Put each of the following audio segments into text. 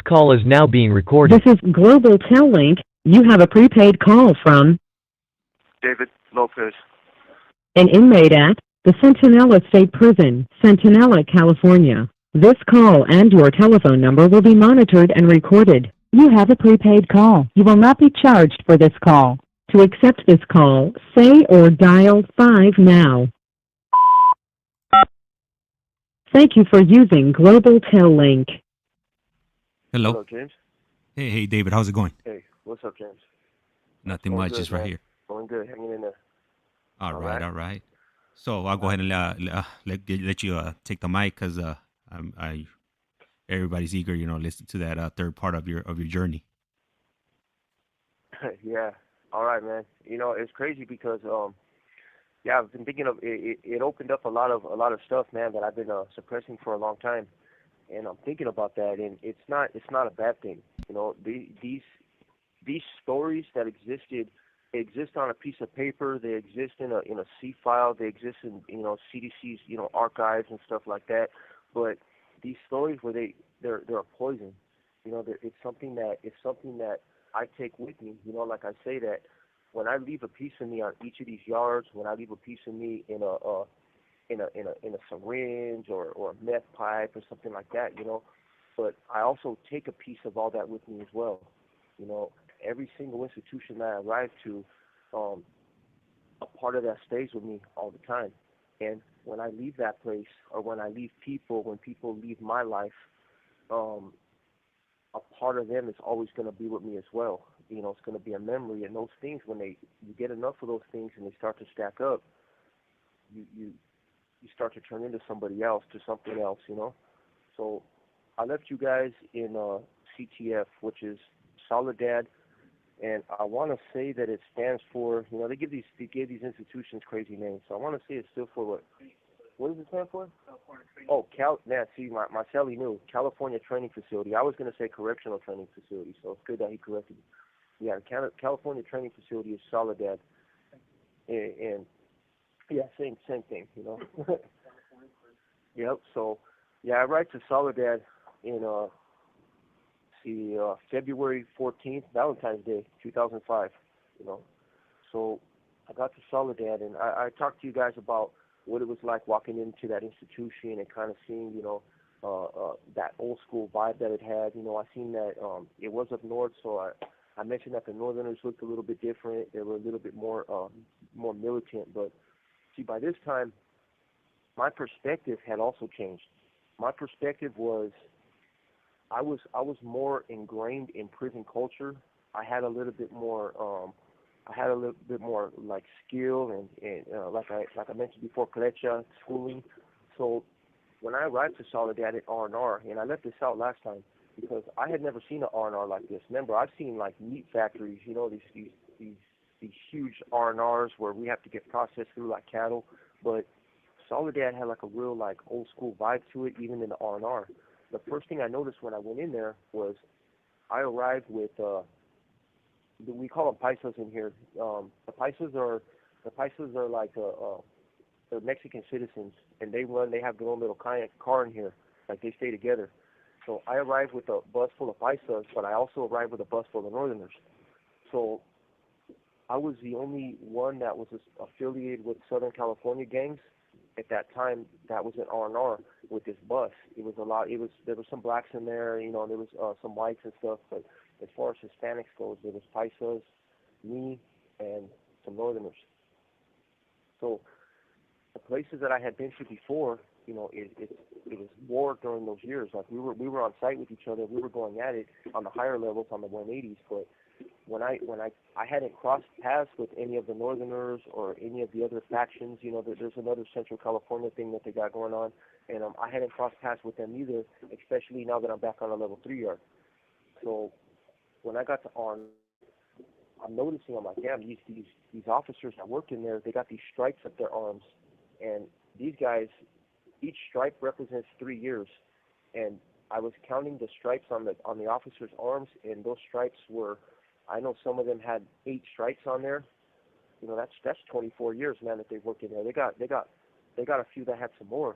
Call is now being recorded. This is Global Tel-Link. You have a prepaid call from David Lopez. an inmate at the Centinela State Prison, Centinela, California. This call and your telephone number will be monitored and recorded. You have a prepaid call. You will not be charged for this call. To accept this call, say or dial 5 now. Thank you for using Global Tel-Link. Hello. Hello, James. Hey, David. How's it going? Hey, what's up, James? Nothing Going much, good, just right man. here. Going good, hanging in there. All right, right. all right. So I'll go ahead and let you take the mic because I everybody's eager, listen to that third part of your journey. Yeah. All right, man. It's crazy because yeah, I've been thinking of it. It opened up a lot of stuff, man, that I've been suppressing for a long time, and I'm thinking about that, and it's not a bad thing. These stories that existed, they exist on a piece of paper. They exist in a C file. They exist in CDC's archives and stuff like that. But these stories where they're a poison. It's something that I take with me. Like I say that when I leave a piece of me on each of these yards, when I leave a piece of me in a syringe or a meth pipe or something like that. But I also take a piece of all that with me as well. Every single institution that I arrive to, a part of that stays with me all the time. And when I leave that place, or when people leave my life, a part of them is always going to be with me as well. It's going to be a memory. And those things, when you get enough of those things and they start to stack up, you start to turn into somebody else, to something else. So I left you guys in CTF, which is Soledad. And I want to say that it stands for, they gave these institutions crazy names. So I want to say it's still for what? What does it stand for? My Sally knew. California Training Facility. I was going to say Correctional Training Facility, so it's good that he corrected me. Yeah, California Training Facility is Soledad. And yeah, same thing, Yep, so, yeah, I arrived to Soledad in, February 14th, Valentine's Day, 2005, So I got to Soledad, and I talked to you guys about what it was like walking into that institution and kind of seeing, that old school vibe that it had. I seen that it was up north, so I mentioned that the Northerners looked a little bit different. They were a little bit more militant. But see, by this time, my perspective had also changed. My perspective was I was more ingrained in prison culture. I had a little bit more like skill and like I mentioned before, Klecha schooling. So when I arrived to Soledad at R&R, and I left this out last time because I had never seen an R&R like this. Remember, I've seen like meat factories, these huge R&Rs where we have to get processed through like cattle, but Soledad had like a real like old school vibe to it, even in the R&R. The first thing I noticed when I went in there was I arrived with we call them paisas in here. The paisas are like they're Mexican citizens, and they have their own little car in here, like they stay together. So I arrived with a bus full of paisas, but I also arrived with a bus full of Northerners. So I was the only one that was affiliated with Southern California gangs at that time that was in R&R with this bus. There were some blacks in there, there was some whites and stuff, but as far as Hispanics goes, there was paisas, me, and some Northerners. So the places that I had been to before, it was war during those years. Like we were on site with each other, we were going at it on the higher levels, on the 180s, but when I hadn't crossed paths with any of the Northerners or any of the other factions, there's another Central California thing that they got going on, and I hadn't crossed paths with them either, especially now that I'm back on a level 3 yard. So when I got to R, I'm noticing, I'm like, damn, these officers that work in there, they got these stripes up their arms, and these guys, each stripe represents 3 years, and I was counting the stripes on the officers' arms, and those stripes were, I know some of them had 8 stripes on there. That's 24 years, man, that they worked in there. They got a few that had some more.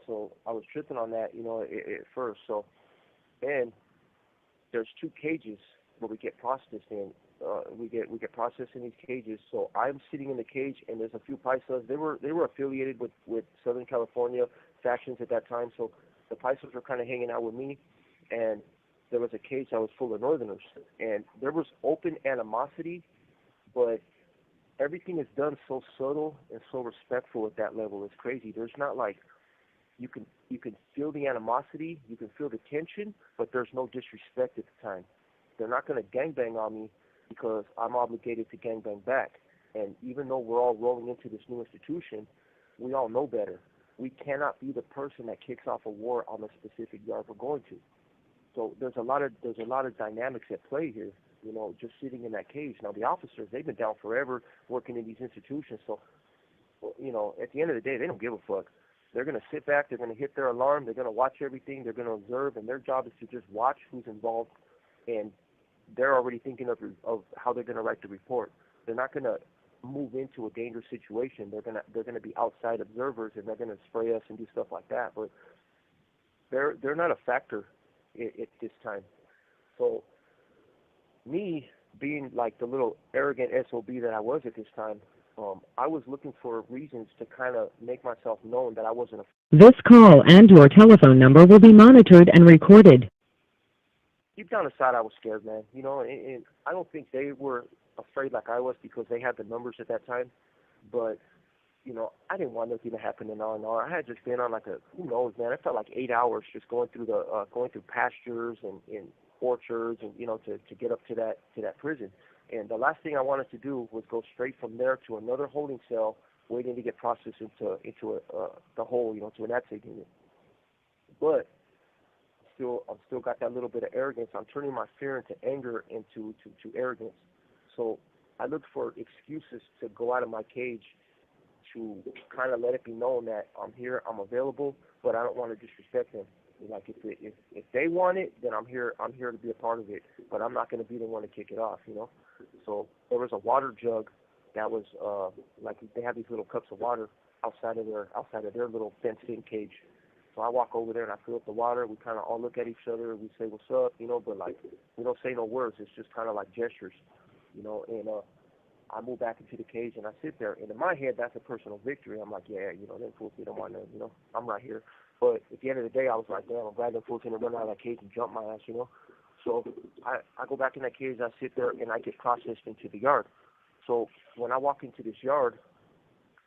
So I was tripping on that, at first. So and there's two cages where we get processed in. We get processed in these cages. So I'm sitting in the cage, and there's a few Paisas. They were affiliated with Southern California factions at that time. So the Paisas were kind of hanging out with me, and there was a cage that was full of Northerners, and there was open animosity, but everything is done so subtle and so respectful at that level. It's crazy. There's not like you can feel the animosity, you can feel the tension, but there's no disrespect at the time. They're not going to gangbang on me because I'm obligated to gangbang back. And even though we're all rolling into this new institution, we all know better. We cannot be the person that kicks off a war on the specific yard we're going to. So there's a lot of dynamics at play here. Just sitting in that cage. Now the officers, they've been down forever working in these institutions. So, at the end of the day, they don't give a fuck. They're going to sit back. They're going to hit their alarm. They're going to watch everything. They're going to observe, and their job is to just watch who's involved. And they're already thinking of how they're going to write the report. They're not going to move into a dangerous situation. They're going to be outside observers, and they're going to spray us and do stuff like that. But they're not a factor at this time. So me being like the little arrogant SOB that I was at this time, I was looking for reasons to kind of make myself known that I wasn't a. This call and your telephone number will be monitored and recorded. Deep down inside, I was scared, man. And I don't think they were afraid like I was because they had the numbers at that time. But, I didn't want nothing to happen in R&R. I had just been on who knows, man. I felt like 8 hours just going through pastures and orchards and, to get up to that prison. And the last thing I wanted to do was go straight from there to another holding cell, waiting to get processed into the whole, to an ATSE unit. But I'm still got that little bit of arrogance. I'm turning my fear into anger into arrogance. So I looked for excuses to go out of my cage to kind of let it be known that I'm here, I'm available, but I don't want to disrespect them. Like if they want it, then I'm here to be a part of it, but I'm not going to be the one to kick it off, So there was a water jug that was like they have these little cups of water outside of their little fenced-in cage. So I walk over there and I fill up the water. We kind of all look at each other. We say what's up, but like we don't say no words. It's just kind of like gestures, And I move back into the cage and I sit there. And in my head, that's a personal victory. I'm like, yeah, them fools don't want to, I'm right here. But at the end of the day, I was like, damn, I'm glad them fools didn't run out of that cage and jump my ass, So I go back in that cage. I sit there and I get processed into the yard. So when I walk into this yard,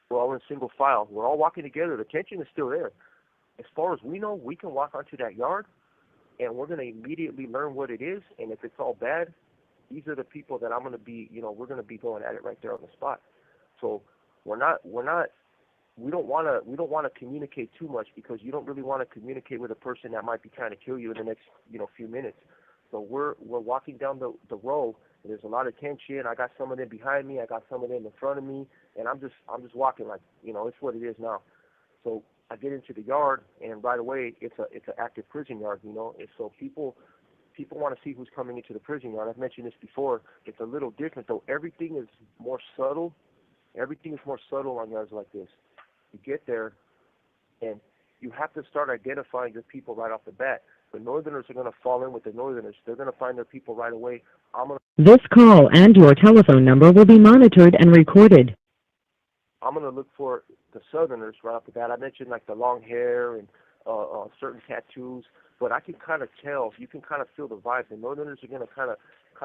we're all in single file. We're all walking together. The tension is still there. As far as we know, we can walk onto that yard, and we're going to immediately learn what it is. And if it's all bad, these are the people that I'm going to be, we're going to be going at it right there on the spot. So we don't want to communicate too much because you don't really want to communicate with a person that might be trying to kill you in the next, few minutes. So we're walking down the row, and there's a lot of tension. I got some of them behind me, I got some of them in front of me, and I'm just walking like, it's what it is now. So I get into the yard, and right away it's an active prison yard, And so people want to see who's coming into the prison yard. I've mentioned this before. It's a little different though. Everything is more subtle. Everything is more subtle on yards like this. You get there, and you have to start identifying your people right off the bat. The Northerners are going to fall in with the Northerners. They're going to find their people right away. This call and your telephone number will be monitored and recorded. I'm going to look for the Southerners right off the bat. I mentioned like the long hair and certain tattoos, but I can kind of tell. You can kind of feel the vibe. The Northerners are going to kind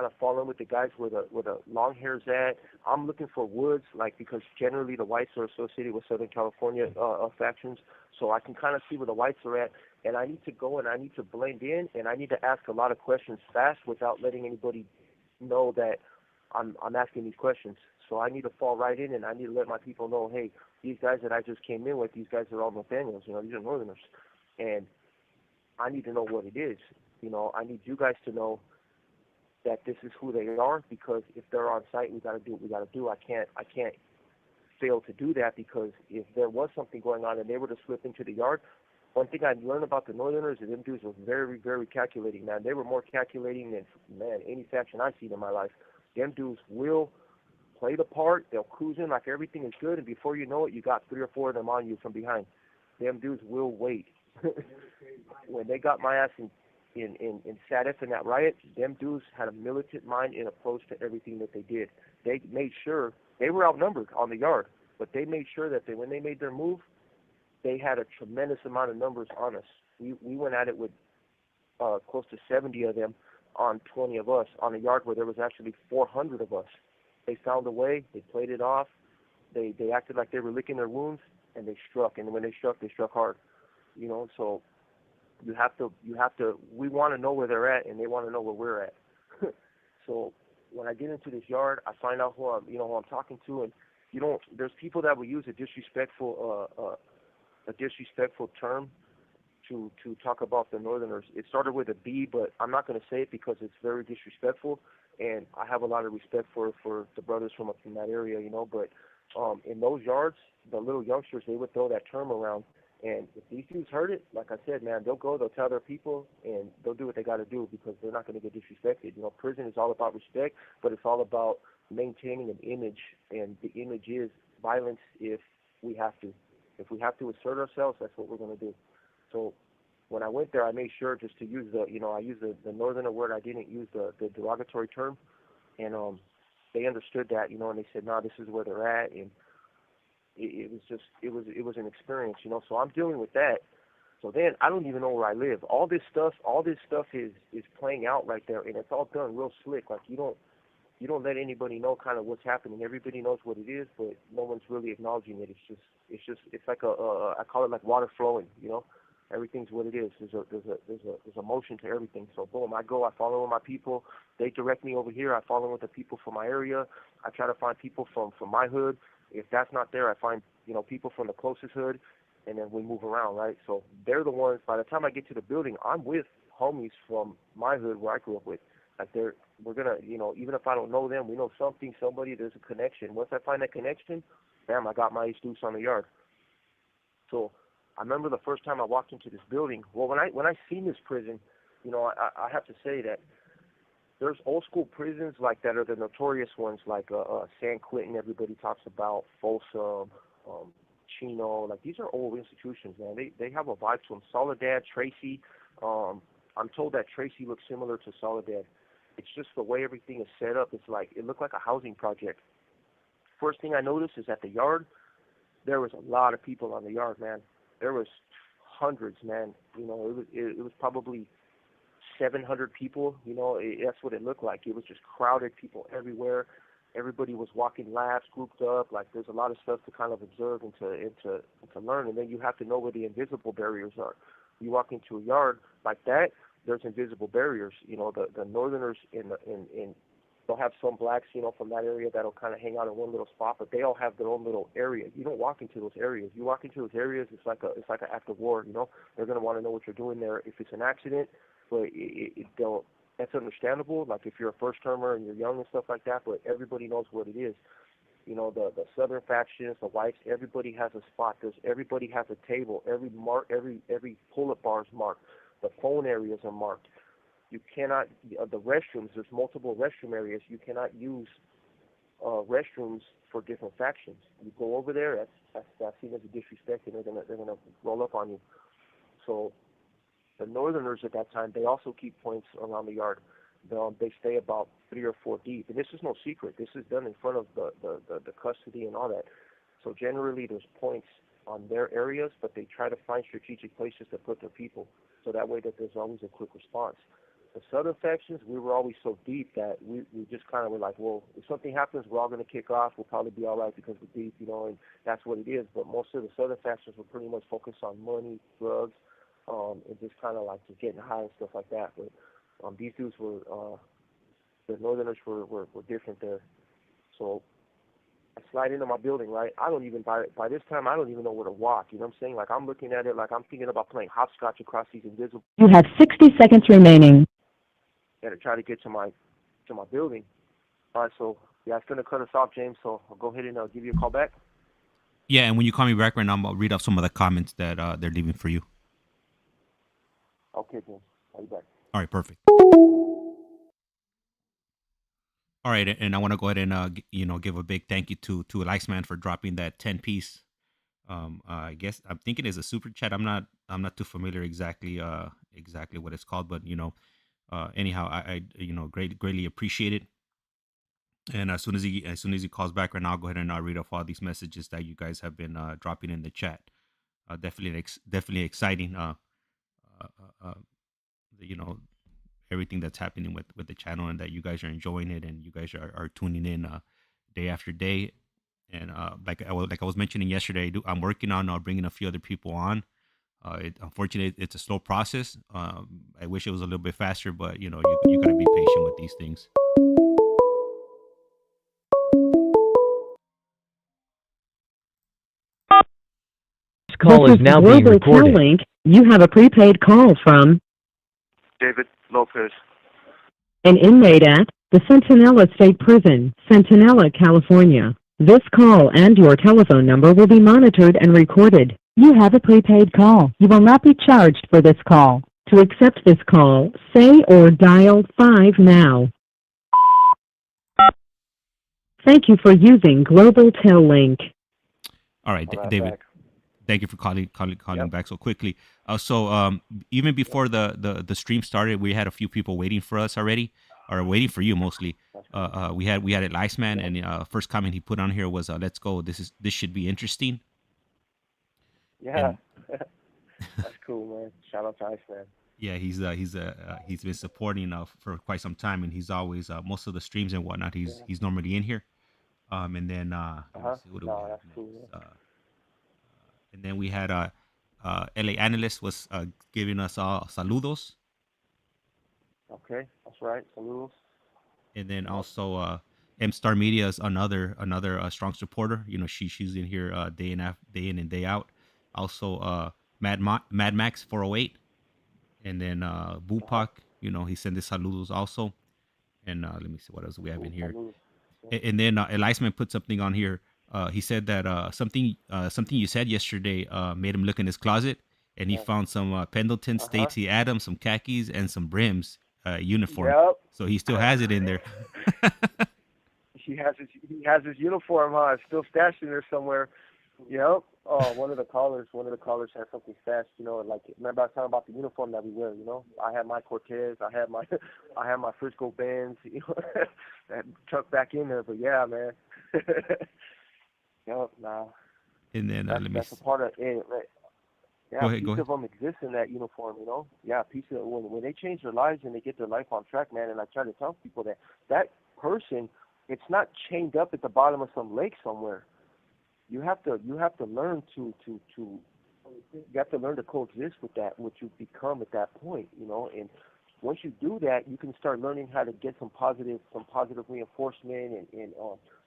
of fall in with the guys where the long hair's at. I'm looking for Woods, because generally the whites are associated with Southern California factions, so I can kind of see where the whites are at. And I need to go and I need to blend in, and I need to ask a lot of questions fast without letting anybody know that I'm asking these questions. So I need to fall right in, and I need to let my people know, hey, these guys that I just came in with, these guys are all Nathaniels, these are Northerners. And I need to know what it is. I need you guys to know that this is who they are, because if they're on site, we got to do what we got to do. I can't fail to do that, because if there was something going on and they were to slip into the yard, one thing I learned about the Northerners is them dudes were very, very calculating, man. They were more calculating than, any faction I've seen in my life. Them dudes will play the part. They'll cruise in like everything is good, and before you know it, you got 3 or 4 of them on you from behind. Them dudes will wait. When they got my ass in SADF and that riot, them dudes had a militant mind and approach to everything that they did. They made sure they were outnumbered on the yard, but they made sure that when they made their move, they had a tremendous amount of numbers on us. We went at it with close to 70 of them on 20 of us on a yard where there was actually 400 of us. They found a way. They played it off. They acted like they were licking their wounds, and they struck. And when they struck hard. So you have to. We want to know where they're at, and they want to know where we're at. So when I get into this yard, I find out who I'm talking to, and there's people that will use a disrespectful term to talk about the Northerners. It started with a B, but I'm not going to say it because it's very disrespectful, and I have a lot of respect for the brothers from up in that area, But in those yards, the little youngsters, they would throw that term around. And if these dudes heard it, like I said, man, they'll tell their people, and they'll do what they got to do because they're not going to get disrespected. Prison is all about respect, but it's all about maintaining an image, and the image is violence if we have to. If we have to assert ourselves, that's what we're going to do. So when I went there, I made sure just to use I used the Northerner word. I didn't use the derogatory term, and they understood that, and they said, no, this is where they're at, and it was an experience, So I'm dealing with that. So then I don't even know where I live. All this stuff is playing out right there, and it's all done real slick. Like you don't let anybody know kind of what's happening. Everybody knows what it is, but no one's really acknowledging it. It's like I call it like water flowing, Everything's what it is. There's a motion to everything. So boom, I follow with my people. They direct me over here. I follow with the people from my area. I try to find people from my hood. If that's not there, I find people from the closest hood, and then we move around, right? So they're the ones. By the time I get to the building, I'm with homies from my hood where I grew up with. Like we're gonna, even if I don't know them, we know somebody. There's a connection. Once I find that connection, bam, I got my ace deuce on the yard. So I remember the first time I walked into this building. Well, when I seen this prison, I have to say that there's old school prisons like that are the notorious ones, like San Quentin. Everybody talks about Folsom, Chino. Like these are old institutions, man. They have a vibe to them. Soledad, Tracy. I'm told that Tracy looks similar to Soledad. It's just the way everything is set up. It's like it looked like a housing project. First thing I noticed is at the yard, there was a lot of people on the yard, man. There was hundreds, man. It was probably 700 people. That's what it looked like. It was just crowded, people everywhere. Everybody was walking laps, grouped up. Like there's a lot of stuff to kind of observe and to learn. And then you have to know where the invisible barriers are. You walk into a yard like that, there's invisible barriers. The Northerners they'll have some blacks, from that area that'll kind of hang out in one little spot, but they all have their own little area. You don't walk into those areas. You walk into those areas, it's like an act of war. They're gonna want to know what you're doing there. If it's an accident, but that's understandable. Like if you're a first termer and you're young and stuff like that, but everybody knows what it is. The southern factions, the whites, everybody has a spot. Everybody has a table. Every pull-up bar is marked. The phone areas are marked. You cannot, the restrooms, there's multiple restroom areas. You cannot use restrooms for different factions. You go over there, that's seen as a disrespect, and they're gonna roll up on you. So the Northerners at that time, they also keep points around the yard. They stay about 3 or 4 deep, and this is no secret. This is done in front of the custody and all that. So generally, there's points on their areas, but they try to find strategic places to put their people, so that way that there's always a quick response. The southern factions, we were always so deep that we just kind of were like, well, if something happens, we're all going to kick off. We'll probably be all right because we're deep, and that's what it is. But most of the southern factions were pretty much focused on money, drugs, and just kind of like just getting high and stuff like that. But these dudes were, the Northerners were different there. So I slide into my building, right? I don't even, by this time, I don't even know where to walk. You know what I'm saying? Like I'm looking at it like I'm thinking about playing hopscotch across these invisible. You have 60 seconds remaining. To try to get to my building. All right, so yeah, it's gonna cut us off, James. So I'll go ahead and give you a call back. Yeah, and when you call me back right now, I'll read off some of the comments that they're leaving for you. Okay, James. I'll be back. All right, perfect. All right, and I want to go ahead and give a big thank you to Iceman for dropping that 10-piece I guess I'm thinking it's a super chat. I'm not too familiar exactly what it's called, but anyhow, I greatly appreciate it. And as soon as he calls back right now, I'll go ahead and read off all these messages that you guys have been dropping in the chat. Definitely exciting. Uh, uh, uh, you know everything that's happening with the channel, and that you guys are enjoying it, and you guys are tuning in day after day. And like I was mentioning yesterday, I'm working on bringing a few other people on. Unfortunately, it's a slow process. I wish it was a little bit faster, but you got to be patient with these things. This call This is now being Global recorded. Link. You have a prepaid call from David Lopez. an inmate at the Centinela State Prison, Centinela, California. This call and your telephone number will be monitored and recorded. You have a prepaid call. You will not be charged for this call. To accept this call, say or dial 5 now. Thank you for using Global Link. All right, All right, David. back. Thank you for calling Yep. back so quickly. Even before the stream started, we had a few people waiting for us already, or waiting for you mostly. That's cool. We had a Iceman, Yep. and first comment he put on here was, "Let's go. This should be interesting." Yeah. And That's cool, man. Shout out to Iceman. yeah, he's been supporting for quite some time, and he's always most of the streams and whatnot. Yeah. He's normally in here. And then let me Uh-huh. see, what do we No, have that's cool, next? man. And then we had LA analyst was giving us saludos. Okay, that's right. Saludos. And then Yep. also M Star Media is another strong supporter. She's in here day in and day out. Also Mad Max 408, and then Uh-huh. Bupak. He sent his saludos also. And let me see what else we have in Cool. here. Saludos. Yeah. And then Eliasman put something on here. He said that something you said yesterday made him look in his closet, and he Yeah. found some Pendleton Uh-huh. Stacey Adams, some khakis, and some brims uniform. Yep. So he still has it in there. He has his uniform, huh? It's still stashed in there somewhere. Yep. Oh, one of the callers had something stashed, like remember I was talking about the uniform that we wear. I had my Cortez, I had my I had my Frisco Benz, that tucked back in there, but yeah, man. Yep, nah. And then That's let me that's a part of it. Right? Yeah, go a ahead. Go piece ahead. of them exists in that uniform. Yeah, a piece of when they change their lives and they get their life on track, man. And I try to tell people that person, it's not chained up at the bottom of some lake somewhere. You have to learn to you have to learn to coexist with that, what you become at that point. And once you do that, you can start learning how to get some positive reinforcement and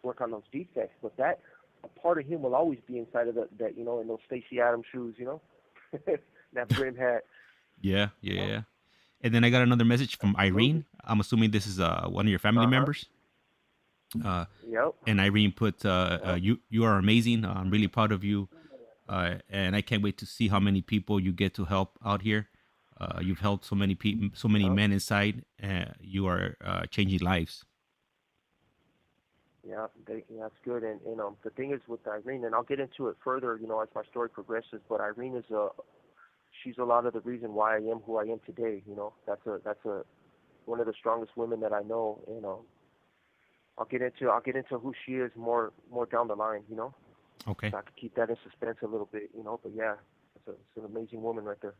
work on those defects. But that a part of him will always be inside of that in those Stacey Adams shoes. That brim hat. Yeah, yeah, Yep. yeah. And then I got another message from Absolutely. Irene. I'm assuming this is one of your family Uh huh. members. Uh, Yep. and Irene put, Yep. you are amazing. I'm really proud of you. And I can't wait to see how many people you get to help out here. You've helped so many people, so many Yep. men inside. You are changing lives. Yeah, that's good. And the thing is with Irene, and I'll get into it further, as my story progresses. But Irene she's a lot of the reason why I am who I am today. That's a one of the strongest women that I know. I'll get into who she is more down the line. Okay. So I could keep that in suspense a little bit. But yeah, it's an amazing woman right there.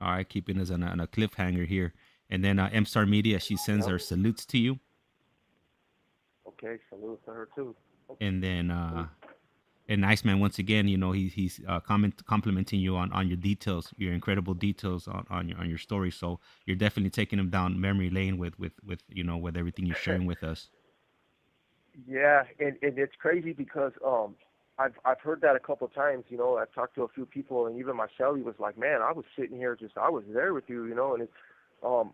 All right. Keeping us on a cliffhanger here. And then M Star Media, she sends Yep. her salutes to you. Okay, salute to her too. And then Salute. and Iceman, once again, he's complimenting you on your details, your incredible details on your story. So you're definitely taking him down memory lane with everything you're sharing with us. Yeah, and it's crazy because I've heard that a couple of times. I've talked to a few people, and even my cellie was like, "Man, I was sitting here, I was there with you," and it's um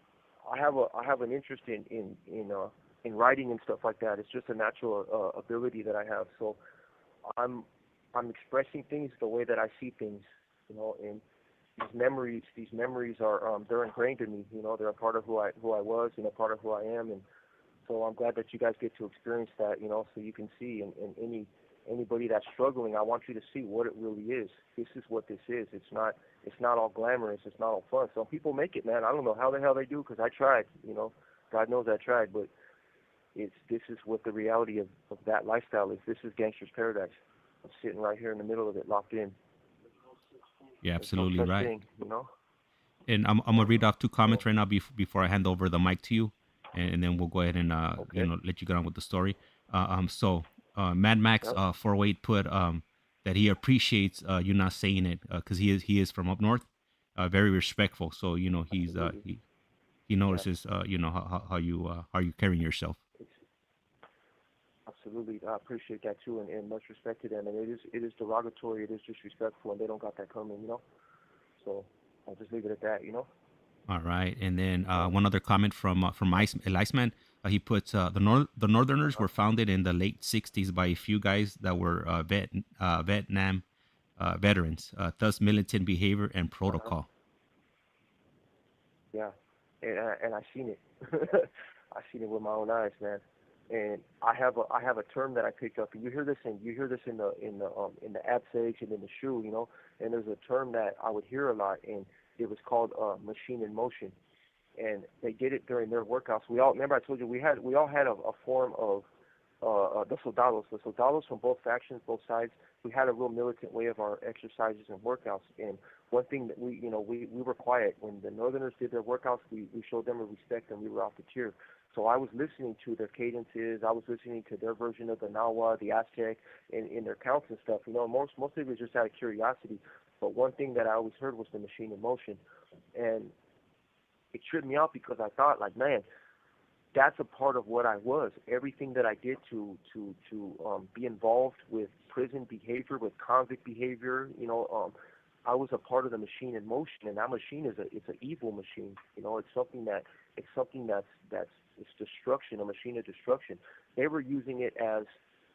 I have an interest in writing and stuff like that. It's just a natural ability that I have. So I'm I'm expressing things the way that I see things, and these memories are they're ingrained in me. They're a part of who I was and a part of who I am, and so I'm glad that you guys get to experience that, so you can see in anybody that's struggling, I want you to see what it really is. This is what this is. It's not all glamorous. It's not all fun. Some people make it, man. I don't know how the hell they do, because I tried. God knows I tried, but this is what the reality of that lifestyle is. This is gangster's paradise. I'm sitting right here in the middle of it, locked in. You're There's no absolutely such right. thing. And I'm gonna read off two So comments right now before I hand over the mic to you, and then we'll go ahead and okay, let you get on with the story. So Mad Max yep, 408 put that he appreciates you not saying it because he is from up north, very respectful. So he's absolutely, he yeah. notices how you carrying yourself. It's absolutely. I appreciate that too, and much respect to them. And it is derogatory. It is disrespectful, and they don't got that coming. So I'll just leave it at that. All right, and then So one other comment from Iceman. He puts the Northerners uh, were founded in the late '60s by a few guys that were Vietnam veterans, thus militant behavior and uh-huh. protocol. Yeah, and I seen it. I seen it with my own eyes, man. And I have a term that I picked up, and you hear this in the ad sage and in the shoe. And there's a term that I would hear a lot, and it was called machine in motion. And they did it during their workouts. We all remember I told you we all had a form of the soldados from both factions, both sides. We had a real militant way of our exercises and workouts. And one thing that we were quiet when the Northerners did their workouts. We showed them a respect, and we were off the tier. So I was listening to their cadences. I was listening to their version of the Nahua, the Aztec, in their counts and stuff. Mostly it was just out of curiosity. But one thing that I always heard was the machine in motion, and it tripped me out because I thought, like, man, that's a part of what I was. Everything that I did to be involved with prison behavior, with convict behavior, I was a part of the machine in motion, and that machine it's an evil machine. It's something that's it's destruction, a machine of destruction. They were using it as,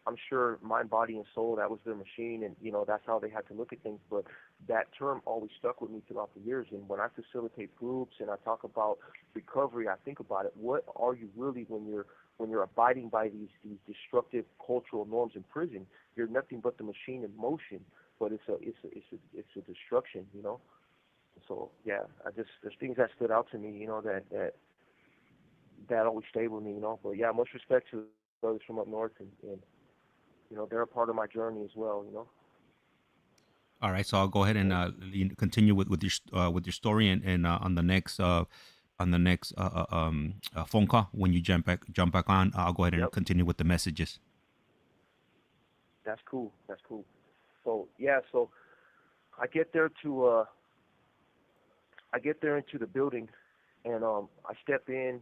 I'm sure, mind, body, and soul. That was their machine, and that's how they had to look at things. But that term always stuck with me throughout the years. And when I facilitate groups and I talk about recovery, I think about it. What are you really when you're abiding by these destructive cultural norms in prison? You're nothing but the machine in motion. But it's a destruction. So yeah, there's things that stood out to me. That always stayed with me. But yeah, much respect to brothers from up north, and they're a part of my journey as well. All right, so I'll go ahead and So continue with your story, and on the next phone call when you jump back on, I'll go ahead and yep, continue with the messages. that's cool. That's cool. So yeah, so I get there to I get there into the building, and I step in,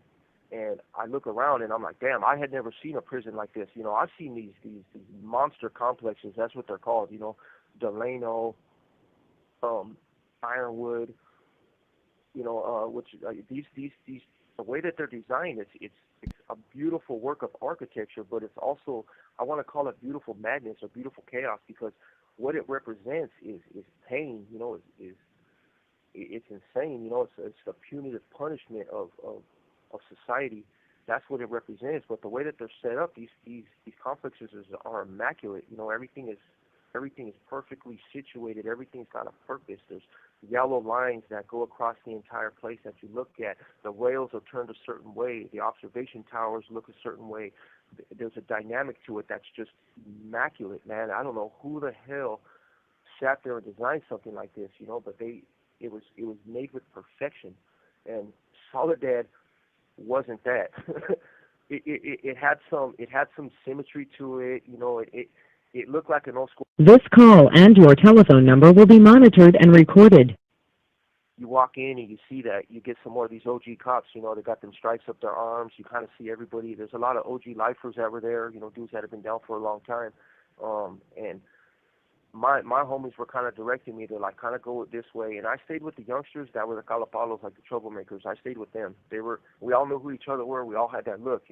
and I look around, and I'm like, damn, I had never seen a prison like this. I've seen these monster complexes. That's what they're called. Delano, um, Ironwood. Which these the way that they're designed, it's a beautiful work of architecture, but it's also, I want to call it beautiful madness or beautiful chaos, because what it represents is pain. It's insane. It's the punitive punishment of society. That's what it represents. But the way that they're set up, these complexes are immaculate. Everything is perfectly situated. Everything's got a purpose. There's yellow lines that go across the entire place that you look at. The rails are turned a certain way. The observation towers look a certain way. There's a dynamic to it that's just immaculate, man. I don't know who the hell sat there and designed something like this. But it was made with perfection, and Soledad wasn't that. it had some symmetry to it. It looked like an old school. This call and your telephone number will be monitored and recorded. You walk in and you see that you get some more of these OG cops. They got them stripes up their arms. You kind of see everybody. There's a lot of OG lifers that were there. Dudes that have been down for a long time. And my homies were kind of directing me to, like, kind of go this way, and I stayed with the youngsters that were the calapalos, like the troublemakers. I stayed with them. We all knew who each other were. We all had that look.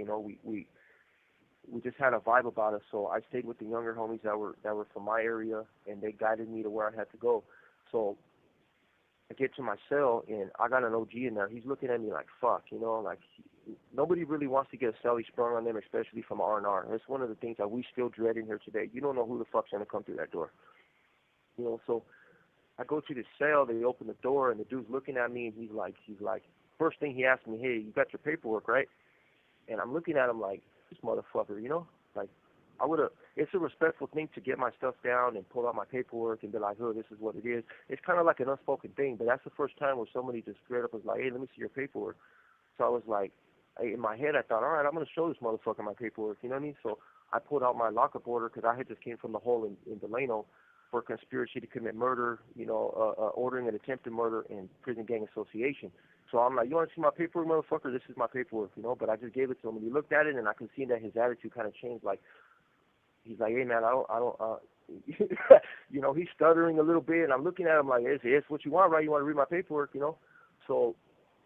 We just had a vibe about us. So I stayed with the younger homies that were from my area, and they guided me to where I had to go. So I get to my cell, and I got an OG in there. He's looking at me like, fuck, like nobody really wants to get a celly sprung on them, especially from R&R. That's one of the things that we still dread in here today. You don't know who the fuck's gonna come through that door. So I go to the cell, they open the door, and the dude's looking at me, and he's like, first thing he asked me, hey, you got your paperwork, right? And I'm looking at him like, this motherfucker, like, it's a respectful thing to get my stuff down and pull out my paperwork and be like, oh, this is what it is. It's kind of like an unspoken thing, but that's the first time where somebody just straight up was like, hey, let me see your paperwork. So I was like, in my head, I thought, all right, I'm going to show this motherfucker my paperwork, you know what I mean? So I pulled out my lockup order because I had just came from the hole in Delano for conspiracy to commit murder, ordering an attempted murder, and prison gang association. So I'm like, you want to see my paperwork, motherfucker? This is my paperwork, But I just gave it to him, and he looked at it, and I could see that his attitude kind of changed. Like, he's like, hey man, I don't, he's stuttering a little bit, and I'm looking at him like, it's what you want, right? You want to read my paperwork, So,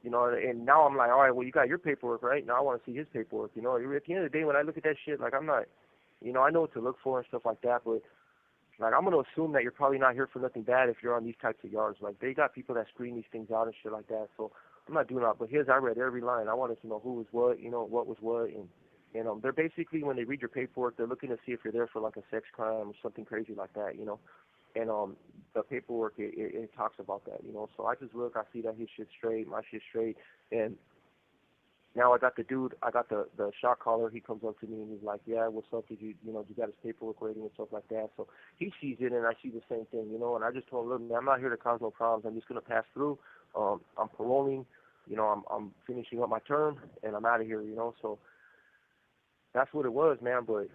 and now I'm like, all right, well, you got your paperwork, right? Now I want to see his paperwork, At the end of the day, when I look at that shit, like, I'm not, I know what to look for and stuff like that, but like, I'm going to assume that you're probably not here for nothing bad if you're on these types of yards. Like, they got people that screen these things out and shit like that. So I'm not doing that. But his, I read every line. I wanted to know who was what, what was what. And they're basically, when they read your paperwork, they're looking to see if you're there for, like, a sex crime or something crazy like that, And the paperwork, it talks about that, So I just look, I see that his shit's straight, my shit's straight. And now I got the shot caller. He comes up to me and he's like, yeah, what's up? Did you got his paperwork ready and stuff like that. So he sees it and I see the same thing, And I just told him, look, man, I'm not here to cause no problems. I'm just going to pass through. I'm paroling. I'm finishing up my term and I'm out of here, So that's what it was, man. But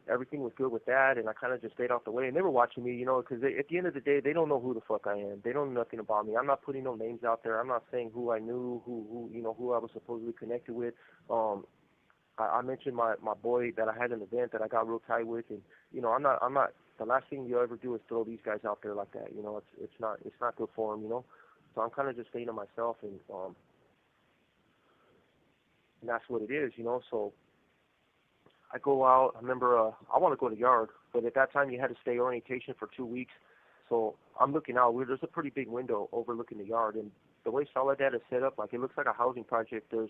everything was good with that, and I kind of just stayed off the way. And they were watching me, because at the end of the day, they don't know who the fuck I am. They don't know nothing about me. I'm not putting no names out there. I'm not saying who I knew, who I was supposedly connected with. I mentioned my boy that I had an event that I got real tight with, and I'm not. The last thing you ever do is throw these guys out there like that. It's not good for them. So I'm kind of just staying to myself, and that's what it is. So I go out. I remember I want to go to the yard, but at that time you had to stay orientation for 2 weeks. So I'm looking out. There's a pretty big window overlooking the yard, and the way Soledad is set up, like, it looks like a housing project. The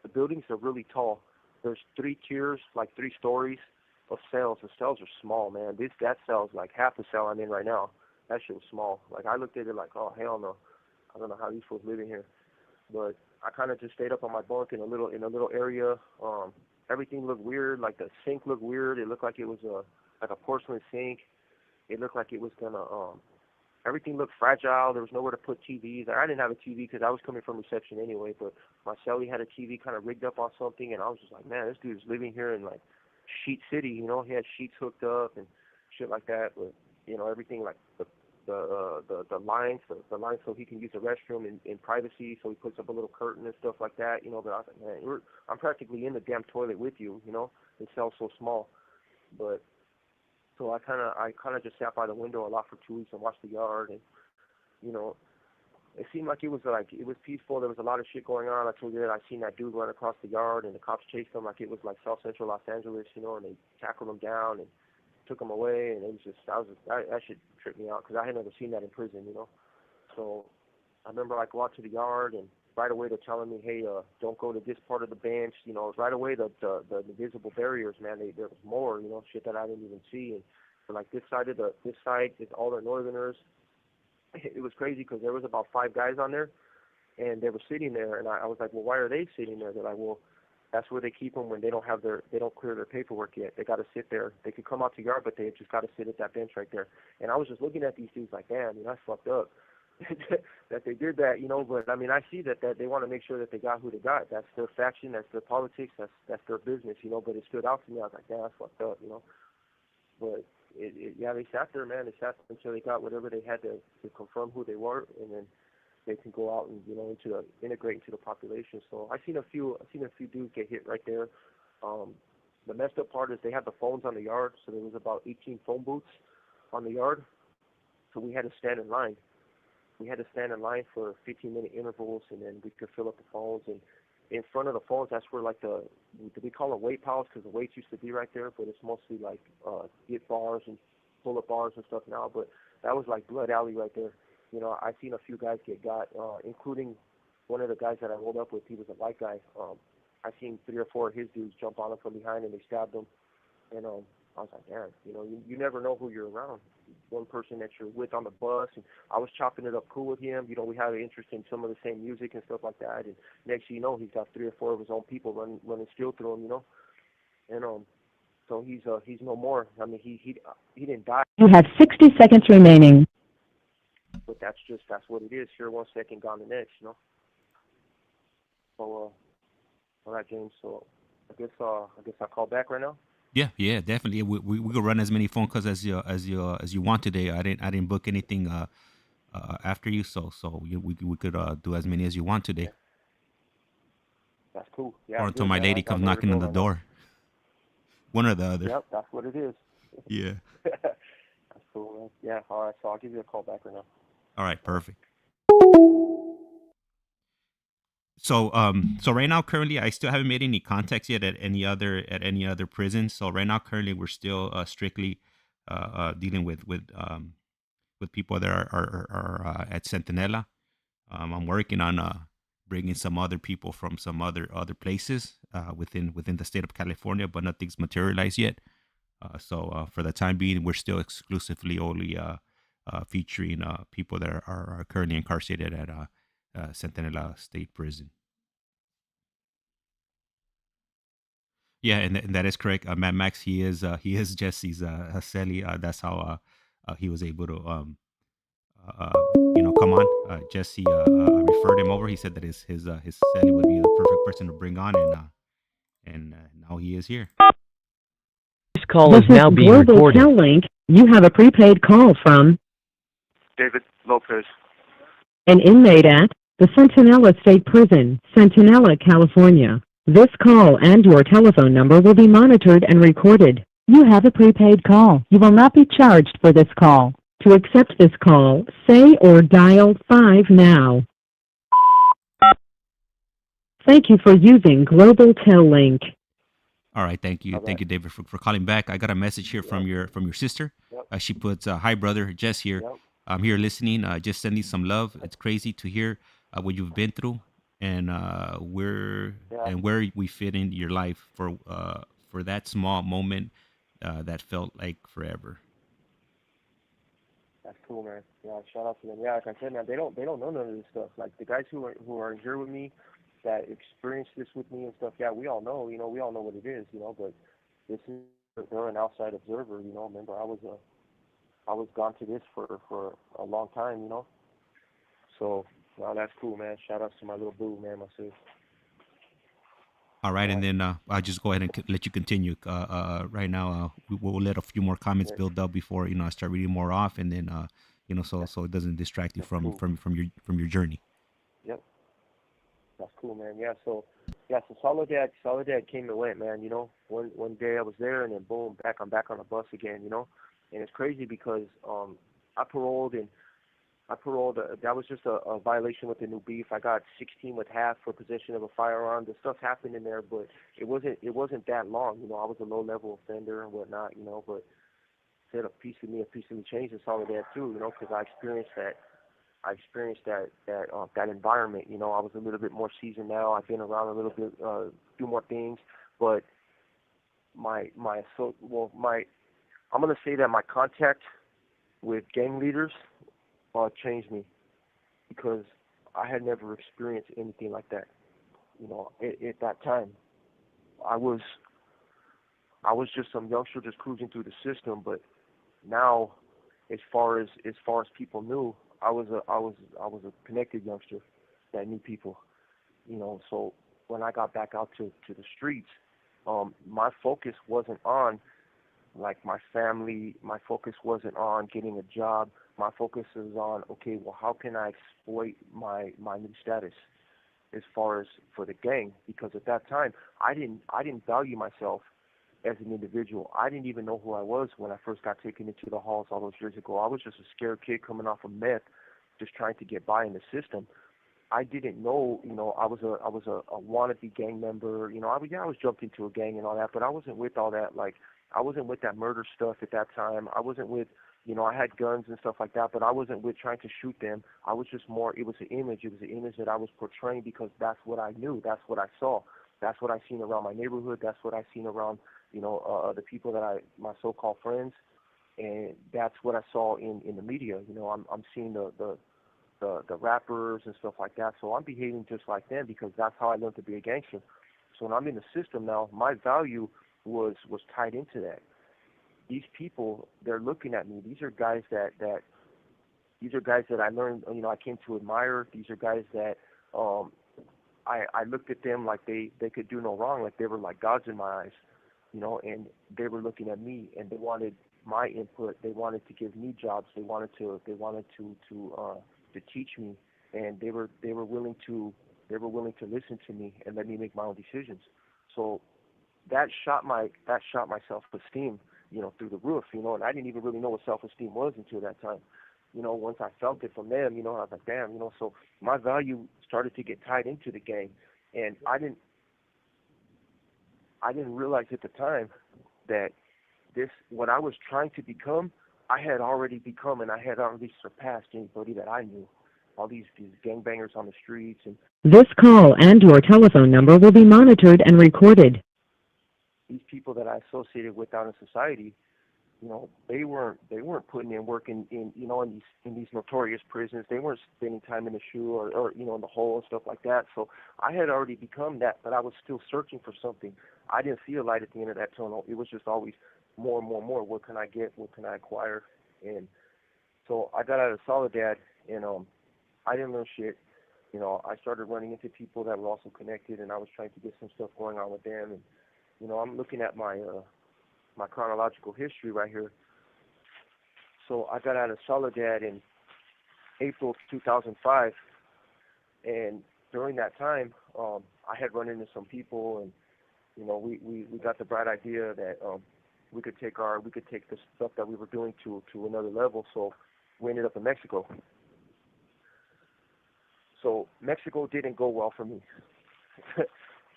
buildings are really tall. There's 3 tiers, like 3 stories of cells. The cells are small, man. That cell's like half the cell I'm in right now. That shit was small. Like, I looked at it like, oh hell no, I don't know how these fools live in here. But I kind of just stayed up on my bunk in a little area. Everything looked weird. Like, the sink looked weird. It looked like it was like a porcelain sink. It looked like it was gonna. Everything looked fragile. There was nowhere to put TVs. I didn't have a TV because I was coming from reception anyway. But my cellie had a TV kind of rigged up on something, and I was just like, man, this dude's living here in like Sheet City. He had sheets hooked up and shit like that. But everything like the lines, the lines so he can use the restroom in privacy. So he puts up a little curtain and stuff like that. But I was like, man, I'm practically in the damn toilet with you. The cell's so small. But so I kind of just sat by the window a lot for 2 weeks and watched the yard, and it seemed like it was peaceful. There was a lot of shit going on. I told you that I seen that dude run across the yard, and the cops chased him like it was like South Central Los Angeles, and they tackled him down and took him away, and it was just that shit tripped me out because I had never seen that in prison, So I remember I go out to the yard, and right away they're telling me, hey, don't go to this part of the bench. Right away the invisible barriers, man. There was more, shit that I didn't even see. And so, like, this side is all the Northerners. It was crazy because there was about 5 guys on there, and they were sitting there, and I was like, well, why are they sitting there? They're like, well, that's where they keep them when they don't clear their paperwork yet. They got to sit there. They could come out to yard, but they just got to sit at that bench right there. And I was just looking at these dudes like, damn, that's fucked up. That they did that, but I mean, I see that they want to make sure that they got who they got. That's their faction, that's their politics, that's their business, but it stood out to me. I was like, damn, that's fucked up, But they sat there, man. They sat there until they got whatever they had to confirm who they were, and then they can go out and integrate into the population. So I seen a few dudes get hit right there. The messed up part is they had the phones on the yard, so there was about 18 phone booths on the yard, so we had to stand in line. We had to stand in line for 15-minute intervals, and then we could fill up the phones. And in front of the phones, that's where, like, we call them weight piles because the weights used to be right there, but it's mostly like get bars and pull-up bars and stuff now. But that was like blood alley right there. I seen a few guys get got, including one of the guys that I rolled up with. He was a white guy. I seen 3 or 4 of his dudes jump on him from behind and they stabbed him. And I was like, damn, you never know who you're around. One person that you're with on the bus, and I was chopping it up cool with him. We had an interest in some of the same music and stuff like that. And next thing you know, he's got 3 or 4 of his own people running steel through him, And so he's no more. I mean, he didn't die, You have 60 seconds remaining. but that's what it is. Here 1 second, gone the next. So all right, James. So I guess I'll call back right now. Yeah, definitely. We could run as many phone calls as you want today. I didn't book anything after you, so we could do as many as you want today, That's cool. Yeah, or until good, my man. lady I got comes nowhere to knocking go on the right now. door. One or the other. Yep, that's what it is. Yeah. That's cool, man. Yeah, all right. So I'll give you a call back right now. All right. Perfect. So right now, currently, I still haven't made any contacts yet at any other prison. So right now, currently, we're still strictly dealing with people that are at Centinela. I'm working on bringing some other people from some other places within the state of California, but nothing's materialized yet. So for the time being, we're still exclusively only featuring people that are currently incarcerated at Centinela State Prison. Yeah, and that is correct. Mad Max, he is Jesse's celly. That's how he was able to come on. Jesse referred him over. He said that his celly would be the perfect person to bring on, and now he is here. This call This is now is being Global recorded. Tel Link. You have a prepaid call from David Lopez. an inmate at the Centinela State Prison, Centinela, California. This call and your telephone number will be monitored and recorded. You have a prepaid call. You will not be charged for this call. To accept this call, say or dial 5 now. Thank you for using Global Tel Link. All right, thank you, All right. thank you, David, for calling back. I got a message here from your sister. Yep. She puts, "Hi, brother, Jess here. Yep. I'm here listening. Just sending some love. It's crazy to hear what you've been through, and where we fit in your life for that small moment that felt like forever." That's cool, man. Yeah, shout out to them. Yeah, like I said, man, they don't know none of this stuff. Like the guys who are here with me, that experience this with me and stuff. Yeah, we all know. We all know what it is. But this is they're an outside observer. Remember, I was gone to this for a long time. So, wow, that's cool, man. Shout out to my little boo, man, my sis. All right, and then I'll just go ahead and let you continue. Right now, we'll let a few more comments Yeah, build up before I start reading more off, and then so it doesn't distract you that's from cool. from your journey. Yep, that's cool, man. So Soledad came and went, man. One day I was there, and then boom, I'm back on the bus again. And it's crazy because I paroled and that was just a violation with the new beef. I got 16 with half for possession of a firearm. The stuff happened in there, but it wasn't that long. I was a low level offender and whatnot. But said a piece of me changed. It's all of that too. Because I experienced that environment. I was a little bit more seasoned now. I've been around a little bit, do more things. But I'm gonna say that my contact with gang leaders changed me because I had never experienced anything like that. At that time, I was just some youngster just cruising through the system. But now, as far as people knew, I was a connected youngster that knew people. So when I got back out to the streets, my focus wasn't on like my family. My focus wasn't on getting a job. My focus is on, okay, well, how can I exploit my new status as far as for the gang? Because at that time, I didn't value myself as an individual. I didn't even know who I was when I first got taken into the halls all those years ago. I was just a scared kid coming off of meth, just trying to get by in the system. I didn't know, I was a wannabe gang member. I was jumped into a gang and all that, but I wasn't with all that. Like, I wasn't with that murder stuff at that time. I wasn't with, I had guns and stuff like that, but I wasn't with trying to shoot them. I was just more, it was an image. It was an image that I was portraying because that's what I knew. That's what I saw. That's what I seen around my neighborhood. That's what I seen around, the people my so-called friends, and that's what I saw in the media. I'm seeing the rappers and stuff like that. So I'm behaving just like them because that's how I learned to be a gangster. So when I'm in the system now, my value was tied into that. These people, they're looking at me. These are guys that I learned, I came to admire. These are guys that I looked at them like they could do no wrong, like they were like gods in my eyes, and they were looking at me and they wanted my input. They wanted to give me jobs. They wanted to teach me, and they were willing to listen to me and let me make my own decisions. So that shot my self-esteem, through the roof, and I didn't even really know what self-esteem was until that time. Once I felt it from them, I was like, damn, so my value started to get tied into the game, and I didn't realize at the time that what I was trying to become, I had already become, and I had already surpassed anybody that I knew. All these gangbangers on the streets, and This call and your telephone number will be monitored and recorded. these people that I associated with out in society, they weren't putting in work in these notorious prisons. They weren't spending time in the shoe or in the hole and stuff like that. So I had already become that, but I was still searching for something. I didn't see a light at the end of that tunnel. It was just always more and more and more. What can I get? What can I acquire? And so I got out of Soledad, and I didn't learn shit. I started running into people that were also connected, and I was trying to get some stuff going on with them. And I'm looking at my chronological history right here. So I got out of Soledad in April 2005, and during that time, I had run into some people, and we got the bright idea that we could take the stuff that we were doing to another level. So we ended up in Mexico. So Mexico didn't go well for me.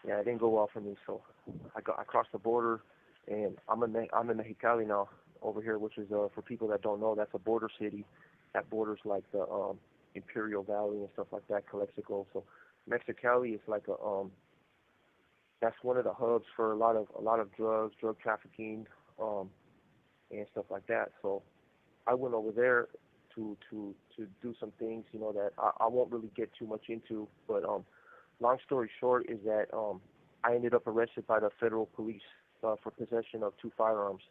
Yeah, it didn't go well for me. So I crossed the border, and I'm in Mexicali now over here, which is for people that don't know, that's a border city that borders like the Imperial Valley and stuff like that, Calexico. So Mexicali is like that's one of the hubs for a lot of drug trafficking, and stuff like that. So I went over there to do some things, that I won't really get too much into. But long story short is that I ended up arrested by the federal police for possession of 2 firearms.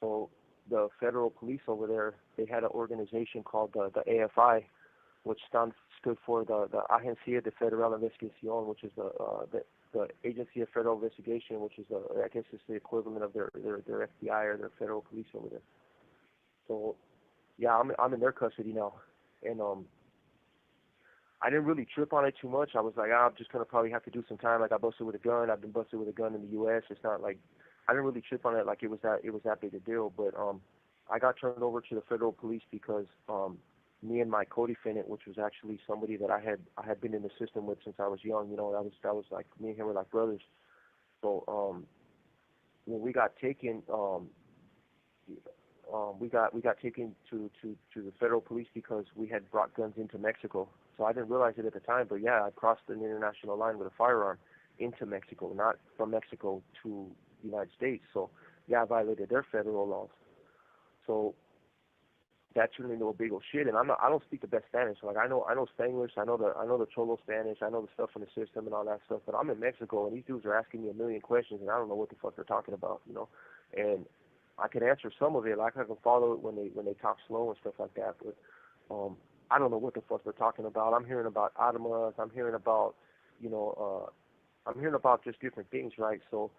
So the federal police over there, they had an organization called the AFI, which stood for the Agencia de Federal Investigación, which is the Agency of Federal Investigation, which is I guess it's the equivalent of their FBI or their federal police over there. So yeah, I'm in their custody now, and I didn't really trip on it too much. I was like, I'm just gonna probably have to do some time. Like I busted with a gun. I've been busted with a gun in the U.S. It's not like I didn't really trip on it like it was that big a deal. But I got turned over to the federal police because me and my co-defendant, which was actually somebody that I had been in the system with since I was young. That was like me and him were like brothers. So when we got taken, we got taken to the federal police because we had brought guns into Mexico. So I didn't realize it at the time, but yeah, I crossed an international line with a firearm into Mexico, not from Mexico to the United States. So yeah, I violated their federal laws. So that turned into a big old shit. And I don't speak the best Spanish. Like I know Spanglish, I know the Cholo Spanish, I know the stuff in the system and all that stuff. But I'm in Mexico, and these dudes are asking me a million questions, and I don't know what the fuck they're talking about, And I can answer some of it, like I can follow it when they talk slow and stuff like that. But I don't know what the fuck they're talking about. I'm hearing about Adamas. I'm hearing about, just different things, right? So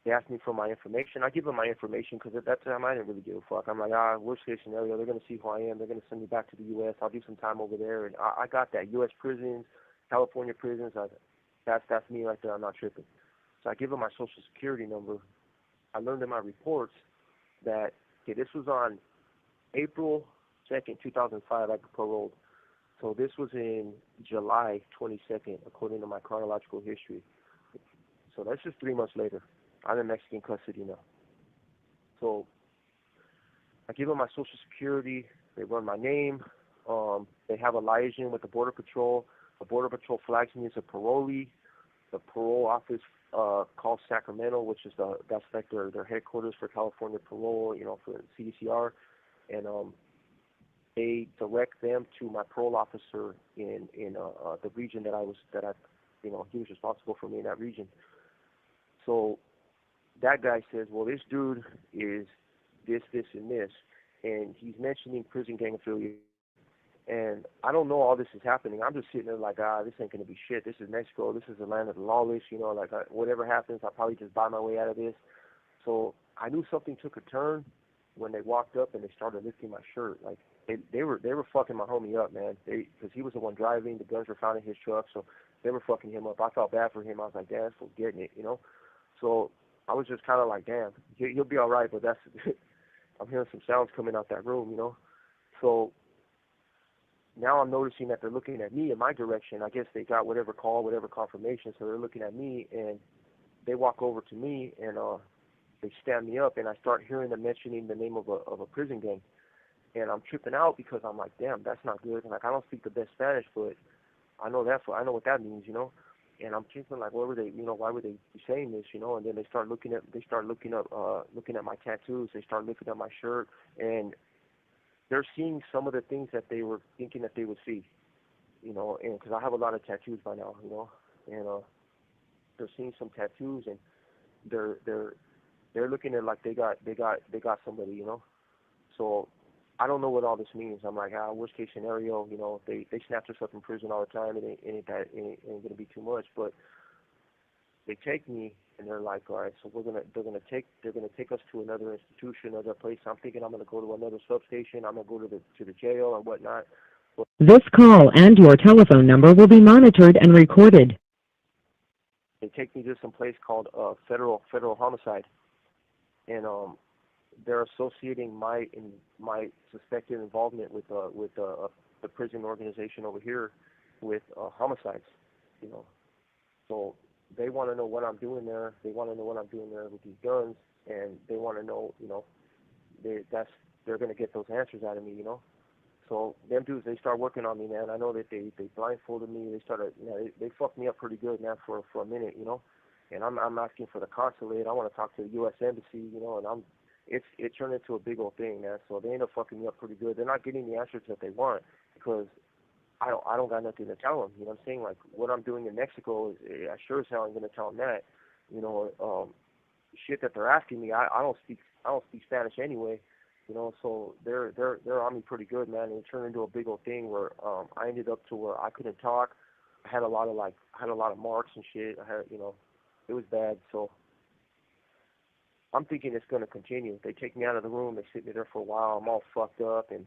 they asked me for my information. I give them my information because at that time I didn't really give a fuck. I'm like, worst case scenario, they're going to see who I am. They're going to send me back to the U.S. I'll do some time over there. And I got that. U.S. prisons, California prisons, that's me right there. I'm not tripping. So I give them my social security number. I learned in my reports that, okay, this was on April 2nd, 2005, I got paroled. So this was in July 22nd, according to my chronological history. So that's just 3 months later. I'm in Mexican custody now. So I give them my social security. They run my name. They have a liaison with the Border Patrol. The Border Patrol flags me as a parolee. the parole office called Sacramento, which is that's like their headquarters for California parole, for CDCR, and they direct them to my parole officer in the region he was responsible for me in that region. So that guy says, well, this dude is this, this, and this, and he's mentioning prison gang affiliation. And I don't know all this is happening. I'm just sitting there like, this ain't gonna be shit. This is Mexico. This is the land of the lawless. Whatever happens, I'll probably just buy my way out of this. So I knew something took a turn when they walked up and they started lifting my shirt. Like they were fucking my homie up, man. Because he was the one driving. The guns were found in his truck, so they were fucking him up. I felt bad for him. I was like, damn, for getting it. So I was just kind of like, damn, he'll be all right. But that's I'm hearing some sounds coming out that room. So now I'm noticing that they're looking at me in my direction. I guess they got whatever call, whatever confirmation, so they're looking at me, and they walk over to me, and they stand me up, and I start hearing them mentioning the name of a prison gang. And I'm tripping out because I'm like, damn, that's not good. Like, I don't speak the best Spanish, but I know what that means. And I'm thinking like, why would they be saying this, And then they start looking at my tattoos. They start looking at my shirt, and they're seeing some of the things that they were thinking that they would see, and because I have a lot of tattoos by now, and they're seeing some tattoos, and they're looking at like they got somebody, So I don't know what all this means. I'm like, worst case scenario, they snatch us up in prison all the time, and it ain't gonna be too much, but they take me and they're like, all right, so they're gonna take us to another institution, another place. I'm thinking I'm gonna go to another substation. I'm gonna go to the jail and whatnot. But This call and your telephone number will be monitored and recorded. they take me to some place called federal homicide, and they're associating my suspected involvement with the prison organization over here with homicides, So they want to know what I'm doing there. They want to know what I'm doing there with these guns, and they want to know, they're going to get those answers out of me, So them dudes, they start working on me, man. I know that they blindfolded me. They started, they fucked me up pretty good, man, for a minute, And I'm asking for the consulate. I want to talk to the U.S. embassy, and it turned into a big old thing, man. So they end up fucking me up pretty good. They're not getting the answers that they want because I don't got nothing to tell them. You know what I'm saying? Like what I'm doing in Mexico, I sure as hell ain't gonna tell them that. Shit that they're asking me, I don't speak Spanish anyway. So they're on me pretty good, man. And it turned into a big old thing where I ended up to where I couldn't talk. I had a lot of marks and shit. It was bad. So I'm thinking it's gonna continue. They take me out of the room. They sit me there for a while. I'm all fucked up and.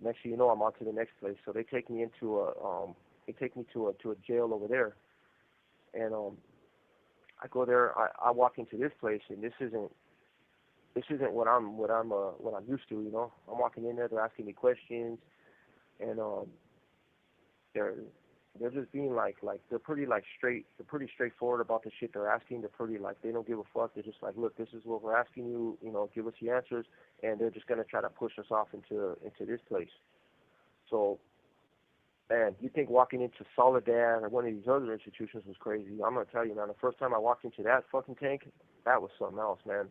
Next thing you know, I'm on to the next place. So they take me to a jail over there, and I go there. I walk into this place, and this isn't what I'm used to. I'm walking in there. They're asking me questions, and they're just being like they're pretty straight. They're pretty straightforward about the shit they're asking. They're pretty they don't give a fuck. They're just like, look, this is what we're asking you. Give us the answers. And they're just gonna try to push us off into this place. So, man, you think walking into Soledad or one of these other institutions was crazy? I'm gonna tell you, man. The first time I walked into that fucking tank, that was something else, man.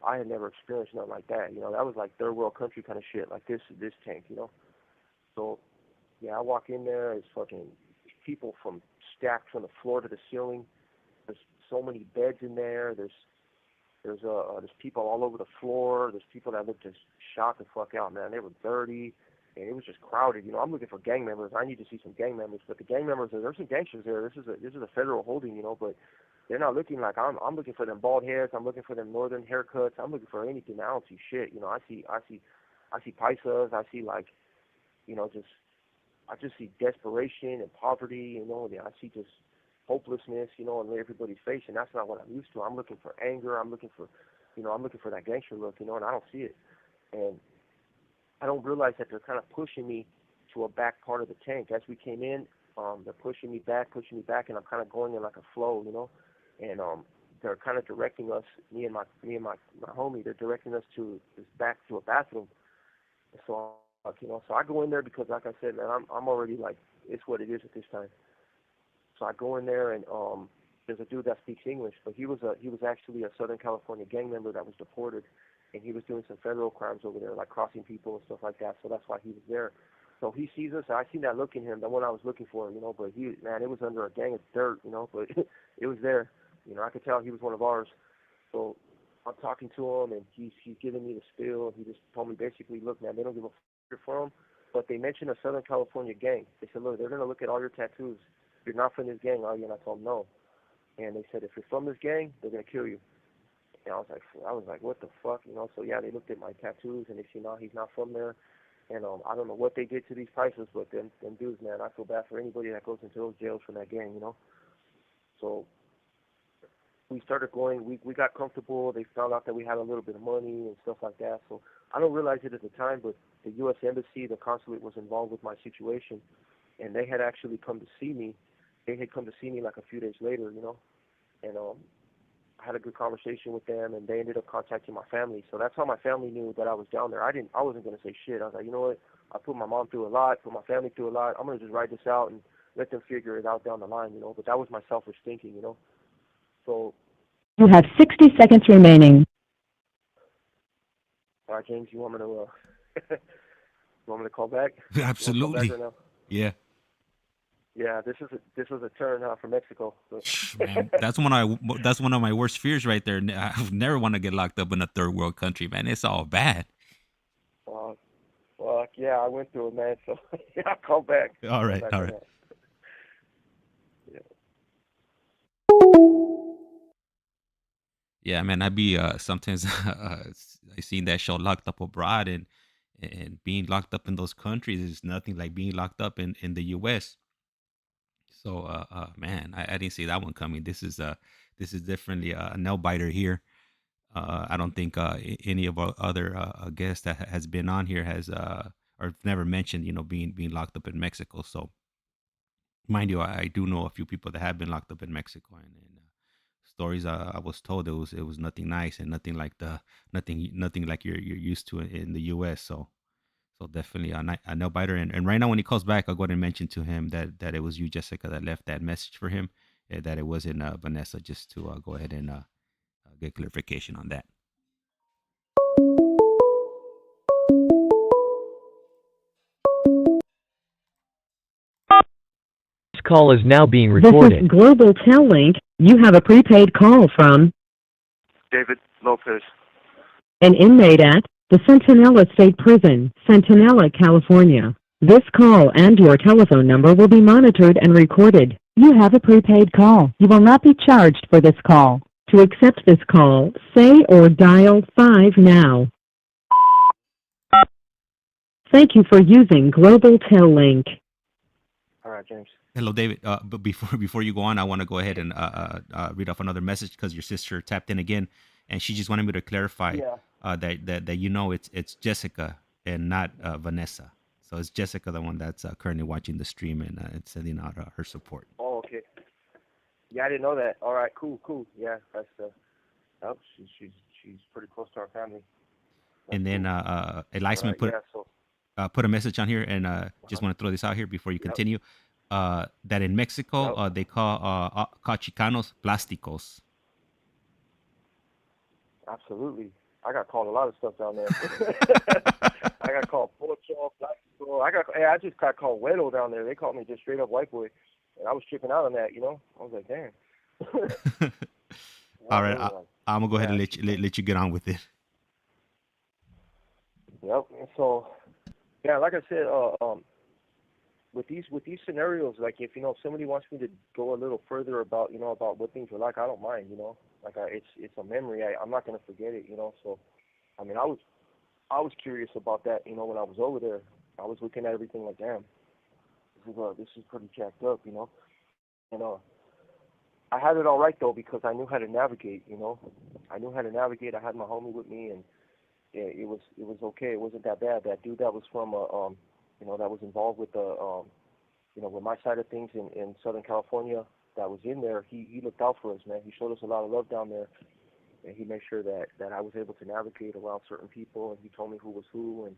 I had never experienced nothing like that. That was like third world country kind of shit, like this tank. So, yeah, I walk in there. It's fucking people stacked from the floor to the ceiling. There's so many beds in there. There's people all over the floor. There's people that look just shot the fuck out, man. They were dirty, and it was just crowded. I'm looking for gang members. I need to see some gang members, but the gang members, there's some gangsters there. This is a federal holding, but they're not looking like I'm looking for them bald heads. I'm looking for them northern haircuts. I'm looking for anything. I don't see shit. I see paisas. I see I just see desperation and poverty. And I see just hopelessness, in everybody's face, and that's not what I'm used to. I'm looking for anger. I'm looking for that gangster look, and I don't see it. And I don't realize that they're kind of pushing me to a back part of the tank. As we came in, they're pushing me back, and I'm kind of going in like a flow, and they're kind of directing us, me and my homie, they're directing us to a bathroom. So, so I go in there because, like I said, man, I'm already like, it's what it is at this time. So I go in there and there's a dude that speaks English, but he was actually a Southern California gang member that was deported, and he was doing some federal crimes over there, like crossing people and stuff like that. So that's why he was there. So he sees us. I seen that look in him, the one I was looking for, you know. But he, man, it was under a gang of dirt, you know. But it was there, you know. I could tell he was one of ours. So I'm talking to him, and he's giving me the spiel. He just told me basically, look, man, they don't give a fuck for him, but they mentioned a Southern California gang. They said, look, they're gonna look at all your tattoos. You're not from this gang, are you? And I told them no. And they said, if you're from this gang, they're gonna kill you. And I was like, what the fuck, you know? So yeah, they looked at my tattoos, and they see, no, he's not from there. And I don't know what they did to these prices, but them dudes, man, I feel bad for anybody that goes into those jails from that gang, you know. So we started going. We got comfortable. They found out that we had a little bit of money and stuff like that. So I don't realize it at the time, but the U.S. Embassy, the consulate, was involved with my situation, and they had actually come to see me. They had come to see me like a few days later, you know, and I had a good conversation with them, and they ended up contacting my family. So that's how my family knew that I was down there. I wasn't gonna say shit. I was like, you know what? I put my mom through a lot, put my family through a lot. I'm gonna just ride this out and let them figure it out down the line, you know. But that was my selfish thinking, you know. So, You have 60 seconds remaining. all right, James, you want me to you want me to call back? You want to call back Absolutely. right now? Yeah. Yeah, this was a turn from Mexico. But Man, that's one of my worst fears right there. I never want to get locked up in a third world country, man. It's all bad. uh, well, yeah, I went through it, man. So yeah, I'll call back. All Call right, back all right right. now. Yeah. Yeah, man. I be sometimes I seen that show Locked Up Abroad, and being locked up in those countries is nothing like being locked up in the U.S. So, man, I didn't see that one coming. This is definitely a nail biter here. I don't think any of our other guests that has been on here has or never mentioned, being locked up in Mexico. So, mind you, I do know a few people that have been locked up in Mexico, and stories I was told it was nothing nice and nothing like you're used to in the U.S. So definitely a nail biter. And right now, when he calls back, I'll go ahead and mention to him that it was you, Jessica, that left that message for him, that it wasn't Vanessa, just to go ahead and get clarification on that. This call is now being This is recorded. Global Tel Link. You have a prepaid call from David Lopez. an inmate at the Centinela State Prison, Centinela, California. This call and your telephone number will be monitored and recorded. You have a prepaid call. You will not be charged for this call. To accept this call, say or dial 5 now. Thank you for using Global Tel Link. All right, James. Hello, David. But before you go on, I want to go ahead and read off another message because your sister tapped in again, and she just wanted me to clarify Yeah. that it's Jessica and not Vanessa. So it's Jessica, the one that's currently watching the stream and sending out her support. Oh, okay. Yeah, I didn't know that. All right, cool. Yeah, that's oh, she's pretty close to our family. That's And then cool. All Eliasman right, yeah. So. put a message on here, and Uh-huh. just want to throw this out here before you Yep. continue. That in Mexico Yep. they call cachicanos plásticos. Absolutely. I got called a lot of stuff down there. I got called Pocho, Plástico. I just got called Wedo down there. They called me just straight up white boy, and I was tripping out on that. You know, I was like, damn. All Yeah, they right, were like, I'm gonna go ahead yeah, and let you get on with it. yep. And so, yeah, like I said, with these scenarios, like if somebody wants me to go a little further about about what things are like, I don't mind. Like it's a memory. I'm not gonna forget it. So I mean, I was curious about that. When I was over there, I was looking at everything like, damn, this is pretty jacked up. And I had it all right though because I knew how to navigate. I knew how to navigate. I had my homie with me, and yeah, it was okay. It wasn't that bad. That dude that was from that was involved with the with my side of things in Southern California that was in there. He looked out for us, man. He showed us a lot of love down there, and he made sure that I was able to navigate around certain people, and he told me who was who.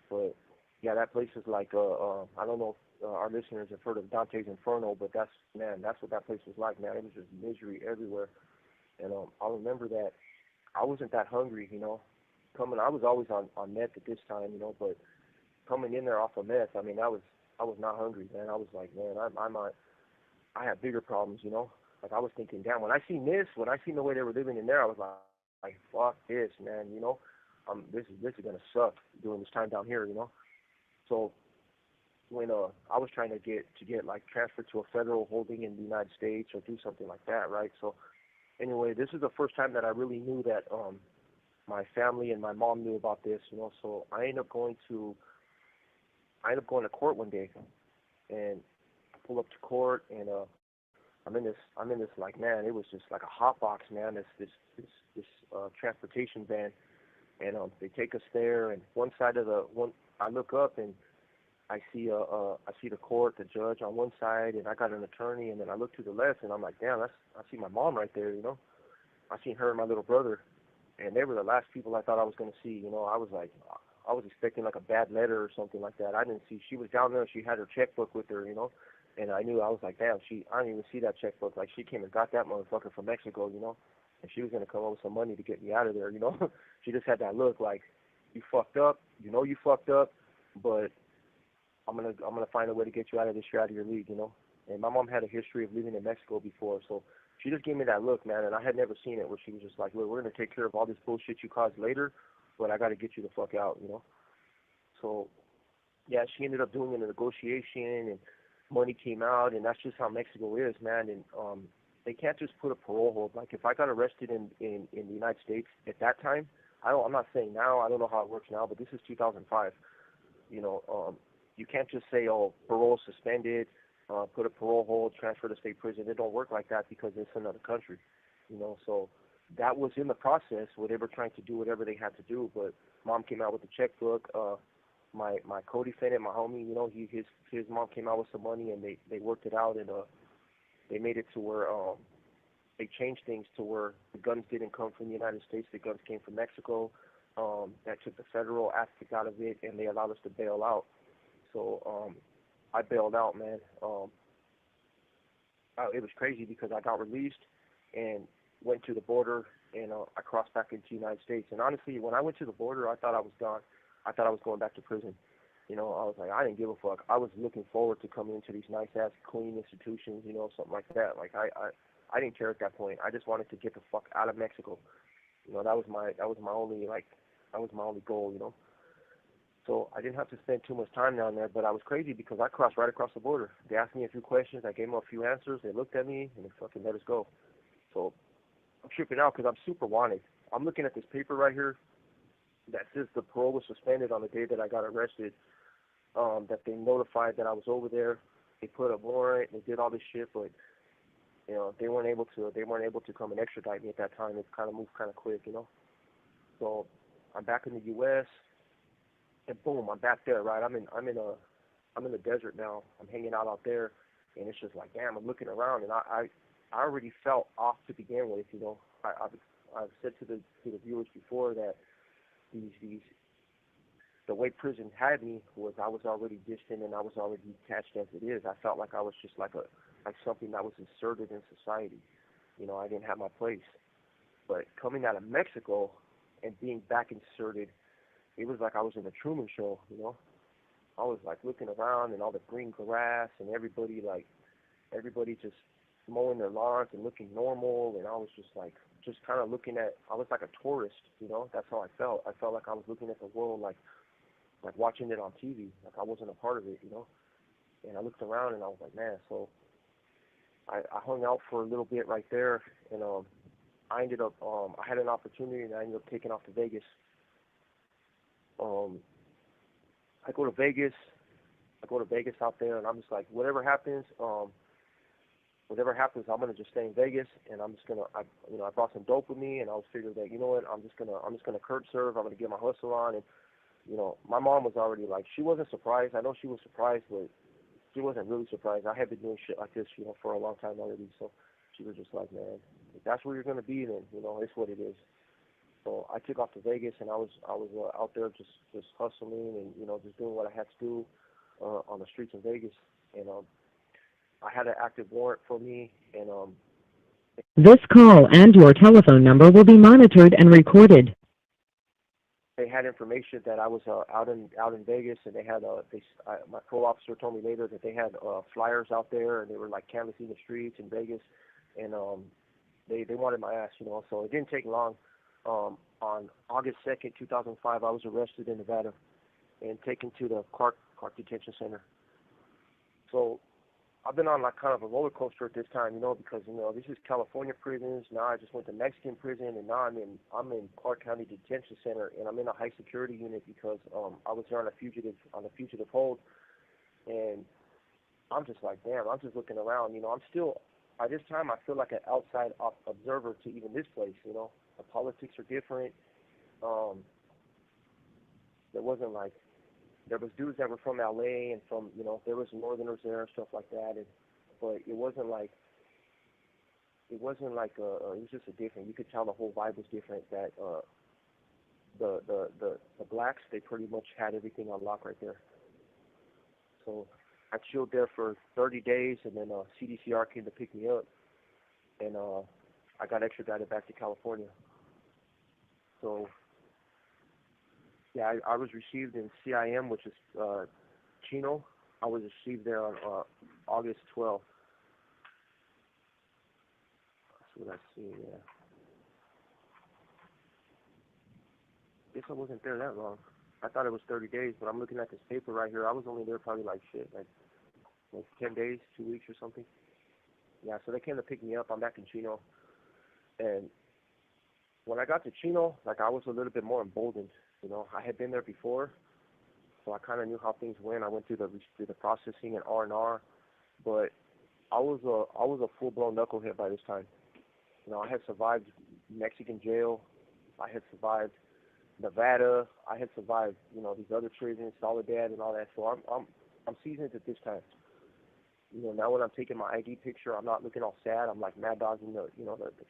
But Yeah, that place is like I don't know if our listeners have heard of Dante's Inferno, but that's man, that's what that place was like, man. It was just misery everywhere, and I remember that I wasn't that hungry, Coming, I was always on meth at this time, but coming in there off of meth, I mean, I was not hungry, man. I was like, man, I have bigger problems. Like I was thinking, damn, when I seen the way they were living in there, I was like, fuck this, man. This is gonna suck doing this time down here. So when I was trying to get like transferred to a federal holding in the United States or do something like that, right? So anyway, this is the first time that I really knew that my family and my mom knew about this. So I ended up going to court one day and pull up to court and I'm in this like, man, it was just like a hot box, man. This transportation van, and they take us there, and one side of the one I look up and I see the court, the judge on one side, and I got an attorney, and then I look to the left, and I'm like, damn, I see my mom right there. I seen her and my little brother, and they were the last people I thought I was gonna see. I was like, I was expecting like a bad letter or something like that. I didn't see. She was down there. She had her checkbook with her. And I knew, I was like, damn, I didn't even see that checkbook. Like she came and got that motherfucker from Mexico. And she was gonna come up with some money to get me out of there. She just had that look like, you fucked up. You fucked up, but I'm gonna find a way to get you out of this. You're out of your league. And my mom had a history of living in Mexico before, so she just gave me that look, man. And I had never seen it where she was just like, look, we're gonna take care of all this bullshit you caused later, but I got to get you the fuck out. So yeah, she ended up doing a negotiation, and money came out, and that's just how Mexico is, man. And they can't just put a parole hold. Like if I got arrested in the United States at that time, I'm not saying now. I don't know how it works now, but this is 2005. You can't just say, oh, parole suspended, put a parole hold, transfer to state prison. It don't work like that because it's another country. So that was in the process where they were trying to do whatever they had to do. But mom came out with the checkbook. My co-defendant, my homie, his mom came out with some money, and they worked it out, and they made it to where they changed things to where the guns didn't come from the United States. The guns came from Mexico. That took the federal aspect out of it, and they allowed us to bail out. So I bailed out, man. It was crazy because I got released and went to the border, and I crossed back into the United States. And honestly, when I went to the border, I thought I was gone. I thought I was going back to prison. I was like, I didn't give a fuck. I was looking forward to coming into these nice ass clean institutions, something like that. Like I didn't care at that point. I just wanted to get the fuck out of Mexico. That was my only goal. So I didn't have to spend too much time down there, but I was crazy because I crossed right across the border. They asked me a few questions. I gave them a few answers. They looked at me, and they fucking let us go. So I'm tripping out because I'm super wanted. I'm looking at this paper right here that says the parole was suspended on the day that I got arrested, that they notified that I was over there. They put a warrant. They did all this shit, but they weren't able to come and extradite me at that time. It kind of moved kind of quick. So I'm back in the U.S. and boom, I'm back there, right? I'm in the desert now. I'm hanging out there, and it's just like, damn, I'm looking around, and I already felt off to begin with. I've said to the viewers before that the way prison had me was I was already distant and I was already detached as it is. I felt like I was just like something that was inserted in society. I didn't have my place. But coming out of Mexico and being back inserted, it was like I was in a Truman Show. I was like looking around and all the green grass and everybody just mowing their lawns and looking normal, and I was just kind of looking at, I was like a tourist. That's how I felt. I felt like I was looking at the world like watching it on TV, like I wasn't a part of it. And I looked around and I was like, man. So I hung out for a little bit right there, and I ended up I had an opportunity, and I ended up taking off to Vegas. I go to Vegas out there, and I'm just like, whatever happens, I'm gonna just stay in Vegas, and I'm just gonna, I brought some dope with me, and I was figuring that, what, I'm just gonna curb serve. I'm gonna get my hustle on, and my mom was already like, she wasn't surprised. I know she was surprised, but she wasn't really surprised. I had been doing shit like this, for a long time already. So she was just like, man, if that's where you're gonna be, then it's what it is. So I took off to Vegas, and I was out there just hustling and just doing what I had to do on the streets of Vegas. And I had an active warrant for me, and This call and your telephone number will be monitored and recorded. they had information that I was out in Vegas, and they had my parole officer told me later that they had flyers out there, and they were like canvassing the streets in Vegas, and they wanted my ass, So it didn't take long. On August 2nd, 2005, I was arrested in Nevada and taken to the Clark Detention Center. So I've been on like kind of a roller coaster at this time, because this is California prisons. Now I just went to Mexican prison, and now I'm in Clark County Detention Center, and I'm in a high security unit because I was there on a fugitive hold, and I'm just like, damn. I'm just looking around, I'm still by this time I feel like an outside observer to even this place, The politics are different. There wasn't like there was dudes that were from LA and from there was Northerners there and stuff like that, but it wasn't like it was just a different. You could tell the whole vibe was different. That the blacks, they pretty much had everything on lock right there. So I chilled there for 30 days, and then CDCR came to pick me up, and I got extradited back to California. So yeah, I was received in CIM, which is Chino. I was received there on August 12th. That's what I see, yeah. Guess I wasn't there that long. I thought it was 30 days, but I'm looking at this paper right here. I was only there probably like 10 days, 2 weeks or something. Yeah, so they came to pick me up. I'm back in Chino. And when I got to Chino, I was a little bit more emboldened. I had been there before, so I kind of knew how things went. I went through the processing and R&R, but I was a full-blown knucklehead by this time. I had survived Mexican jail. I had survived Nevada. I had survived, these other prisons, Soledad and all that. So I'm seasoned at this time. Now when I'm taking my ID picture, I'm not looking all sad. I'm like mad dogging the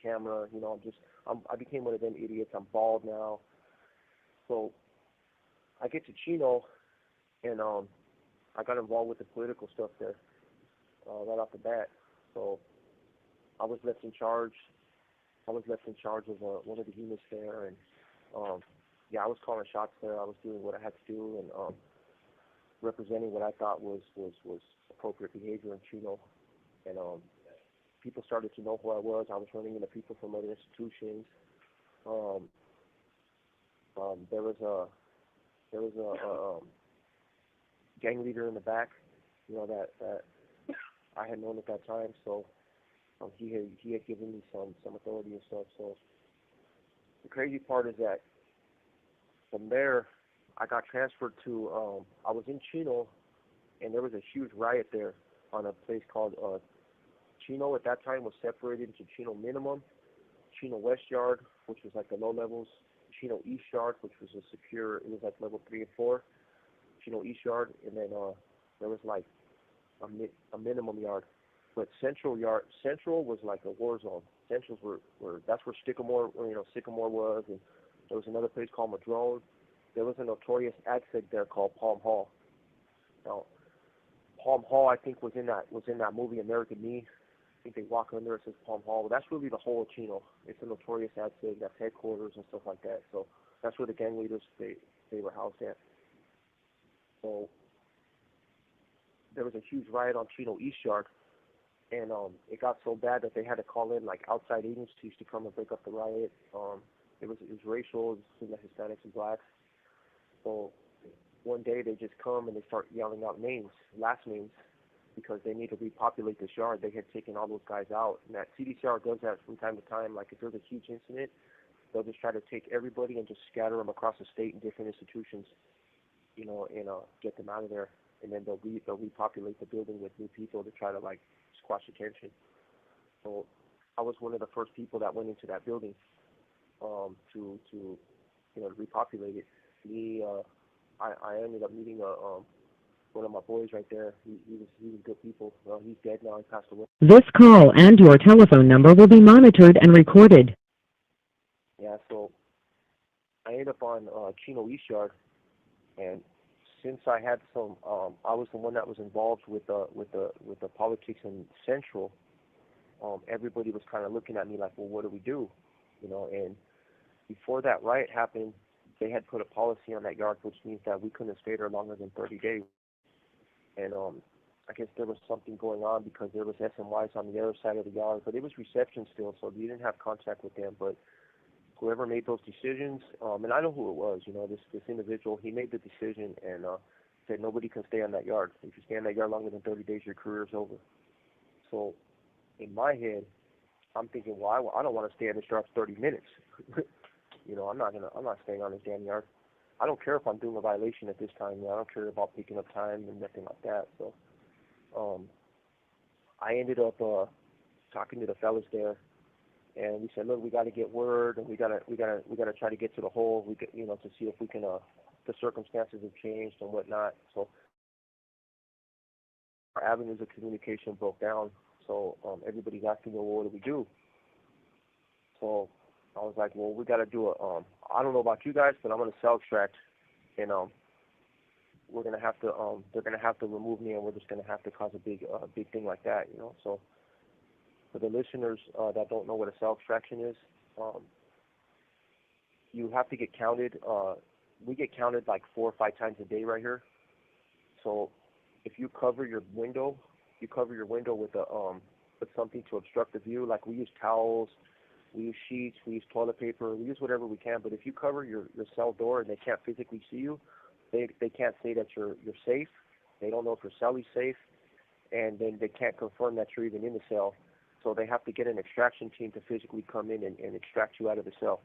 camera. I became one of them idiots. I'm bald now. So I get to Chino, and I got involved with the political stuff there right off the bat. So I was left in charge. I was left in charge of one of the units there, and I was calling shots there. I was doing what I had to do, and representing what I thought was appropriate behavior in Chino. And people started to know who I was. I was running into people from other institutions. There was a gang leader in the back, that I had known at that time. So he had given me some authority and stuff. So the crazy part is that from there I got transferred to I was in Chino, and there was a huge riot there on a place called Chino. At that time was separated into Chino Minimum, Chino West Yard, which was like the low levels, Chino East Yard, which was a secure, it was like level 3 and 4, Chino East Yard, and then there was like a minimum yard. But Central was like a war zone. Centrals were that's where Sycamore was, and there was another place called Madrone. There was a notorious ADSEG there called Palm Hall. Now, Palm Hall, I think, was in that movie American Me. I think they walk under it, says Palm Hall. Well, that's really the whole of Chino. It's a notorious ADSEG. That's headquarters and stuff like that. So that's where the gang leaders they were housed at. So there was a huge riot on Chino East Yard, and it got so bad that they had to call in like outside agencies to come and break up the riot. It was racial, it was Hispanics and blacks. So one day they just come and they start yelling out names, last names, because they need to repopulate this yard. They had taken all those guys out, and that CDCR does that from time to time. Like if there's a huge incident, they'll just try to take everybody and just scatter them across the state in different institutions, and get them out of there. And then they'll repopulate the building with new people to try to like squash the tension. So I was one of the first people that went into that building to repopulate it. I ended up meeting one of my boys right there. He was good people. Well, he's dead now. He passed away. This call and your telephone number will be monitored and recorded. Yeah, so ended up on Chino East Yard, and since I had some, I was the one that was involved with the politics in Central. Everybody was kind of looking at me like, well, what do we do? And before that riot happened, they had put a policy on that yard, which means that we couldn't stay there longer than 30 days. And I guess there was something going on because there was SMYs on the other side of the yard, but it was reception still, so we didn't have contact with them. But whoever made those decisions, and I know who it was, this individual, he made the decision and said nobody can stay on that yard. If you stay on that yard longer than 30 days, your career is over. So in my head, I'm thinking, well, I don't want to stay on this yard for 30 minutes. I'm not staying on this damn yard. I don't care if I'm doing a violation at this time. I don't care about picking up time and nothing like that. So, I ended up talking to the fellas there, and we said, look, we got to get word, and we got to try to get to the hole. We get, to see if we can. The circumstances have changed and whatnot. So our avenues of communication broke down. So everybody's asking, well, what do we do? So I was like, well, we got to do I don't know about you guys, but I'm going to cell extract, and we're going to have to, they're going to have to remove me, and we're just going to have to cause a big thing like that, So for the listeners that don't know what a cell extraction is, you have to get counted. We get counted like 4 or 5 times a day right here. So if you cover your window with something to obstruct the view, like we use towels, we use sheets, we use toilet paper, we use whatever we can. But if you cover your cell door and they can't physically see you, they can't say that you're safe. They don't know if your cell is safe, and then they can't confirm that you're even in the cell. So they have to get an extraction team to physically come in and extract you out of the cell.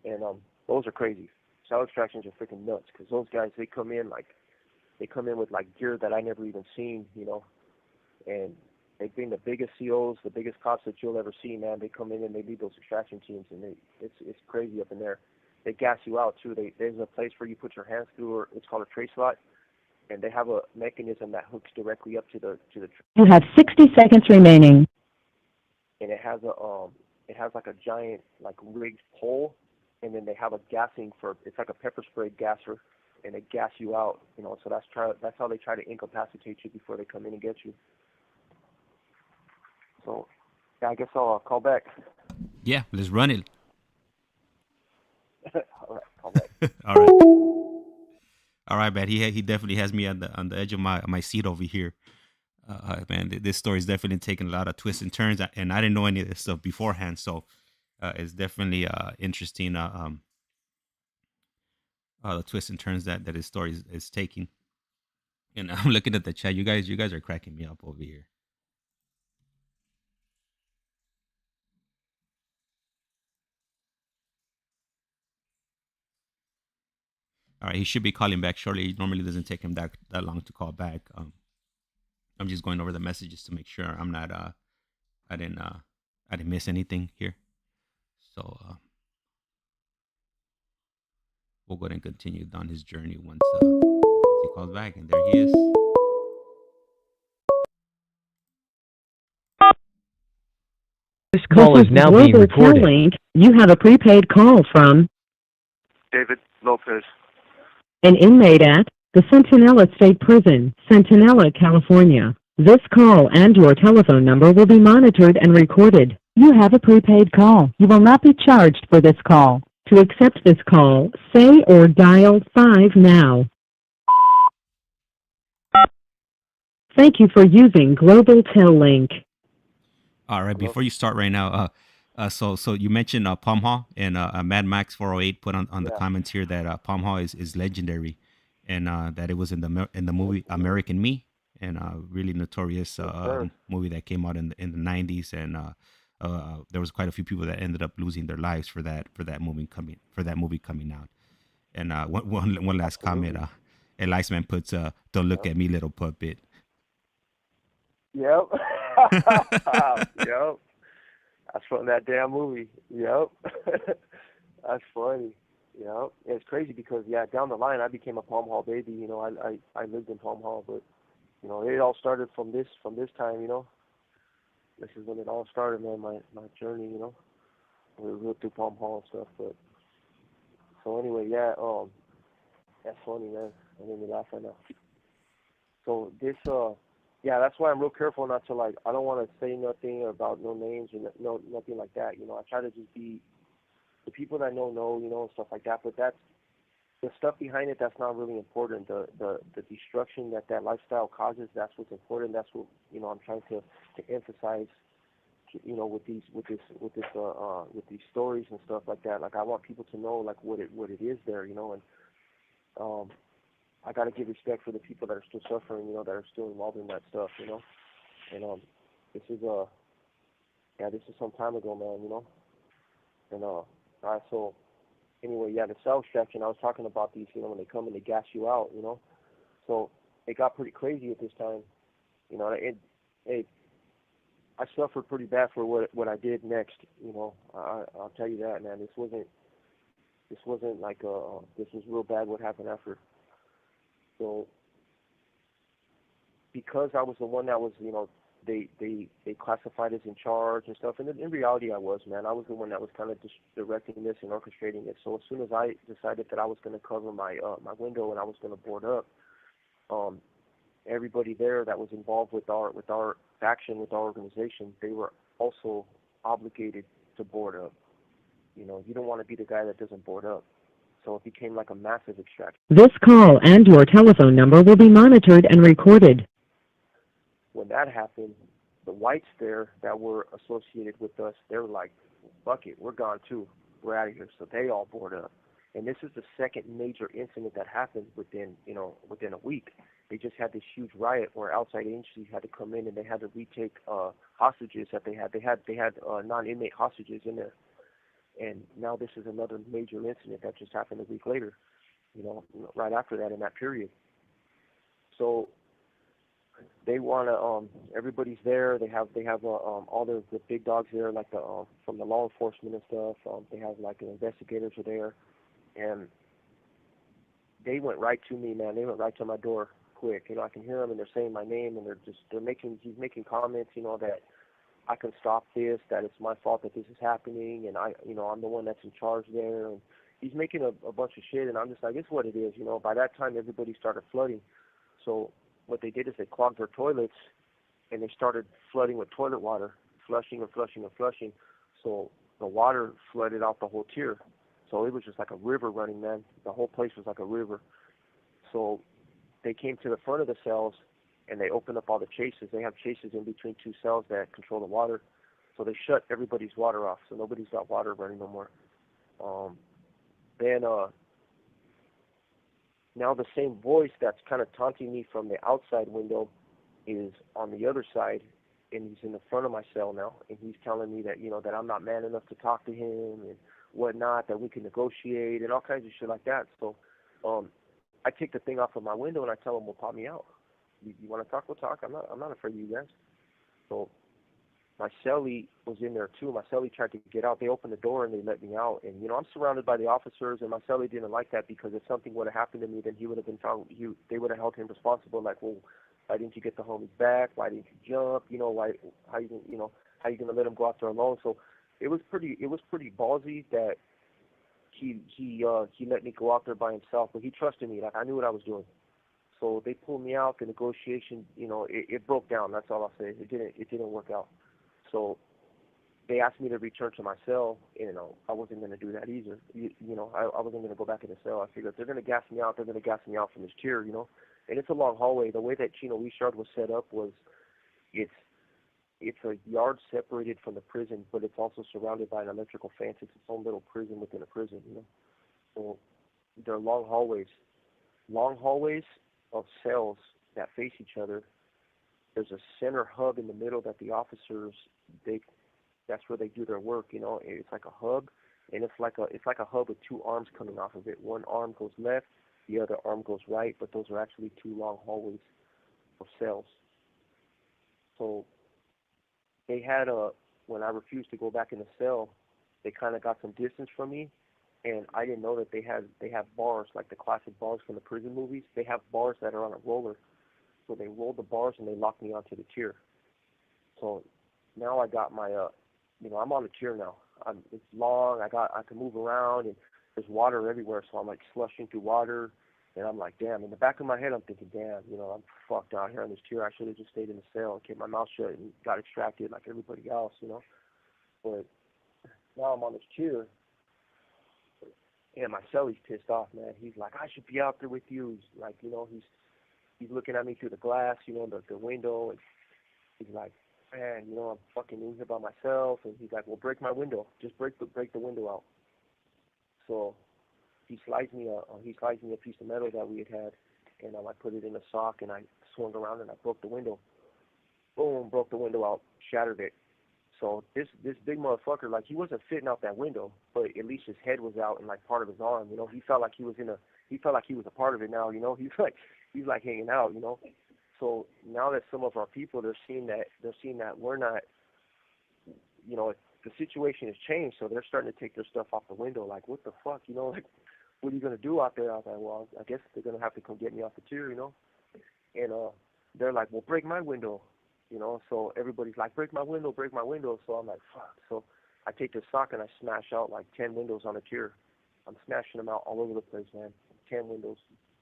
And those are crazy. Cell extractions are freaking nuts because those guys, they come in with like gear that I never even seen, and they bring the biggest COs, the biggest cops that you'll ever see, man. They come in and they lead those extraction teams, and it's crazy up in there. They gas you out too. There's a place where you put your hands through, or it's called a tray slot, and they have a mechanism that hooks directly up to the. You have 60 seconds remaining. And it has like a giant like rigged pole, and then they have a gassing it's like a pepper spray gasser, and they gas you out, So that's how they try to incapacitate you before they come in and get you. So, yeah, I guess I'll call back. Yeah, let's run it. All right, call back. All right, man. He definitely has me on the edge of my seat over here. Man, this story is definitely taking a lot of twists and turns, and I didn't know any of this stuff beforehand, so it's definitely interesting. The twists and turns that his story is taking. And I'm looking at the chat. You guys are cracking me up over here. All right, he should be calling back shortly. It normally doesn't take him that long to call back. I'm just going over the messages to make sure I'm not I didn't miss anything here. So we'll go ahead and continue down his journey once he calls back, and there he is. This call is now being recorded. Link. You have a prepaid call from David Lopez. an inmate at the Centinela State Prison, Centinela, California. This call and your telephone number will be monitored and recorded. You have a prepaid call. You will not be charged for this call. To accept this call, say or dial 5 now. Thank you for using Global Tel Link. All right, before you start right now, so you mentioned Palm Hall, and Mad Max 408 put on the comments here that Palm Hall is legendary, and that it was in the movie American Me, and really notorious movie that came out in the 90s, and there was quite a few people that ended up losing their lives for that movie coming out. And one last comment, El Iceman puts, "Don't look at me, little puppet." Yep. Yep. That's from that damn movie. Yep. That's funny. Yep. It's crazy because down the line I became a Palm Hall baby. I lived in Palm Hall, but it all started from this time. This is when it all started, man. My journey. We went through Palm Hall and stuff, but So anyway, yeah, that's funny, man. I made me laugh right now. So this, yeah, that's why I'm real careful not to like. I don't want to say nothing about no names or no nothing like that. You know, I try to just be the people that know, you know, and stuff like that. But that's the stuff behind it. That's not really important. The destruction that that lifestyle causes. That's what's important. That's what you know. I'm trying to emphasize. You know, with these stories and stuff like that. Like I want people to know like what it is there. You know, and um, I got to give respect for the people that are still suffering. You know, that are still involved in that stuff. You know, and this is yeah, this is some time ago, man. You know, and all right, so anyway, yeah, the cell extraction. I was talking about these. You know, when they come and they gas you out. You know, so it got pretty crazy at this time. You know, it I suffered pretty bad for what I did next. You know, I'll tell you that, man. This wasn't like this was real bad. What happened after? So because I was the one that was, you know, they classified as in charge and stuff. And in reality, I was, man. I was the one that was kind of just directing this and orchestrating it. So as soon as I decided that I was going to cover my window and I was going to board up, um, everybody there that was involved with our faction, with our organization, they were also obligated to board up. You know, you don't want to be the guy that doesn't board up. So it became like a massive extraction. This call and your telephone number will be monitored and recorded. When that happened, the whites there that were associated with us, they were like, "Fuck it, we're gone too. We're out of here." So they all board up. And this is the second major incident that happened within a week. They just had this huge riot where outside agencies had to come in and they had to retake hostages that they had. They had non-inmate hostages in there. And now this is another major incident that just happened a week later. You know, right after that in that period. So they want to everybody's there. They have all the big dogs there, like the from the law enforcement and stuff. They have like the investigators are there, and they went right to me, man. They went right to my door quick. You know, I can hear them and they're saying my name and he's making comments, you know, that I can stop this, that it's my fault that this is happening, and I'm the one that's in charge there, and he's making a bunch of shit, and I'm just like, it's what it is, you know. By that time, everybody started flooding, so what they did is they clogged their toilets, and they started flooding with toilet water, flushing and flushing and flushing, so the water flooded out the whole tier, so it was just like a river running, man. The whole place was like a river. So they came to the front of the cells, and they opened up all the chases. They have chases in between two cells that control the water. So they shut everybody's water off, so nobody's got water running no more. Then now the same voice that's kind of taunting me from the outside window is on the other side, and he's in the front of my cell now, and he's telling me that, you know, that I'm not man enough to talk to him and whatnot, that we can negotiate and all kinds of shit like that. So I take the thing off of my window and I tell him, "Well, pop me out. You want to talk? We'll talk. I'm not afraid of you guys." So my cellie was in there too. My cellie tried to get out. They opened the door and they let me out. And, you know, I'm surrounded by the officers, and my cellie didn't like that because if something would have happened to me, then he would have been found. They would have held him responsible. Like, well, why didn't you get the homies back? Why didn't you jump? You know, why? How you gonna let him go out there alone? So it was pretty ballsy that he let me go out there by himself, but he trusted me. Like, I knew what I was doing. So they pulled me out. The negotiation, you know, it broke down. That's all I'll say. It didn't work out. So they asked me to return to my cell. You know, I wasn't going to do that either. I wasn't going to go back in the cell. I figured if they're going to gas me out, they're going to gas me out from this tier, you know. And it's a long hallway. The way that Chino Richard was set up was it's a yard separated from the prison, but it's also surrounded by an electrical fence. It's its own little prison within a prison, you know. So they're long hallways of cells that face each other. There's a center hub in the middle that the officers that's where they do their work, you know. It's like a hub, and it's like a hub with two arms coming off of it. One arm goes left, the other arm goes right, but those are actually two long hallways of cells. So they had when I refused to go back in the cell, they kind of got some distance from me, and I didn't know that they have bars, like the classic bars from the prison movies. They have bars that are on a roller, so they rolled the bars and they locked me onto the tier. So now I got my I'm on the tier now. It's long. I can move around, and there's water everywhere, so I'm like slushing through water, and I'm like, damn. In the back of my head, I'm thinking, damn, I'm fucked out here on this tier. I should have just stayed in the cell and kept my mouth shut and got extracted like everybody else. But now I'm on this tier, and my cellie's pissed off, man. He's like, I should be out there with you. He's like, he's looking at me through the glass, the window, and he's like, man, I'm fucking in here by myself. And he's like, well, break my window. Just break the window out. So he slides me a piece of metal that we had, and I put it in a sock, and I swung around and I broke the window. Boom, broke the window out, shattered it. So this big motherfucker, like, he wasn't fitting out that window, but at least his head was out and like part of his arm. He felt like he was a part of it now. He's like hanging out. So now that some of our people, they're seeing that we're not, the situation has changed, so they're starting to take their stuff off the window. Like, what the fuck, like, what are you gonna do out there? I was like, well, I guess they're gonna have to come get me off the tier, And they're like, well, break my window. So everybody's like, break my window. So I'm like, fuck. So I take this sock and I smash out like 10 windows on a tier. I'm smashing them out all over the place, man. 10 windows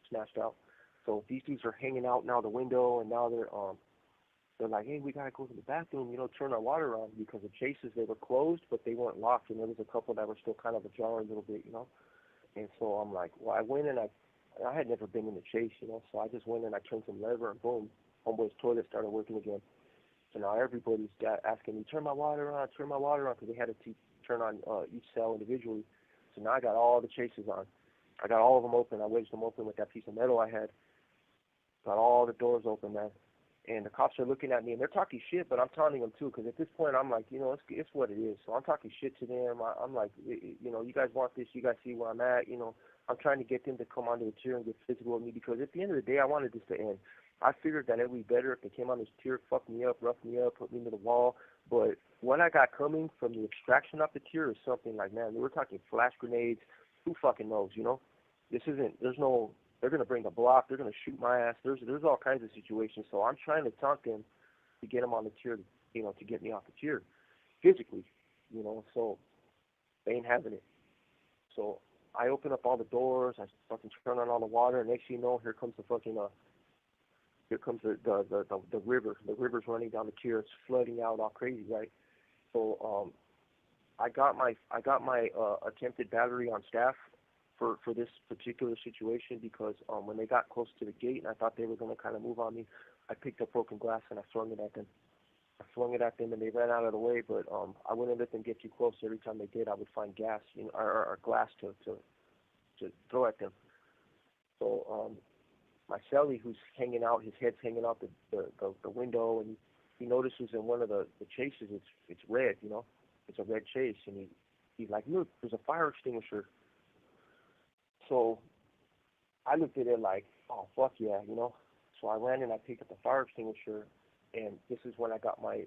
smashed out. So these dudes are hanging out now the window, and now they're like, hey, we gotta go to the bathroom, turn our water on, because the chases, they were closed, but they weren't locked, and there was a couple that were still kind of ajar a little bit. And so I'm like, well, I went and I had never been in the chase, so I just went and I turned some lever, and boom, homeboy's toilet started working again. So now everybody's asking me, turn my water on, because they had to turn on each cell individually. So now I got all the chases on. I got all of them open. I wedged them open with that piece of metal I had. Got all the doors open, man. And the cops are looking at me, and they're talking shit, but I'm taunting them too, because at this point I'm like, it's what it is. So I'm talking shit to them. I'm like, you guys want this? You guys see where I'm at? I'm trying to get them to come onto the tier and get physical with me, because at the end of the day, I wanted this to end. I figured that it would be better if they came on this tier, fuck me up, rough me up, put me into the wall. But what I got coming from the extraction off the tier is something like, man, we're talking flash grenades. Who fucking knows, This isn't, they're going to bring a block, they're going to shoot my ass. There's all kinds of situations. So I'm trying to taunt them to get them on the tier, to get me off the tier physically, so they ain't having it. So I open up all the doors, I fucking turn on all the water, and next thing you know, here comes the fucking, here comes the river. The river's running down the tier. It's flooding out all crazy, right? So I got my attempted battery on staff for this particular situation, because when they got close to the gate and I thought they were going to kind of move on me, I picked up broken glass and I flung it at them. And they ran out of the way, but I wouldn't let them get too close. Every time they did, I would find gas, or glass to throw at them. So my cellie, who's hanging out, his head's hanging out the window, and he notices in one of the chases it's red, it's a red chase, and he's like, look, there's a fire extinguisher. So I looked at it like, oh fuck yeah, So I ran and I picked up the fire extinguisher, and this is when I got my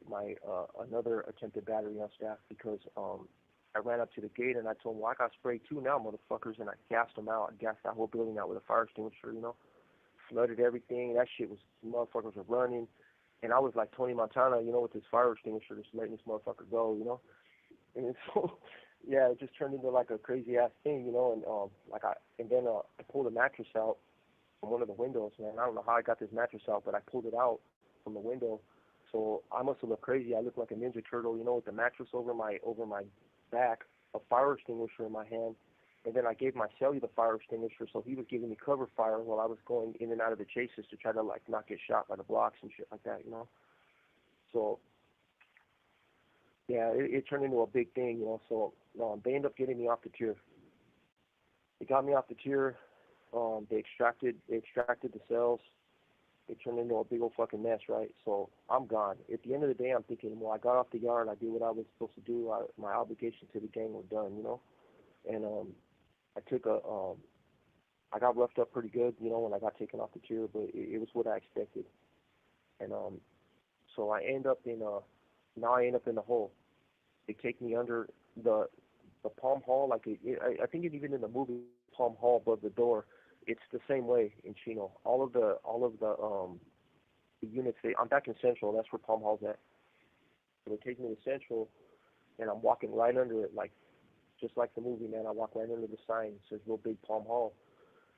another attempted battery on staff, because I ran up to the gate and I told them, well, I got sprayed too now, motherfuckers, and I gassed them out. I gassed that whole building out with a fire extinguisher, flooded everything. That shit was, motherfuckers were running, and I was like Tony Montana, with this fire extinguisher, just letting this motherfucker go, And so, yeah, it just turned into like a crazy ass thing, and then I pulled a mattress out from one of the windows, man. I don't know how I got this mattress out, but I pulled it out from the window. So I must have looked crazy. I looked like a Ninja Turtle, with the mattress over my back, a fire extinguisher in my hand. And then I gave my celly the fire extinguisher, so he was giving me cover fire while I was going in and out of the chases to try to like not get shot by the blocks and shit like that, So yeah, it turned into a big thing, So they ended up getting me off the tier. They got me off the tier. They extracted the cells. It turned into a big old fucking mess, right? So I'm gone. At the end of the day, I'm thinking, well, I got off the yard. I did what I was supposed to do. My obligation to the gang were done, And I took I got roughed up pretty good, when I got taken off the tier, but it was what I expected. And so I end up in now I end up in the hole. They take me under the Palm Hall, like I think even in the movie Palm Hall above the door, it's the same way in Chino. All of the units, I'm back in Central. That's where Palm Hall's at. So they take me to Central, and I'm walking right under it, like just like the movie, man. I walk right into the sign. It says real big Palm Hall.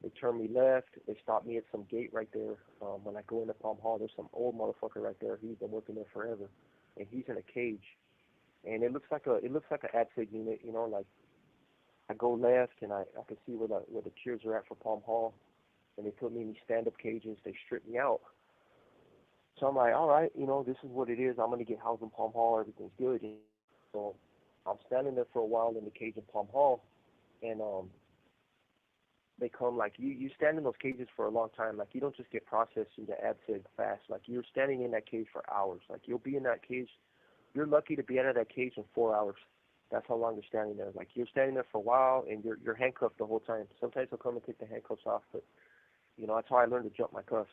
They turn me left. They stop me at some gate right there. When I go into Palm Hall, there's some old motherfucker right there. He's been working there forever, and he's in a cage. And it looks like a ad-sig unit, you know. Like I go left, and I can see where the chairs are at for Palm Hall, and they put me in these stand-up cages. They strip me out. So I'm like, all right, you know, this is what it is. I'm gonna get housed in Palm Hall. Everything's good. So I'm standing there for a while in the cage in Palm Hall, and they come, like, you stand in those cages for a long time. Like, you don't just get processed into AdSig fast. Like, you're standing in that cage for hours. Like, you'll be in that cage. You're lucky to be out of that cage in 4 hours. That's how long you're standing there. Like, you're standing there for a while, and you're handcuffed the whole time. Sometimes they'll come and take the handcuffs off, but, you know, that's how I learned to jump my cuffs.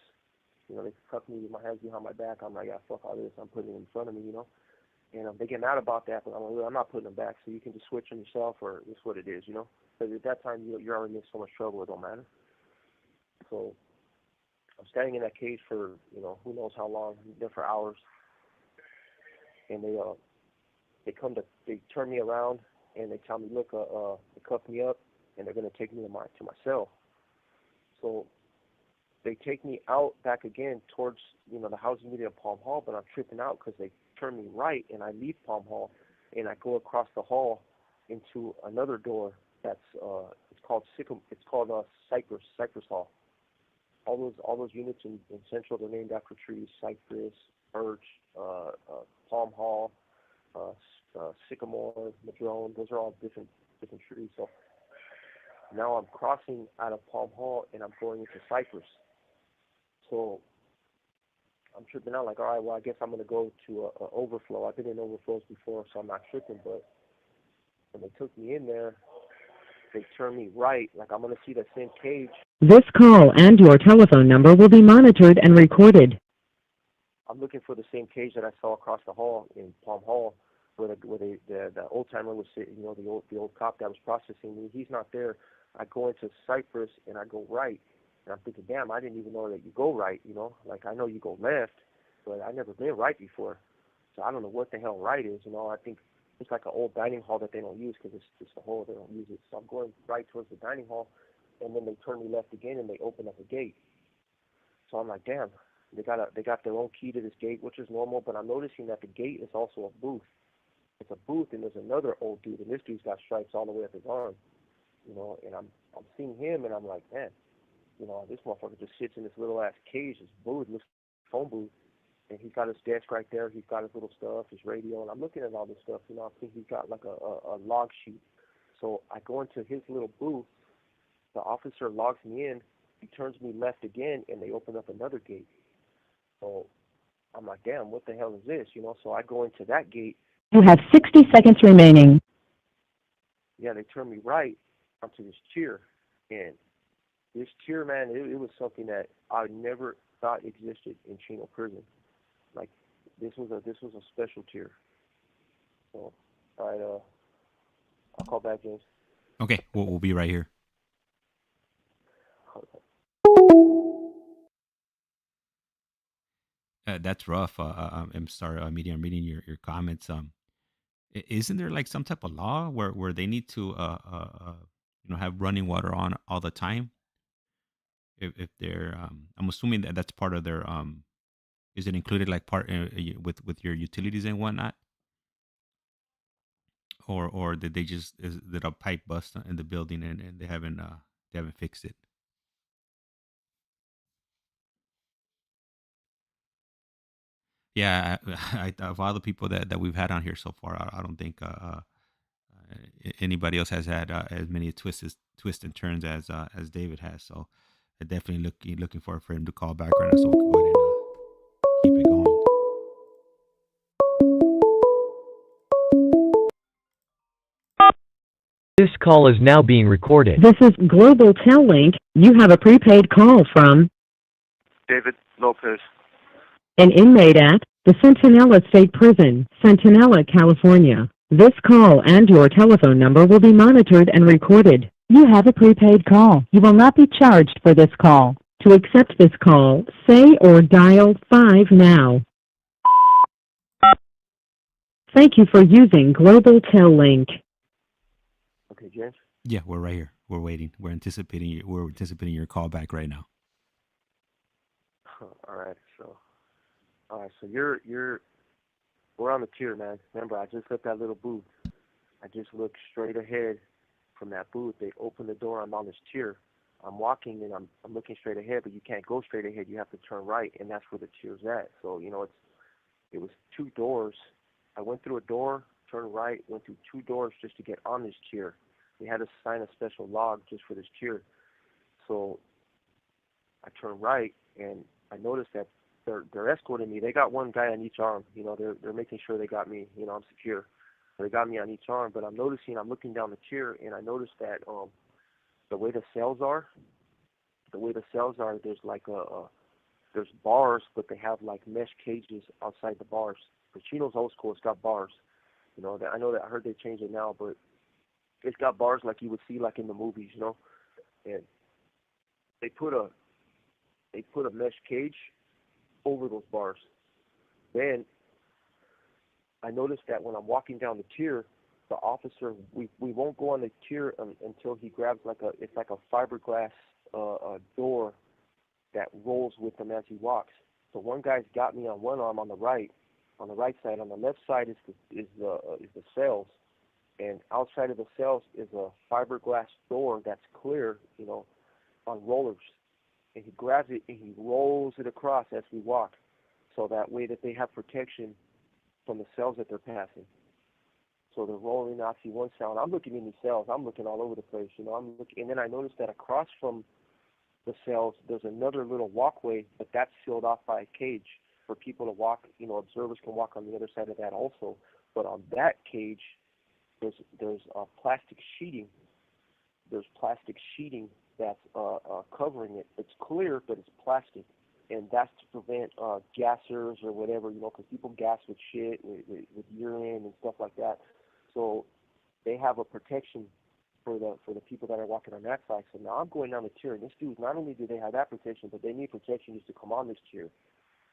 You know, they cuff me with my hands behind my back. I'm like, yeah, fuck all this. I'm putting it in front of me, you know. And they get mad about that, but I'm like, I'm not putting them back, so you can just switch them yourself, or it's what it is, you know. Because at that time, you're already in so much trouble, it don't matter. So I'm standing in that cage for, you know, who knows how long, there for hours. And they turn me around, and they tell me, look, they cuff me up, and they're going to take me to my cell. So they take me out back again towards, you know, the housing unit of Palm Hall, but I'm tripping out because they turn me right, and I leave Palm Hall, and I go across the hall into another door that's it's called Cypress Hall. All those units in Central, they're named after trees: cypress, birch, Palm Hall, sycamore, madrone. Those are all different trees. So now I'm crossing out of Palm Hall, and I'm going into Cypress. So I'm tripping out, like, all right, well, I guess I'm going to go to a overflow. I've been in overflows before, so I'm not tripping. But when they took me in there, they turned me right, like I'm going to see that same cage. This call and your telephone number will be monitored and recorded. I'm looking for the same cage that I saw across the hall in Palm Hall, where the old timer was sitting, you know, the old cop that was processing me. He's not there. I go into Cypress, and I go right. And I'm thinking, damn, I didn't even know that you go right, you know. Like, I know you go left, but I've never been right before. So I don't know what the hell right is, you know. I think it's like an old dining hall that they don't use because it's just a hall, they don't use it. So I'm going right towards the dining hall, and then they turn me left again, and they open up a gate. So I'm like, damn, they got their own key to this gate, which is normal, but I'm noticing that the gate is also a booth. It's a booth, and there's another old dude, and this dude's got stripes all the way up his arm, you know. And I'm seeing him, and I'm like, man, you know, this motherfucker just sits in this little ass cage, this booth, looks like a phone booth, and he's got his desk right there. He's got his little stuff, his radio, and I'm looking at all this stuff. You know, I think he's got like a log sheet. So I go into his little booth. The officer logs me in. He turns me left again, and they open up another gate. So I'm like, damn, what the hell is this? You know, so I go into that gate. You have 60 seconds remaining. Yeah, they turn me right onto this chair, and this chair, man, it was something that I never thought existed in Chino prison. Like, this was a special chair. So, all right, I'll call back, James. Okay, we'll be right here. That's rough. I'm sorry, Media. I'm reading your comments. Isn't there like some type of law where they need to you know, have running water on all the time? If they're I'm assuming that that's part of their is it included like part with your utilities and whatnot, or did they just did a pipe bust in the building and they haven't fixed it? Yeah, of all the people that we've had on here so far, I don't think anybody else has had as many twists and turns as David has. So I definitely looking for him to call back right now, so we can go ahead and keep it going. This call is now being recorded. This is Global Tel Link. You have a prepaid call from David Lopez. an inmate at the Centinela State Prison, Centinela, California. This call and your telephone number will be monitored and recorded. You have a prepaid call. You will not be charged for this call. To accept this call, say or dial 5 now. Thank you for using Global Tel Link. James? Yeah, we're right here. We're waiting. We're anticipating you. We're anticipating your call back right now. All right. So you're we're on the tier, man. Remember, I just left that little booth. I just looked straight ahead from that booth. They opened the door. I'm on this tier. I'm walking and I'm looking straight ahead, but you can't go straight ahead. You have to turn right, and that's where the tier's at. So it was two doors. I went through a door, turned right, went through two doors just to get on this tier. We had to sign a special log just for this tier. So I turned right, and I noticed that they're escorting me. They got one guy on each arm. They're making sure they got me. I'm secure. They got me on each arm, but I'm looking down the tier, and I noticed that the way the cells are, there's like there's bars, but they have like mesh cages outside the bars. For Chino's old school, it's got bars. I know that I heard they changed it now, but it's got bars like you would see like in the movies, and they put a mesh cage over those bars. Then I noticed that when I'm walking down the tier, the officer, we won't go on the tier until he grabs it's like a fiberglass door that rolls with him as he walks. So one guy's got me on one arm on the right side. On the left side is the cells, and outside of the cells is a fiberglass door that's clear, on rollers. And he grabs it and he rolls it across as we walk, so that way that they have protection from the cells that they're passing. So they're rolling off one cell. I'm looking in these cells. I'm looking all over the place. And then I noticed that across from the cells, there's another little walkway, but that's sealed off by a cage for people to walk. Observers can walk on the other side of that also. But on that cage, there's plastic sheeting. There's plastic sheeting that's covering it. It's clear, but it's plastic. And that's to prevent gassers or whatever, because people gas with shit, with urine and stuff like that. So they have a protection for the people that are walking on that side. So now I'm going down the tier, and this dude, not only do they have that protection, but they need protection just to come on this tier.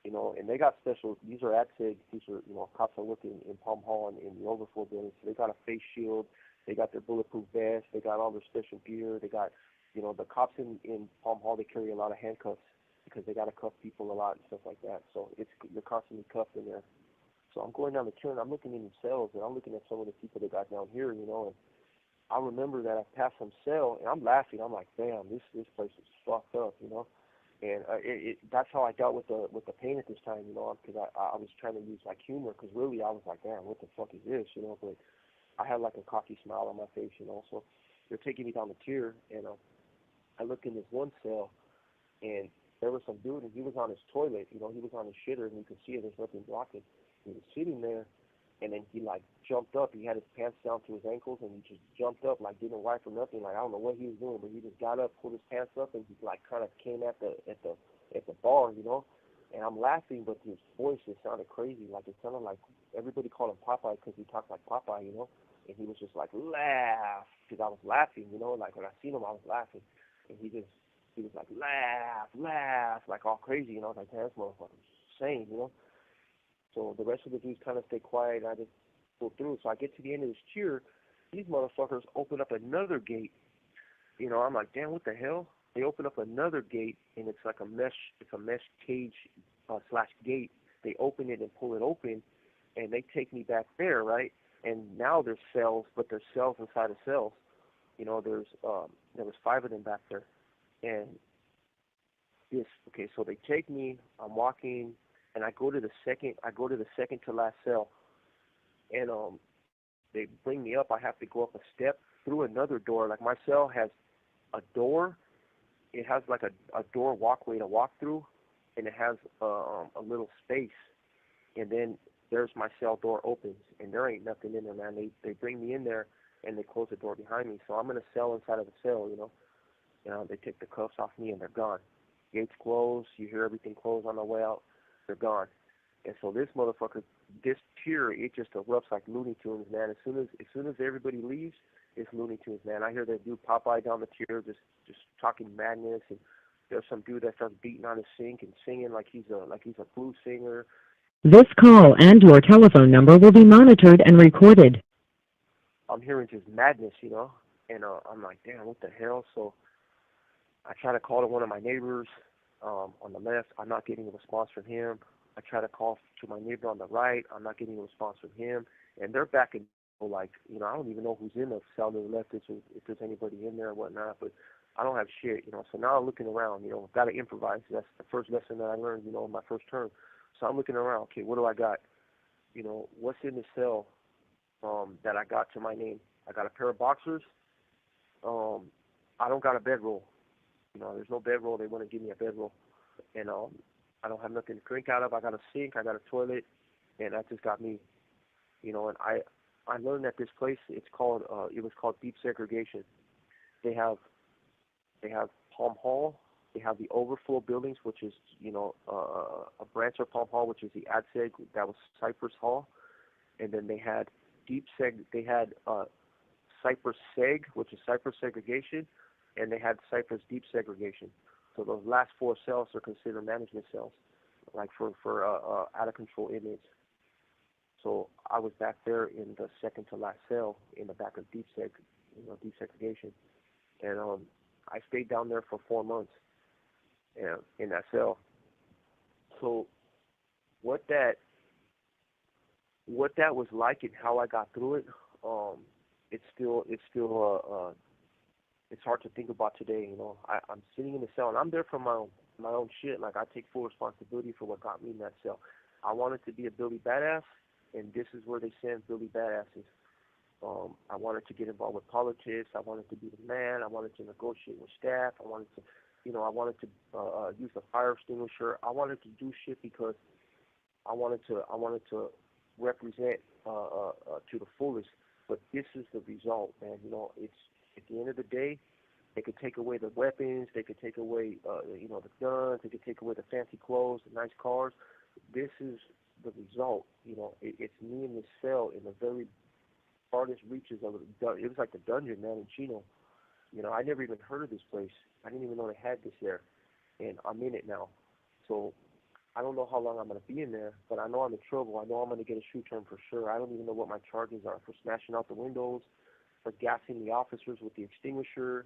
And they got special, these are ADSEG, these are, cops are working in Palm Hall and in the overflow building, so they got a face shield, they got their bulletproof vest, they got all their special gear, they got, the cops in Palm Hall, they carry a lot of handcuffs because they got to cuff people a lot and stuff like that, so you're constantly cuffed in there. So I'm going down the tier, and I'm looking in the cells, and I'm looking at some of the people that got down here, and I remember that I passed some cell, and I'm laughing. I'm like, damn, this place is fucked up, And that's how I dealt with the pain at this time, because I was trying to use like humor, because really I was like, damn, what the fuck is this, But I had like a cocky smile on my face, So they're taking me down the tier, and I look in this one cell, and there was some dude, and he was on his toilet, he was on his shitter, and you could see it. There's nothing blocking. He was sitting there. And then he like jumped up. He had his pants down to his ankles, and he just jumped up, like didn't wipe or nothing. Like I don't know what he was doing, but he just got up, pulled his pants up, and he like kind of came at the bar, And I'm laughing, but his voice just sounded crazy. Like it sounded like everybody called him Popeye because he talked like Popeye, And he was just like laugh because I was laughing, Like when I seen him, I was laughing, and he was like laugh, like all crazy, I was like, damn, this motherfucker's insane, So the rest of the dudes kind of stay quiet, and I just go through. So I get to the end of this tier. These motherfuckers open up another gate. I'm like, damn, what the hell? They open up another gate, and it's like a mesh cage slash gate. They open it and pull it open, and they take me back there, right? And now there's cells, but there's cells inside of cells. There was 5 of them back there, and so they take me. I'm walking. And I go to the second to last cell, and they bring me up. I have to go up a step through another door. Like my cell has a door. It has like a door walkway to walk through, and it has a little space. And then there's my cell door opens, and there ain't nothing in there, man. They bring me in there, and they close the door behind me. So I'm in a cell inside of a cell, They take the cuffs off me, and they're gone. Gates close. You hear everything close on the way out. They're gone. And so this motherfucker, this tier, it just erupts like Looney Tunes, man. As soon as everybody leaves, it's Looney Tunes, man. I hear that dude Popeye down the tier just talking madness, and there's some dude that starts beating on his sink and singing like he's a blues singer. This call and your telephone number will be monitored and recorded. I'm hearing just madness, And I'm like, damn, what the hell? So I try to call to one of my neighbors on the left. I'm not getting a response from him. I try to call to my neighbor on the right. I'm not getting a response from him. And they're back in, like, I don't even know who's in the cell to the left, if there's anybody in there or whatnot. But I don't have shit. So now I'm looking around. I've got to improvise. That's the first lesson that I learned, in my first term. So I'm looking around. Okay, what do I got? What's in the cell that I got to my name? I got a pair of boxers. I don't got a bedroll. There's no bedroll. They want to give me a bedroll, and I don't have nothing to drink out of. I got a sink. I got a toilet, and that just got me. And I learned that this place, it was called deep segregation. They have Palm Hall. They have the overflow buildings, which is a branch of Palm Hall, which is the ad seg. That was Cypress Hall, and then they had deep seg. They had Cypress seg, which is Cypress segregation, and they had Cypress deep segregation. So those last 4 cells are considered management cells, like for out of control inmates. So I was back there in the second to last cell in the back of deep segregation, and I stayed down there for 4 months, in that cell. So what that was like and how I got through it, it's hard to think about today. I'm sitting in the cell and I'm there for my own shit. Like, I take full responsibility for what got me in that cell. I wanted to be a Billy Badass, and this is where they send Billy Badasses. I wanted to get involved with politics. I wanted to be the man. I wanted to negotiate with staff. I wanted to use the fire extinguisher. I wanted to do shit because I wanted to represent to the fullest. But this is the result, man. It's at the end of the day, they could take away the weapons, they could take away the guns, they could take away the fancy clothes, the nice cars. This is the result. It's me in this cell in the very farthest reaches of it. It was like the dungeon, man, in Chino. I never even heard of this place. I didn't even know they had this there, and I'm in it now. So I don't know how long I'm going to be in there, but I know I'm in trouble. I know I'm going to get a shoe term for sure. I don't even know what my charges are for smashing out the windows, for gassing the officers with the extinguisher,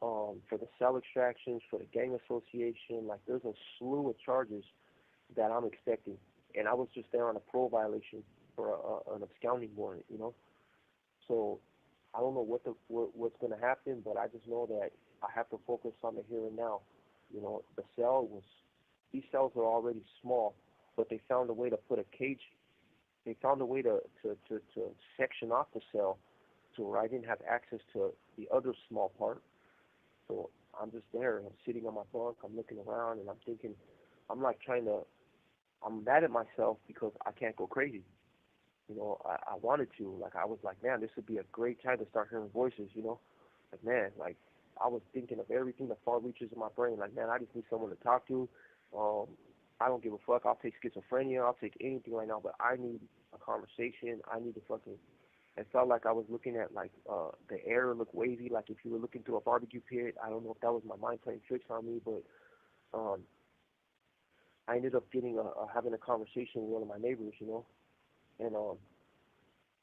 for the cell extractions, for the gang association. Like, there's a slew of charges that I'm expecting. And I was just there on a parole violation for an absconding warrant, So I don't know what's going to happen, but I just know that I have to focus on the here and now. These cells are already small, but they found a way to put a cage. They found a way to section off the cell to where I didn't have access to the other small part. So I'm just there, and I'm sitting on my bunk, I'm looking around, and I'm thinking, I'm mad at myself because I can't go crazy. I wanted to. Like, I was like, man, this would be a great time to start hearing voices, Like, man, like, I was thinking of everything the far reaches of my brain. Like, man, I just need someone to talk to. I don't give a fuck. I'll take schizophrenia. I'll take anything right now, but I need a conversation. I need to fucking... It felt like I was looking at, like, the air looked wavy, like if you were looking through a barbecue pit. I don't know if that was my mind playing tricks on me, but I ended up having a conversation with one of my neighbors, and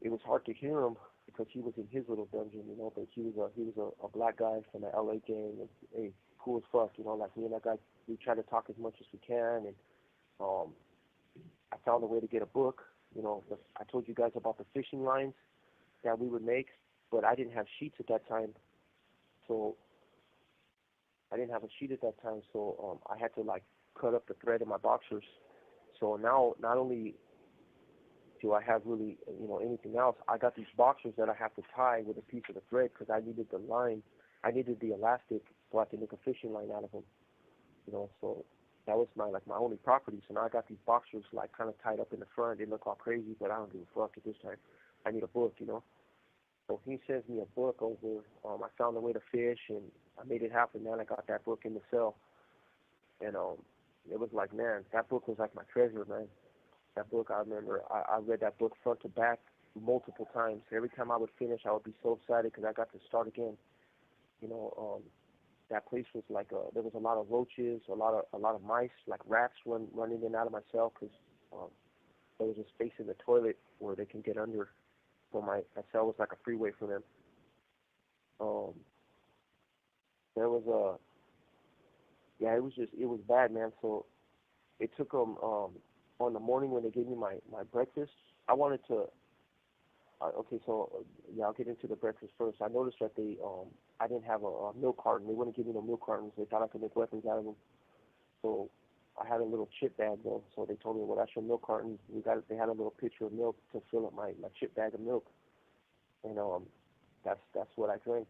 it was hard to hear him because he was in his little dungeon, but he was a black guy from the LA gang, and hey, cool as fuck, like me and that guy, we try to talk as much as we can, and I found a way to get a book. I told you guys about the fishing lines that we would make, but I didn't have sheets at that time, so I had to like cut up the thread in my boxers. So now, not only do I have really, anything else, I got these boxers that I have to tie with a piece of the thread because I needed the line, I needed the elastic so I could make a fishing line out of them, so that was my only property. So now I got these boxers like kind of tied up in the front. They look all crazy, but I don't give a fuck at this time. I need a book, So he sends me a book over. I found a way to fish, and I made it happen, man. I got that book in the cell, and it was like, man, that book was like my treasure, man. That book, I remember, I read that book front to back multiple times. Every time I would finish, I would be so excited because I got to start again. That place was like there was a lot of roaches, a lot of mice, like rats running in and out of my cell because there was a space in the toilet where they can get under. So my cell was like a freeway for them. Um, there was a yeah, it was bad, man. So it took them on the morning when they gave me my breakfast. I wanted to okay, so yeah, I'll get into the breakfast first. I noticed that I didn't have a milk carton. They wouldn't give me no milk cartons. They thought I could make weapons out of them. So I had a little chip bag though. So they told me, well, that's your milk carton. They had a little pitcher of milk to fill up my chip bag of milk, and that's what I drank.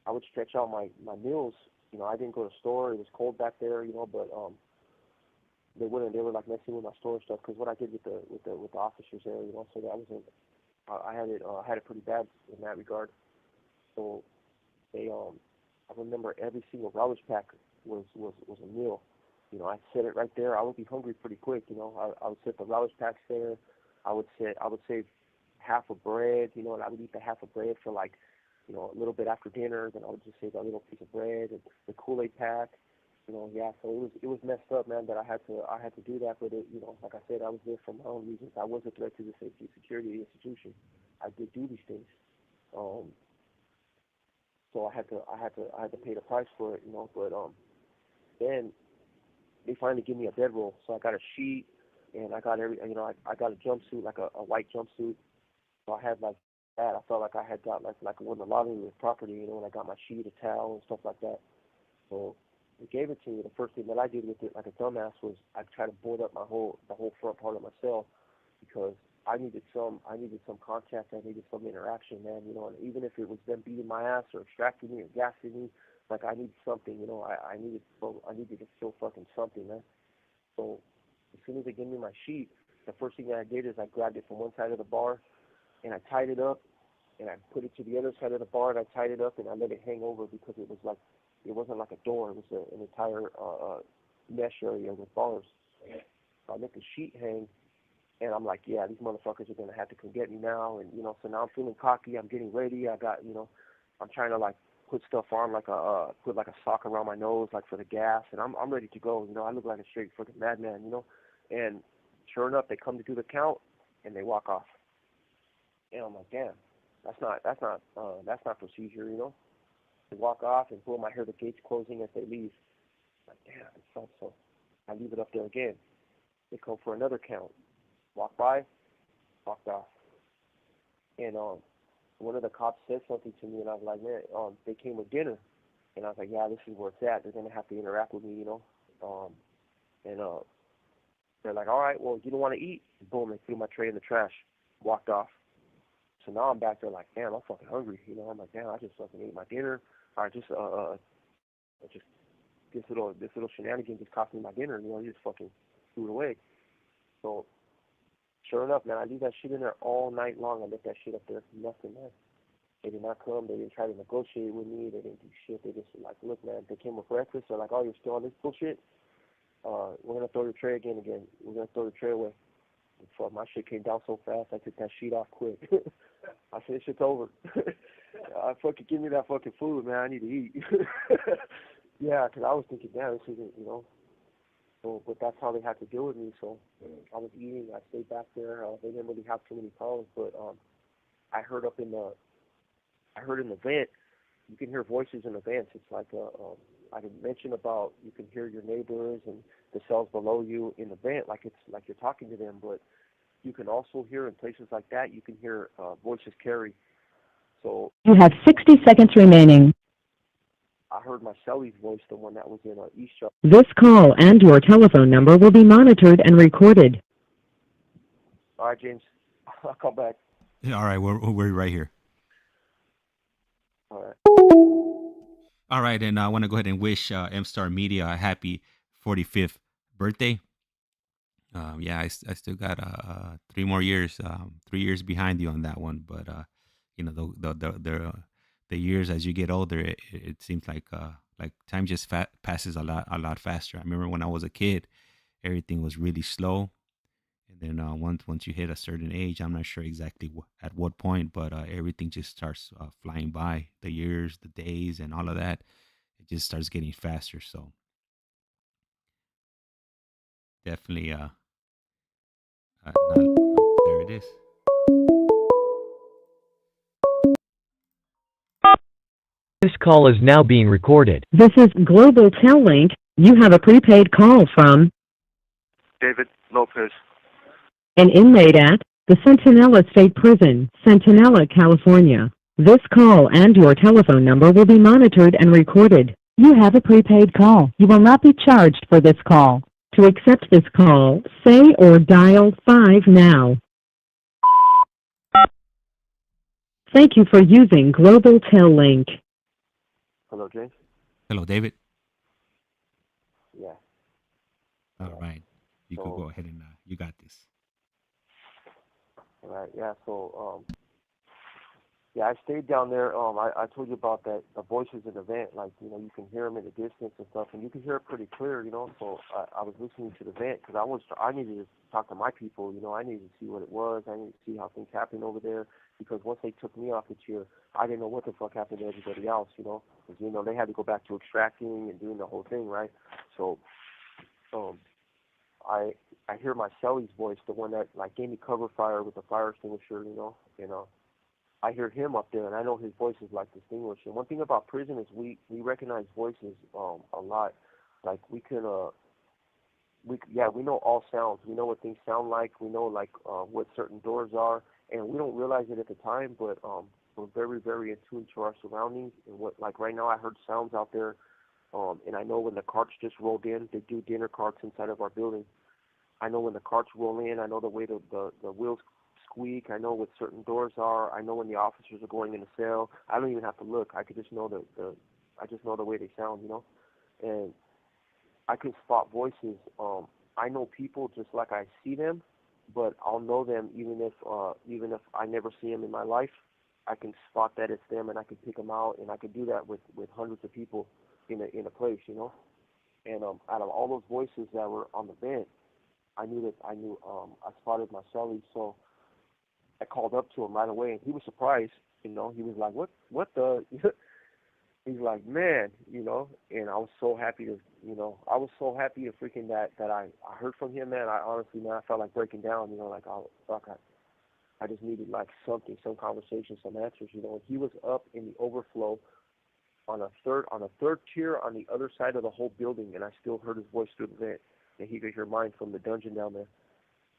I would stretch out my meals. I didn't go to the store. It was cold back there. But they wouldn't. They were like messing with my store stuff because what I did with the officers there. So that wasn't. I had it pretty bad in that regard. So they I remember every single rubbish pack was a meal. I'd set it right there. I would be hungry pretty quick. I would set the rubbish packs there. I would save half a bread. And I would eat the half a bread for like a little bit after dinner. Then I would just save a little piece of bread and the Kool-Aid pack. Yeah. So it was messed up, man. That I had to do that, but like I said, I was there for my own reasons. I was a threat to the safety and security of the institution. I did do these things. Um, so I had to pay the price for it. But then they finally give me a bedroll. So I got a sheet, and I got I got a jumpsuit, like a white jumpsuit. So I had like that. I felt like I had got like won the lottery with property. When I got my sheet, a towel, and stuff like that. So they gave it to me. The first thing that I did with it, like a dumbass, was I tried to board up the whole front part of my cell because I needed some contact. I needed some interaction, man. And even if it was them beating my ass or extracting me or gassing me, like I needed something. I needed to feel fucking something, man. So as soon as they gave me my sheet, the first thing that I did is I grabbed it from one side of the bar and I tied it up and I put it to the other side of the bar and I tied it up and I let it hang over because it wasn't like a door. It was an entire mesh area with bars. So I let the sheet hang, and I'm like, yeah, these motherfuckers are gonna have to come get me now. And so now I'm feeling cocky. I'm getting ready. I got, I'm trying to like put stuff on, like put like a sock around my nose, like for the gas, and I'm ready to go. I look like a straight fucking madman. And sure enough, they come to do the count, and they walk off. And I'm like, damn, that's not procedure. They walk off, and boom, I hear the gates closing as they leave. Like, damn, it felt so. I leave it up there again. They come for another count. Walk by, walked off. And one of the cops said something to me, and I was like, man, they came with dinner. And I was like, yeah, this is where it's at. They're going to have to interact with me. And they're like, all right, well, you don't want to eat? Boom, they threw my tray in the trash, walked off. So now I'm back there like, damn, I'm fucking hungry. I'm like, damn, I just fucking ate my dinner. I just this little shenanigan just cost me my dinner. You just fucking threw it away. So sure enough, man, I leave that shit in there all night long. I left that shit up there. Nothing, man. They did not come. They didn't try to negotiate with me. They didn't do shit. They just like, look, man, they came with breakfast. They're like, oh, you're still on this bullshit? We're going to throw your tray again. We're going to throw the tray away. And so my shit came down so fast, I took that sheet off quick. I said, this shit's over. Fucking give me that fucking food, man. I need to eat. Yeah, because I was thinking, damn, this isn't. So, but that's how they had to deal with me. So I was eating. I stayed back there. They didn't really have too many problems, but I heard in the vent. You can hear voices in the vents. It's like I didn't mention about you can hear your neighbors and the cells below you in the vent, like it's like you're talking to them. But you can also hear in places like that. You can hear voices carry. So You have 60 seconds remaining. I heard my cellie's voice, the one that was in East Shore. This call and your telephone number will be monitored and recorded. All right, James, I'll call back. All right, we're right here. All right. All right, and I want to go ahead and wish M Star Media a happy 45th birthday. Yeah, I still got 3 more years, 3 years behind you on that one. But the years as you get older, it seems like time just passes a lot faster. I remember when I was a kid, everything was really slow, and then once you hit a certain age, I'm not sure exactly at what point, but everything just starts flying by. The years, the days, and all of that, it just starts getting faster. So definitely, not, there it is. This call is now being recorded. This is Global Tel Link. You have a prepaid call from David Lopez. an inmate at the Centinela State Prison, Centinela, California. This call and your telephone number will be monitored and recorded. You have a prepaid call. You will not be charged for this call. To accept this call, say or dial 5 now. Thank you for using Global Tel Link. Hello, James? Hello, David. Yeah. All right. You could So- go ahead and you got this. All right, yeah, so, I stayed down there. I told you about that, the voices in the vent, like, you know, you can hear them in the distance and stuff, and you can hear it pretty clear, you know, so I was listening to the vent because I needed to talk to my people, you know, I needed to see what it was, I needed to see how things happened over there, because once they took me off the chair, I didn't know what the fuck happened to everybody else, you know, because, you know, they had to go back to extracting and doing the whole thing, right? So, I hear my cellie's voice, the one that like gave me cover fire with the fire extinguisher, you know, I hear him up there, and I know his voice is like distinguished. And one thing about prison is we recognize voices a lot. Like we know all sounds. We know what things sound like. We know like what certain doors are, and we don't realize it at the time. But we're very, very in tune to our surroundings. And what like right now, I heard sounds out there, and I know when the carts just rolled in. They do dinner carts inside of our building. I know when the carts roll in. I know the way the wheels squeak. I know what certain doors are. I know when the officers are going in the cell. I don't even have to look. I could just know I just know the way they sound, you know. And I can spot voices. I know people just like I see them, but I'll know them even if I never see them in my life. I can spot that it's them, and I can pick them out, and I can do that with hundreds of people in a place, you know. And out of all those voices that were on the vent, I spotted my cellie, so I called up to him right away, and he was surprised, you know. He was like, what the? He's like, man, you know, and I was so happy to freaking that I heard from him, man. I honestly, man, I felt like breaking down, you know, like, oh, fuck, I just needed, like, something, some conversation, some answers, you know. And he was up in the overflow on a third tier on the other side of the whole building, and I still heard his voice through the vent, and he could hear mine from the dungeon down there.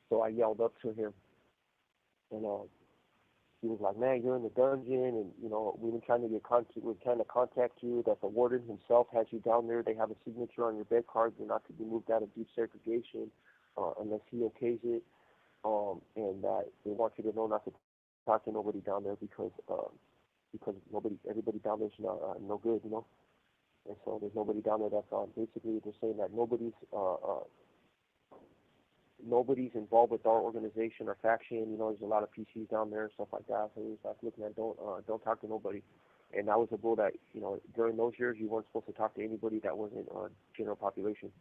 So I yelled up to him, and he was like, man, you're in the dungeon, and, you know, we've been trying to contact you, that the warden himself has you down there. They have a signature on your bed card. You're not to be moved out of deep segregation unless he okays it, and that they want you to know not to talk to nobody down there because everybody down there's no good, you know. And so there's nobody down there that's basically they're saying that nobody's involved with our organization or faction. You know, there's a lot of PCs down there and stuff like that. So he's like, look, man, don't talk to nobody. And that was a rule that, you know, during those years you weren't supposed to talk to anybody that wasn't general population.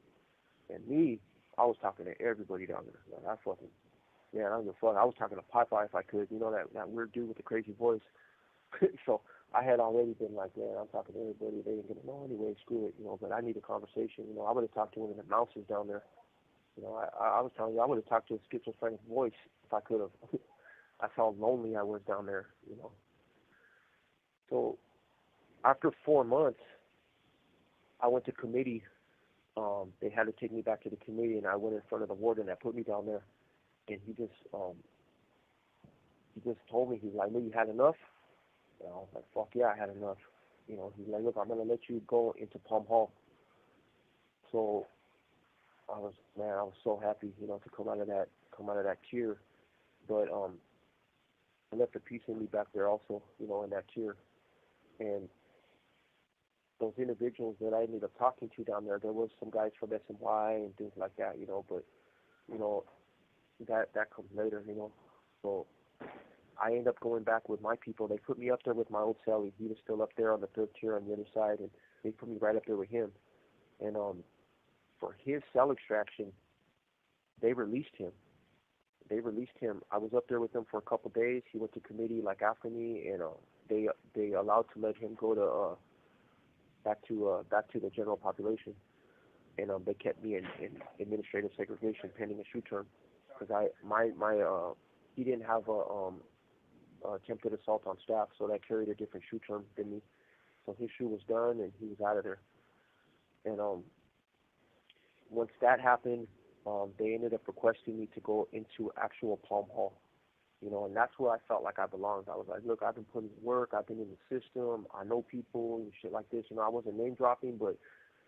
And me, I was talking to everybody down there. Like, I don't give a fuck. I was talking to Popeye if I could. You know, that weird dude with the crazy voice. So I had already been like, man, I'm talking to everybody. They ain't gonna know anyway. Screw it, you know. But I need a conversation. You know, I would have talked to one of the mousers down there. You know, I was telling you, I would have talked to a schizophrenic voice if I could have. That's how lonely I was down there, you know. So after 4 months, I went to committee. They had to take me back to the committee, and I went in front of the warden that put me down there. And he just told me, he's like, "No, you had enough?" And I was like, "Fuck yeah, I had enough." You know, he's like, "Look, I'm gonna let you go into Palm Hall." So I was so happy, you know, to come out of that tier. But I left a piece in me back there also, you know, in that tier. And those individuals that I ended up talking to down there was some guys from SMY and things like that, you know, but you know, that comes later, you know. So I ended up going back with my people. They put me up there with my old cellie. He was still up there on the third tier on the other side, and they put me right up there with him. And for his cell extraction, they released him. I was up there with them for a couple of days. He went to committee like after me, and they allowed to let him go to back to the general population. And they kept me in administrative segregation pending a shoe term, because he didn't have a attempted assault on staff, so that carried a different shoe term than me. So his shoe was done, and he was out of there. And once that happened, they ended up requesting me to go into actual Palm Hall. And that's where I felt like I belonged. I was like, look, I've been putting in work, I've been in the system, I know people and shit like this. I wasn't name dropping, but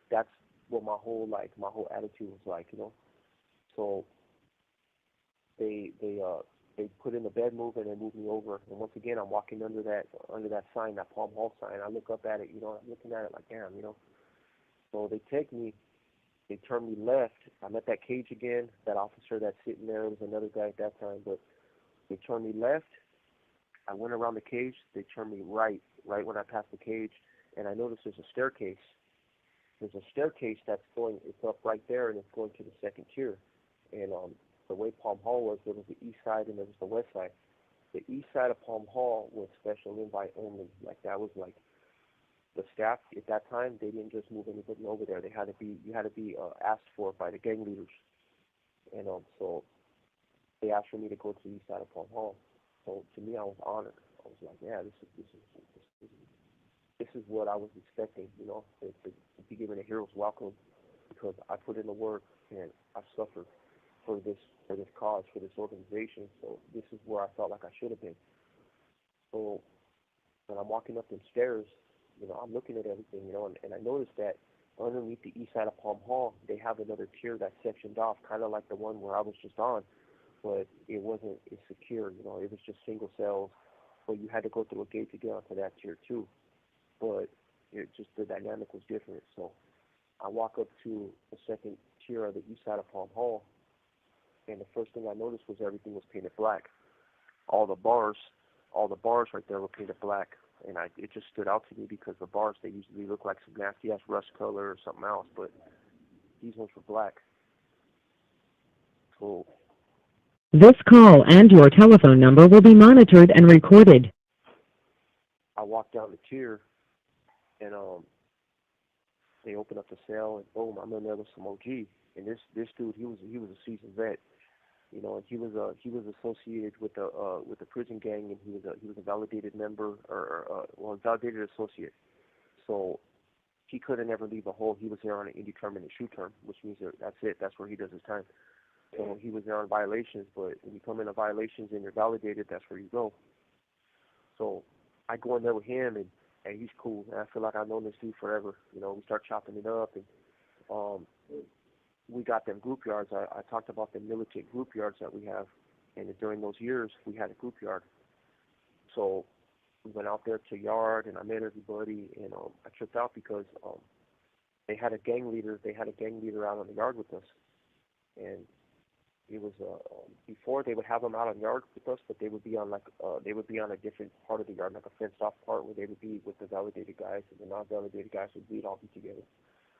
that's what my whole attitude was like. So they put in the bed move and they moved me over. And once again, I'm walking under that sign, that Palm Hall sign. I look up at it, I'm looking at it like, damn. So they take me, they turn me left. I'm at that cage again. That officer that's sitting there was another guy at that time, but they turned me left. I went around the cage. They turned me right when I passed the cage, and I noticed there's a staircase. There's a staircase it's up right there, and it's going to the second tier. And the way Palm Hall was, there was the east side and there was the west side. The east side of Palm Hall was special invite only. Like that was like the staff at that time. They didn't just move anybody over there. You had to be asked for by the gang leaders. And so they asked for me to go to the east side of Palm Hall. So to me, I was honored. I was like, yeah, this is what I was expecting. To be given a hero's welcome because I put in the work and I suffered for this cause, for this organization. So this is where I felt like I should have been. So when I'm walking up the stairs, I'm looking at everything, and I noticed that underneath the east side of Palm Hall, they have another tier that's sectioned off, kind of like the one where I was just on, but it wasn't as secure, it was just single cells, but you had to go through a gate to get onto that tier too. But the dynamic was different. So I walk up to the second tier of the east side of Palm Hall, and the first thing I noticed was everything was painted black. All the bars right there were painted black, and it just stood out to me because the bars, they usually look like some nasty ass rust color or something else, but these ones were black. So This call and your telephone number will be monitored and recorded. I walked down the tier, and they opened up the cell, and boom, I'm in there with some OG. And this dude, he was a seasoned vet, and he was associated with the prison gang, and he was a validated member or validated associate. So he couldn't ever leave a hole. He was there on an indeterminate shoe term, which means that's it. That's where he does his time. So he was there on violations, but when you come into violations and you're validated, that's where you go. So I go in there with him, and he's cool. And I feel like I've known this dude forever. We start chopping it up, and we got them group yards. I talked about the militant group yards that we have, and during those years, we had a group yard. So we went out there to yard, and I met everybody, and I tripped out because they had a gang leader. They had a gang leader out on the yard with us, and it was before they would have them out on yard with us, but they would be on a different part of the yard, like a fenced off part where they would be with the validated guys, and the non-validated guys would all be together.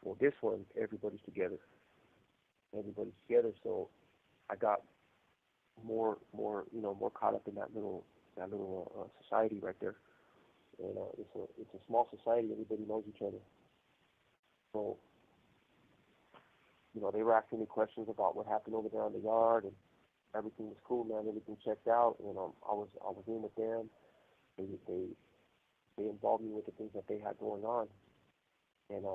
Well, this one, everybody's together. So I got more caught up in that little society right there. And it's a small society. Everybody knows each other. So they were asking me questions about what happened over there on the yard, and everything was cool, man. Everything checked out, and I was in with them. They involved me with the things that they had going on, and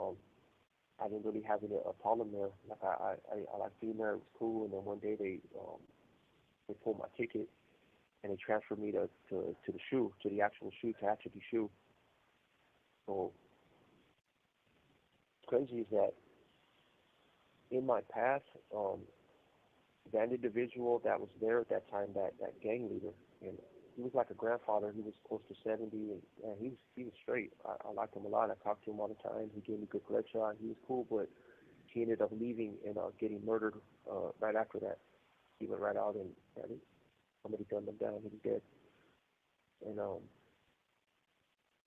I didn't really have a problem there. Like I liked being there. It was cool. And then one day they pulled my ticket and they transferred me to the shoe, to the actual shoe, to Attribute shoe. So what's crazy is that in my past, that individual that was there at that time, that gang leader, and he was like a grandfather. He was close to 70, and he was straight. I liked him a lot. I talked to him all the time. He gave me good blood shot. He was cool, but he ended up leaving and getting murdered right after that. He went right out and somebody gunned him down. He was dead. And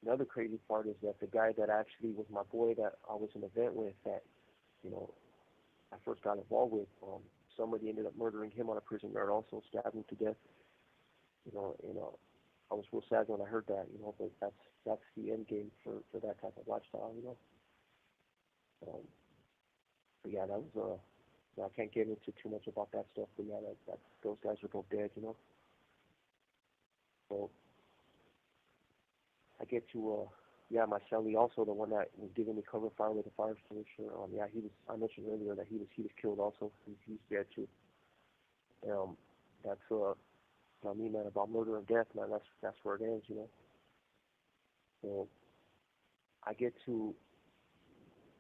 another crazy part is that the guy that actually was my boy that I was in an event with that, I first got involved with, somebody ended up murdering him on a prison yard, also stabbed him to death. I was real sad when I heard that, but that's the end game for that type of lifestyle, But yeah, that was I can't get into too much about that stuff, but yeah, those guys are both dead, So I get to Yeah, my cellie also the one that was giving me cover fire with the fire extinguisher. Yeah, he was. I mentioned earlier that he was killed also. He's dead too. That's I mean, man, about murder and death, man. That's where it ends, you know. So I get to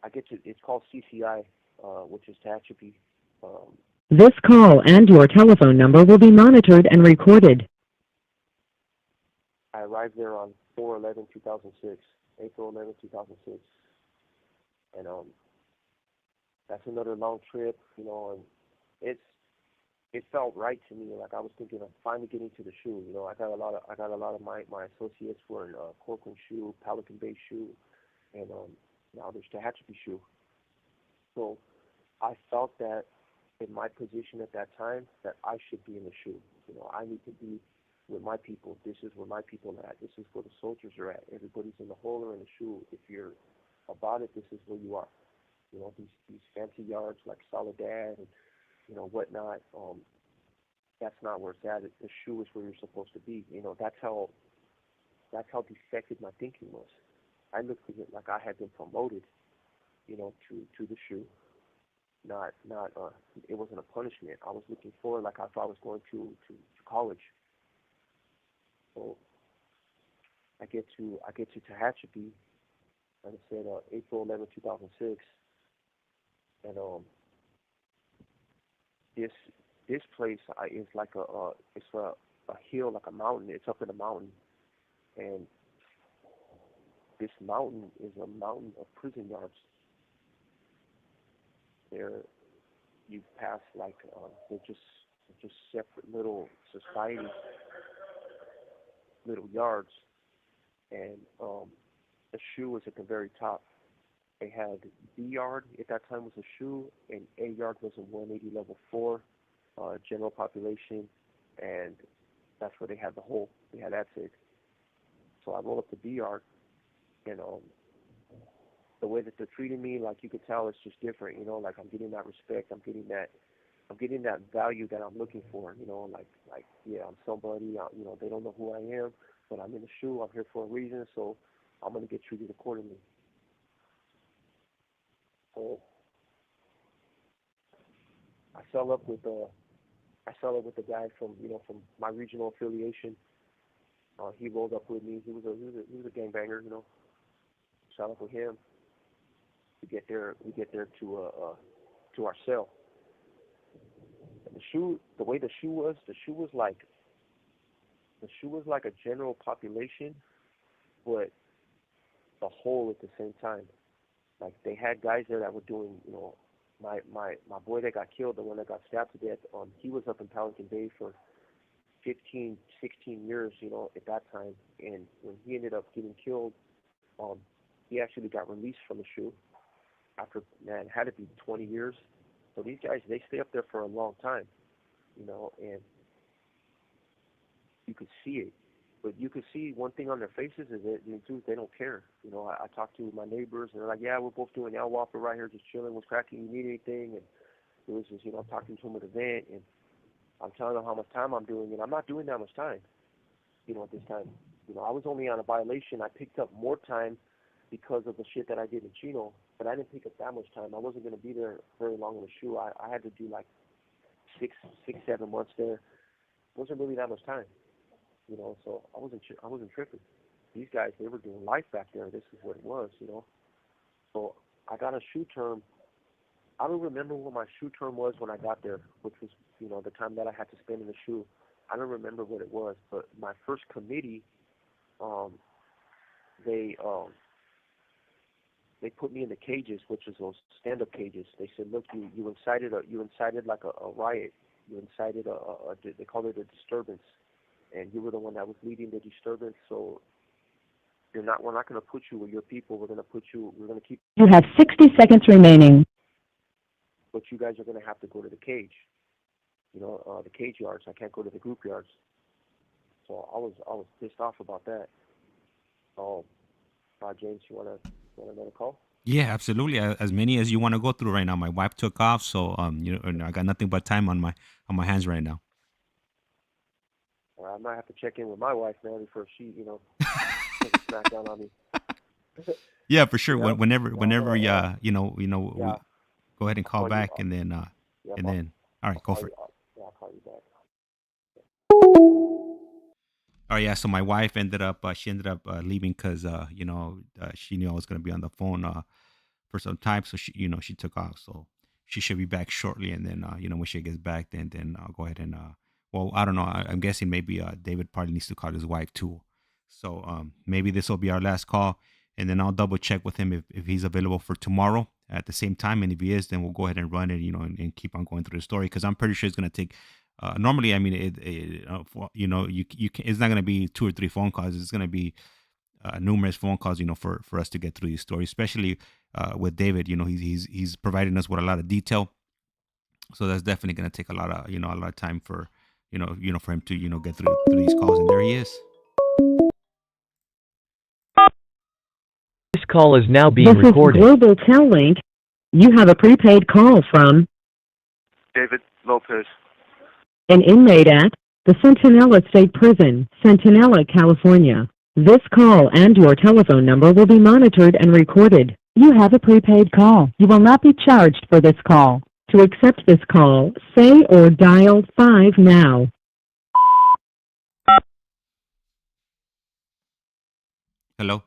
It's called CCI, which is Tehachapi. Um, This call and your telephone number will be monitored and recorded. I arrived there on 4/11/2006, April 11, 2006, and that's another long trip, you know, and it's it felt right to me. Like I was thinking of finally getting to the shoe. You know, I got a lot of my associates were in Corcoran shoe, Pelican Bay shoe, and now there's Tehachapi shoe. So I felt that in my position at that time that I should be in the shoe. You know, I need to be with my people. This is where my people are at. This is where the soldiers are at. Everybody's in the hole or in the shoe. If you're about it, this is where you are. You know, these fancy yards like Soledad and whatnot. That's not where it's at. The shoe is where you're supposed to be. You know, that's how defective my thinking was. I looked at it like I had been promoted, to the shoe. Not it wasn't a punishment. I was looking for like I thought I was going to college. So I get to Tehachapi, like I said, April 11, 2006, and this this place is like a hill, like a mountain. It's up in a mountain, and this mountain is a mountain of prison yards. There you pass like they're just separate little societies, little yards, and the shoe was at the very top. They had B yard at that time was a shoe, and A yard was a 180 level 4 general population, and that's where they had the hole. They had that sig. So I roll up to B yard, and the way that they're treating me, like you could tell, it's just different. You know, like I'm getting that respect. I'm getting that value that I'm looking for. You know, like yeah, I'm somebody. They don't know who I am, but I'm in the shoe. I'm here for a reason, so I'm gonna get treated accordingly. So I sell up with the guy from my regional affiliation. He rolled up with me. He was a gangbanger. Shot up with him. We get there to our cell. And the way the shoe was like a general population, but the whole at the same time. Like they had guys there that were doing, my boy that got killed, the one that got stabbed to death, he was up in Pelican Bay for 15, 16 years, at that time. And when he ended up getting killed, um, he actually got released from the shoe after, man, it had to be 20 years. So these guys, they stay up there for a long time, and you could see it. But you could see one thing on their faces is that dude, they don't care. I talked to my neighbors and they're like, yeah, we're both doing Al Whopper right here, just chilling. What's cracking? You need anything? And it was just, I'm talking to them at the vent and I'm telling them how much time I'm doing, and I'm not doing that much time. At this time, I was only on a violation. I picked up more time because of the shit that I did in Chino, but I didn't pick up that much time. I wasn't going to be there very long in the shoe. I had to do like 7 months there. It wasn't really that much time. So I wasn't tripping. These guys, they were doing life back there. This is what it was. So I got a shoe term. I don't remember what my shoe term was when I got there, which was, the time that I had to spend in the shoe. I don't remember what it was, but my first committee, um, they they put me in the cages, which is those stand-up cages. They said, look, you incited like a riot. You incited they called it a disturbance, and you were the one that was leading the disturbance. So we're not going to put you with your people. We're going to keep. You have 60 seconds remaining. But you guys are going to have to go to the cage. The cage yards. I can't go to the group yards. So I was pissed off about that. Oh, James, you want another call? Yeah, absolutely. As many as you want to go through right now. My wife took off, so I got nothing but time on my hands right now. I might have to check in with my wife, man, before she, takes a smack down on me. Yeah, for sure. Yeah. Yeah, I'm Whenever, gonna. we Yeah. go ahead and I'll call call you. back, and then, Yep. and then, all right, I'll go call for you. it. Yeah, I'll call you back. Oh yeah, so my wife ended up, she ended up leaving because, she knew I was gonna be on the phone for some time, so she took off. So she should be back shortly, and then, when she gets back, then I'll go ahead and, well, I don't know. I'm guessing maybe David probably needs to call his wife too. So maybe this will be our last call, and then I'll double check with him if he's available for tomorrow at the same time, and if he is, then we'll go ahead and run it, and keep on going through the story, because I'm pretty sure it's gonna take. Normally, I mean, you can, it's not gonna be 2 or 3 phone calls. It's gonna be numerous phone calls, for us to get through these stories, especially with David. He's providing us with a lot of detail, so that's definitely going to take a lot of time for for him to get through these calls. And there he is. This call is now This being is recorded. Global Tel Link. You have a prepaid call from David Lopez. an inmate at the Centinela State Prison, Centinela, California. This call and your telephone number will be monitored and recorded. You have a prepaid call. You will not be charged for this call. To accept this call, say or dial 5 now. Hello.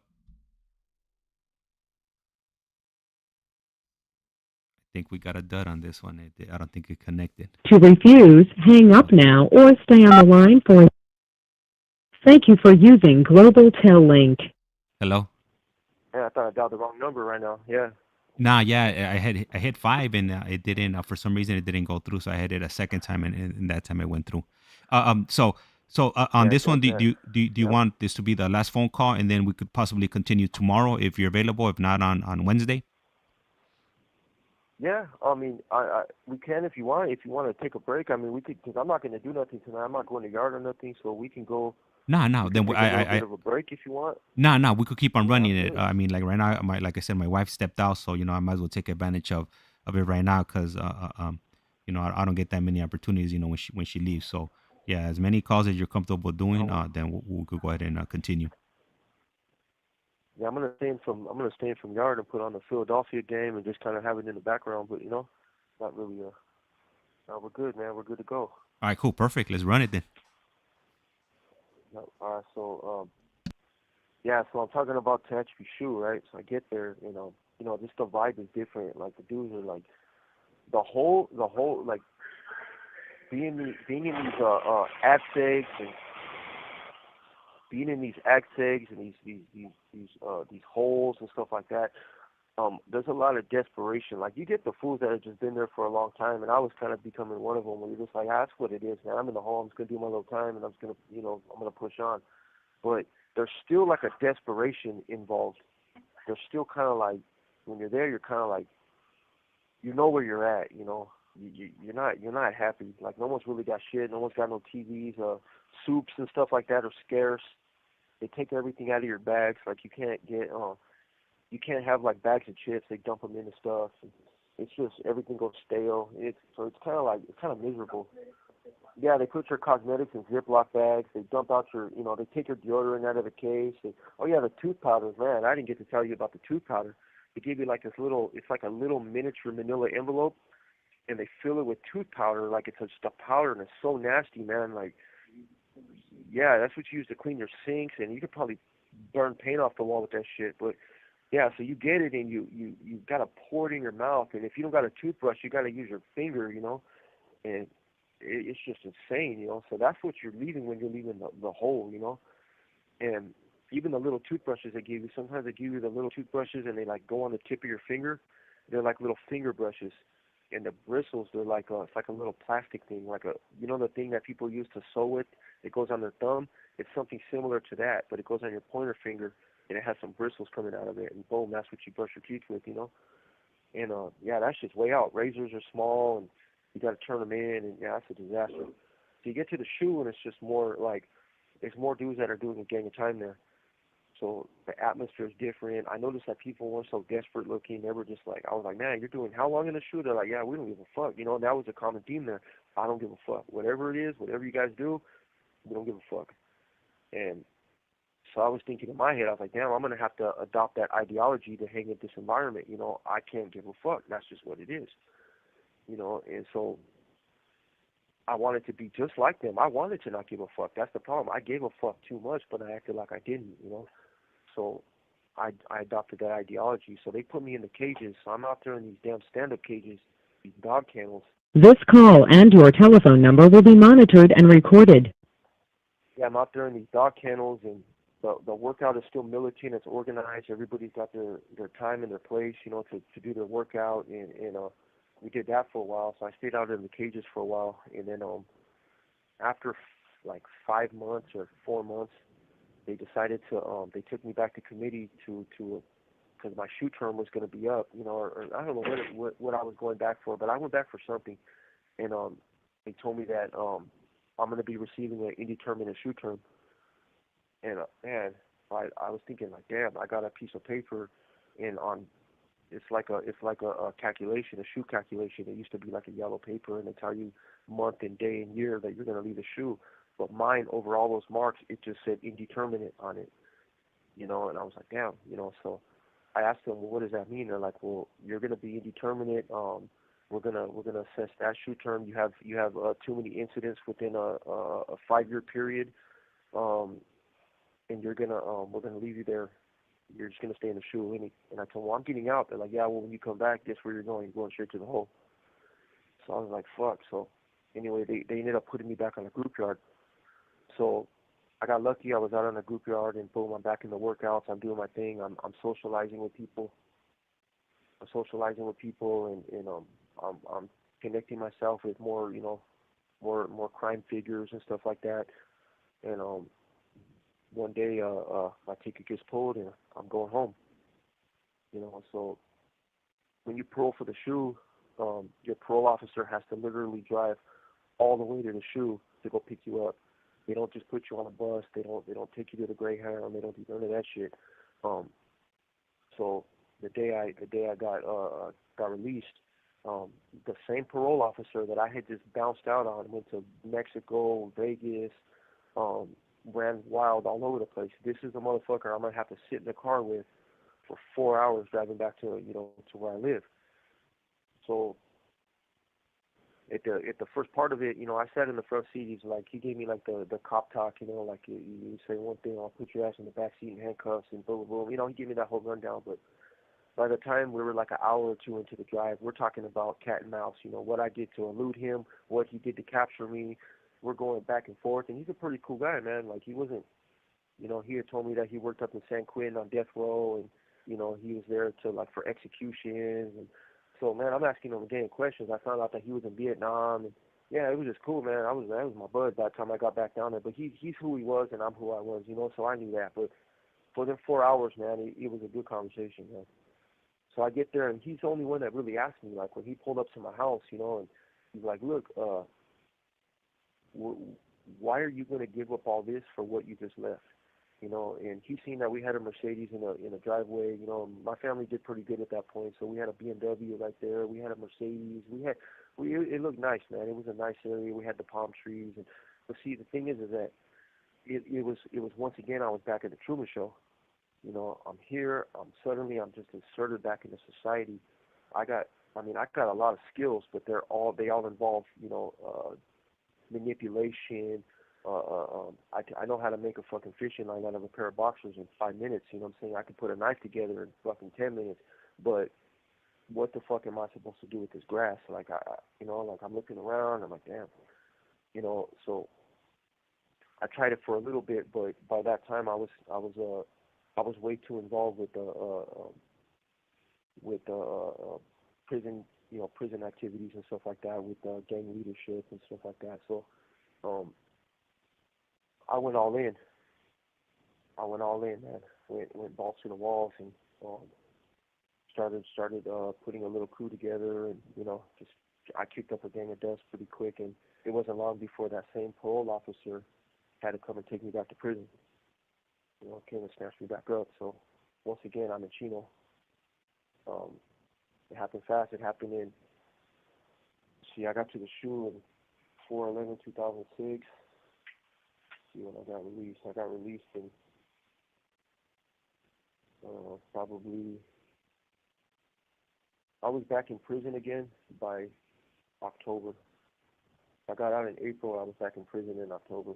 I think we got a dud on this one. I don't think it connected. To refuse, hang up now or stay on the line for. Thank you for using Global Tel Link. Hello. Yeah, I thought I dialed the wrong number right now. Yeah. Nah, yeah, I hit 5, and it didn't. For some reason, it didn't go through. So I hit it a second time, and that time it went through. So on Yeah. this one, Yeah. do you Yep. want this to be the last phone call, and then we could possibly continue tomorrow if you're available? If not, on Wednesday. Yeah. I mean, we can if you want. If you want to take a break, I mean, we could. Because I'm not going to do nothing tonight. I'm not going to yard or nothing. So we can go. No, We no. could Then take a little bit of a break if you want. no. We could keep on Yeah, running it. absolutely. I mean, like right now, like I said, my wife stepped out, so I might as well take advantage of it right now, because I don't get that many opportunities, when she leaves. So yeah, as many calls as you're comfortable doing, Um, then we could go ahead and continue. yeah, I'm gonna stay in from yard and put on the Philadelphia game and just kind of have it in the background. But not really. No, we're good, man. We're good to go. All right, cool, perfect. Let's run it then. No, so yeah, so I'm talking about Tehachapi Shoe, right? So I get there, just the vibe is different. Like the dudes are like the whole like being in these ATSEGs and being in these ATSEGs and these holes and stuff like that. There's a lot of desperation. Like you get the fools that have just been there for a long time, and I was kind of becoming one of them. Where you're just like, that's what it is, man. I'm in the hole. I'm just gonna do my little time, and I'm just gonna, I'm gonna push on. But there's still like a desperation involved. There's still kind of like when you're there, you're kind of like you know where you're at. You're not happy. Like no one's really got shit. No one's got no TVs. Soups and stuff like that are scarce. They take everything out of your bags. Like you can't have like bags of chips. They dump them into stuff. And it's just everything goes stale. It's kind of miserable. Yeah, they put your cosmetics in Ziploc bags. They dump out they take your deodorant out of the case. Oh yeah, the tooth powders, man. I didn't get to tell you about the tooth powder. They give you like it's like a little miniature manila envelope, and they fill it with tooth powder, like it's just a powder, and it's so nasty, man. Like, yeah, that's what you use to clean your sinks, and you could probably burn paint off the wall with that shit. But yeah, so you get it, and you gotta pour it in your mouth, and if you don't got a toothbrush, you gotta use your finger, and it's just insane. So that's what you're leaving when you're leaving the hole. And even the little toothbrushes they give you, sometimes they give you the little toothbrushes, and they like go on the tip of your finger. They're like little finger brushes, and the bristles they're like it's like a little plastic thing, like the thing that people use to sew with. It goes on their thumb. It's something similar to that, but it goes on your pointer finger, and it has some bristles coming out of it, and boom, that's what you brush your teeth with. And yeah, that's just way out. Razors are small, and you got to turn them in, and yeah, that's a disaster. So you get to the shoe, and it's just more like there's more dudes that are doing a gang of time there. So the atmosphere is different. I noticed that people weren't so desperate looking. They were just like, I was like, man, you're doing how long in the shoe? They're like, yeah, we don't give a fuck. And that was a common theme there. I don't give a fuck. Whatever it is, whatever you guys do, we don't give a fuck. And So I was thinking in my head, I was like, damn, I'm gonna have to adopt that ideology to hang in this environment. I can't give a fuck. That's just what it is. And so I wanted to be just like them. I wanted to not give a fuck. That's the problem. I gave a fuck too much, but I acted like I didn't. So I adopted that ideology. So they put me in the cages. So I'm out there in these damn stand-up cages, these dog kennels. This call and your telephone number will be monitored and recorded. Yeah, I'm out there in these dog kennels, and the workout is still militant. It's organized. Everybody's got their time and their place, to do their workout. And we did that for a while. So I stayed out in the cages for a while, and then after like 5 months or 4 months, they decided to they took me back to committee to because my shoe term was going to be up, or I don't know what I was going back for, but I went back for something, and they told me that I'm going to be receiving an indeterminate shoe term, and man, I was thinking like, damn, I got a piece of paper, and it's like a calculation, a shoe calculation. It used to be like a yellow paper, and they tell you month and day and year that you're going to leave the shoe. But mine, over all those marks, it just said indeterminate on it, and I was like, damn, so I asked them, well, what does that mean? They're like, well, you're going to be indeterminate. We're gonna assess that shoe term. You have too many incidents within a 5-year period, and we're gonna leave you there. You're just gonna stay in the shoe. And I told them, well, I'm getting out. They're like, yeah, well, when you come back, guess where you're going? You're going straight to the hole. So I was like, fuck. So anyway, they ended up putting me back on the group yard. So I got lucky. I was out on the group yard, and boom, I'm back in the workouts. I'm doing my thing. I'm socializing with people. And I'm connecting myself with more, more crime figures and stuff like that. And one day, my ticket gets pulled, and I'm going home. So when you parole for the shoe, your parole officer has to literally drive all the way to the shoe to go pick you up. They don't just put you on a bus. They don't take you to the Greyhound. They don't do none of that shit. So the day I got released, the same parole officer that I had just bounced out on, went to Mexico, Vegas, ran wild all over the place. This is the motherfucker I'm gonna have to sit in the car with for 4 hours driving back to to where I live. So at the first part of it, I sat in the front seat. He's like, he gave me like the cop talk, like you say one thing, I'll put your ass in the back seat in handcuffs and boom, boom. He gave me that whole rundown. But by the time we were like an hour or two into the drive, we're talking about cat and mouse. What I did to elude him, what he did to capture me. We're going back and forth, and he's a pretty cool guy, man. Like he wasn't, he had told me that he worked up in San Quentin on death row, and he was there to like for executions. And so, man, I'm asking him again questions. I found out that he was in Vietnam, and yeah, it was just cool, man. That was my bud by the time I got back down there. But he's who he was, and I'm who I was, so I knew that. But for them 4 hours, man, it was a good conversation, man. So I get there, and he's the only one that really asked me, like when he pulled up to my house, and he's like, look, why are you going to give up all this for what you just left? And he seen that we had a Mercedes in a driveway. My family did pretty good at that point, so we had a BMW right there. We had a Mercedes. It looked nice, man. It was a nice area. We had the palm trees, but see, the thing is that it was once again I was back at the Truman Show. I'm here. I'm just inserted back into society. I got a lot of skills, but they all involve manipulation. I know how to make a fucking fishing line out of a pair of boxers in 5 minutes. You know what I'm saying? I could put a knife together in fucking 10 minutes. But what the fuck am I supposed to do with this grass? Like I'm looking around. I'm like, damn. So I tried it for a little bit, but by that time I was way too involved with prison, prison activities and stuff like that, with gang leadership and stuff like that. So I went all in. Man. Went balls to the walls, and started putting a little crew together, and just I kicked up a gang of dust pretty quick, and it wasn't long before that same parole officer had to come and take me back to prison. Came and snatched me back up. So once again, I'm in Chino. It happened fast. It happened I got to the shoe in 4/11/2006. See when I got released. I got released in Probably I was back in prison again by October. I got out in April. I was back in prison in October.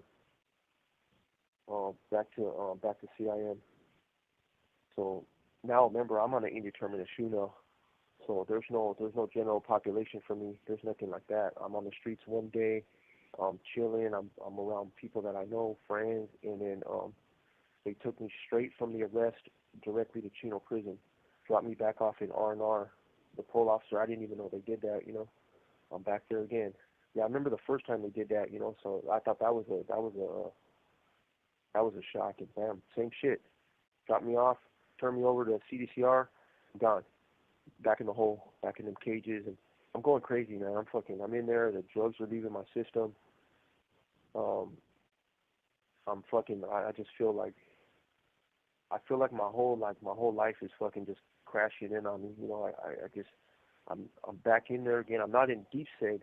Back to CIM. So now remember I'm on an indeterminate shoe now. So there's no general population for me. There's nothing like that. I'm on the streets one day, chilling. I'm around people that I know, friends, and then they took me straight from the arrest directly to Chino prison, dropped me back off in R&R. The parole officer, I didn't even know they did that. I'm back there again. Yeah, I remember the first time they did that. So I thought that was a shock. And bam, same shit. Dropped me off, turned me over to CDCR, gone. Back in the hole, back in them cages, and I'm going crazy, man. I'm in there. The drugs are leaving my system. Um, I just feel like my whole life is fucking just crashing in on me. I'm back in there again. I'm not in deep seg.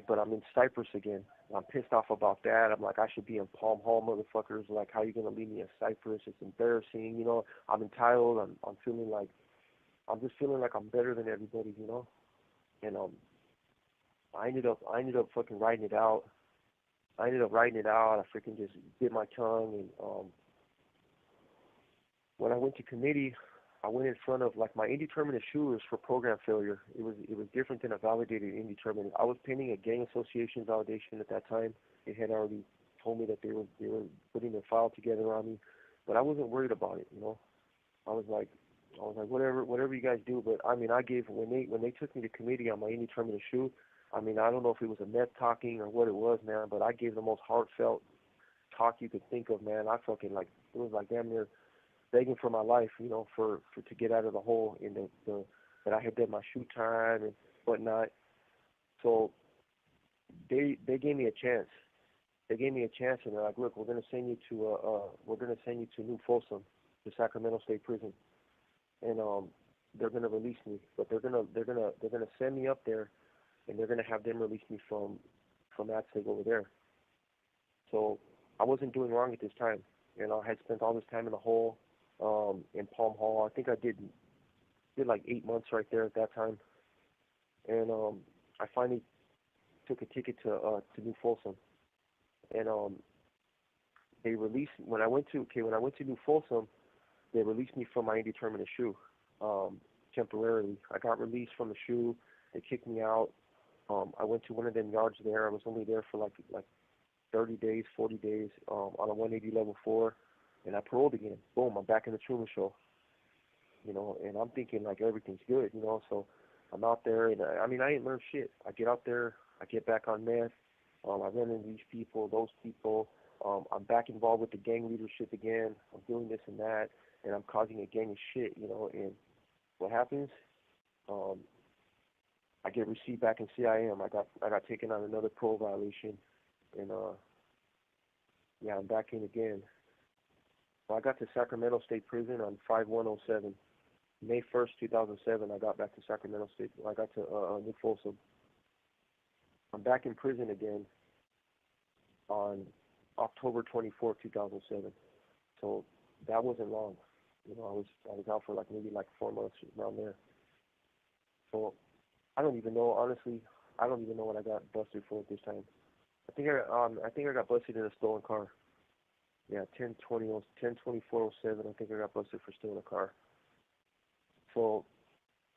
But I'm in Cyprus again. I'm pissed off about that. I'm like, I should be in Palm Hall, motherfuckers. Like, how you gonna leave me in Cyprus? It's embarrassing. I'm entitled. I'm just feeling like I'm better than everybody. And I ended up fucking writing it out. I freaking just bit my tongue, and when I went to committee, I went in front of like my indeterminate shooters for program failure. It was different than a validated indeterminate. I was pending a gang association validation at that time. They had already told me that they were putting their file together on me, but I wasn't worried about it. I was like whatever you guys do. But I mean, I gave when they took me to committee on my indeterminate shoe. I mean, I don't know if it was a meth talking or what it was, man, but I gave the most heartfelt talk you could think of, man. I fucking it was like damn near begging for my life, for to get out of the hole in the that I had done my shoot time and whatnot. So they gave me a chance. They gave me a chance, and they're like, look, we're gonna send you to New Folsom, the Sacramento State Prison, and they're gonna release me, but they're gonna send me up there, and they're gonna have them release me from Aztec over there. So I wasn't doing wrong at this time. I had spent all this time in the hole, in Palm Hall. I think I did like 8 months right there at that time, and I finally took a ticket to New Folsom, and they released when I went to New Folsom, they released me from my indeterminate shoe, temporarily. I got released from the shoe. They kicked me out. I went to one of them yards there. I was only there for like 30 days, 40 days, on a 180 level 4, and I paroled again. Boom, I'm back in the Truman Show. And I'm thinking like everything's good, so I'm out there, and I mean, I ain't learned shit. I get out there, I get back on meth, I run into these people, those people, I'm back involved with the gang leadership again, I'm doing this and that, and I'm causing a gang of shit, and what happens, I get received back in CIM. I got taken on another parole violation, and yeah, I'm back in again. So I got to Sacramento State Prison on 5/1/07. May 1st, 2007, I got back to Sacramento State. I got to New Folsom. I'm back in prison again on October 24th, 2007. So that wasn't long. I was out for maybe 4 months around there. So I don't even know, honestly. I don't even know what I got busted for at this time. I think I got busted in a stolen car. Yeah, 10/24/07. I think I got busted for stealing a car. So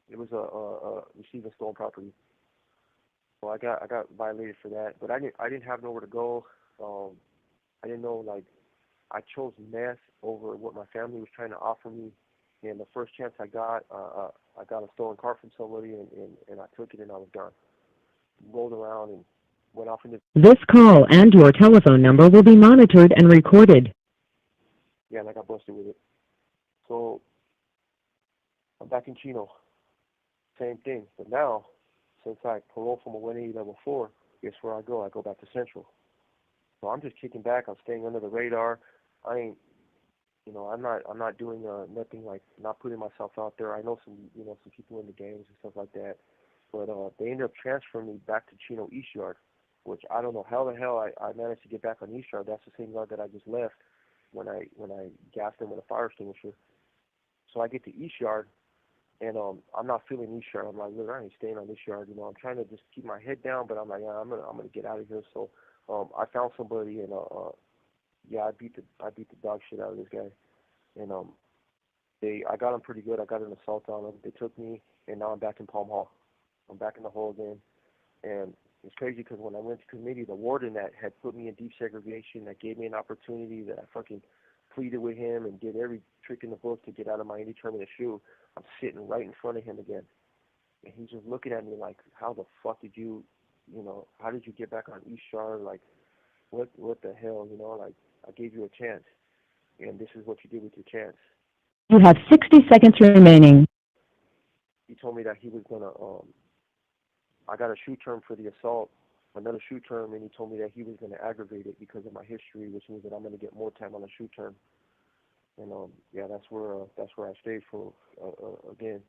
it was a receiving stolen property. So I got violated for that, but I didn't have nowhere to go. I didn't know, I chose meth over what my family was trying to offer me, and the first chance I got a stolen car from somebody, and I took it, and I was gone. Rolled around and went off into. This call and your telephone number will be monitored and recorded. Yeah, and I got busted with it. So I'm back in Chino. Same thing. But now, since I paroled from a 180 level 4, guess where I go? I go back to Central. So I'm just kicking back. I'm staying under the radar. I ain't, I'm not doing nothing, not putting myself out there. I know some people in the gangs and stuff like that. But they ended up transferring me back to Chino East Yard, which I don't know how the hell I managed to get back on East Yard. That's the same yard that I just left when I gassed them with a fire extinguisher. So I get to East Yard, and I'm not feeling East Yard. I'm like, look, I ain't staying on this yard. I'm trying to just keep my head down, but I'm like, yeah, I'm gonna get out of here. So I found somebody, and yeah, I beat the dog shit out of this guy, and I got him pretty good. I got an assault on him. They took me, and now I'm back in Palm Hall. I'm back in the hole again, and it's crazy because when I went to committee, the warden that had put me in deep segregation, that gave me an opportunity, that I fucking pleaded with him and did every trick in the book to get out of my indeterminate shoe. I'm sitting right in front of him again, and he's just looking at me like, how the fuck did you, how did you get back on East Shore? Like, what the hell, like, I gave you a chance, and this is what you did with your chance. You have 60 seconds remaining. He told me that he was gonna, I got a shoe term for the assault, another shoe term, and he told me that he was gonna aggravate it because of my history, which means that I'm gonna get more time on a shoe term. And yeah, that's where I stayed for again.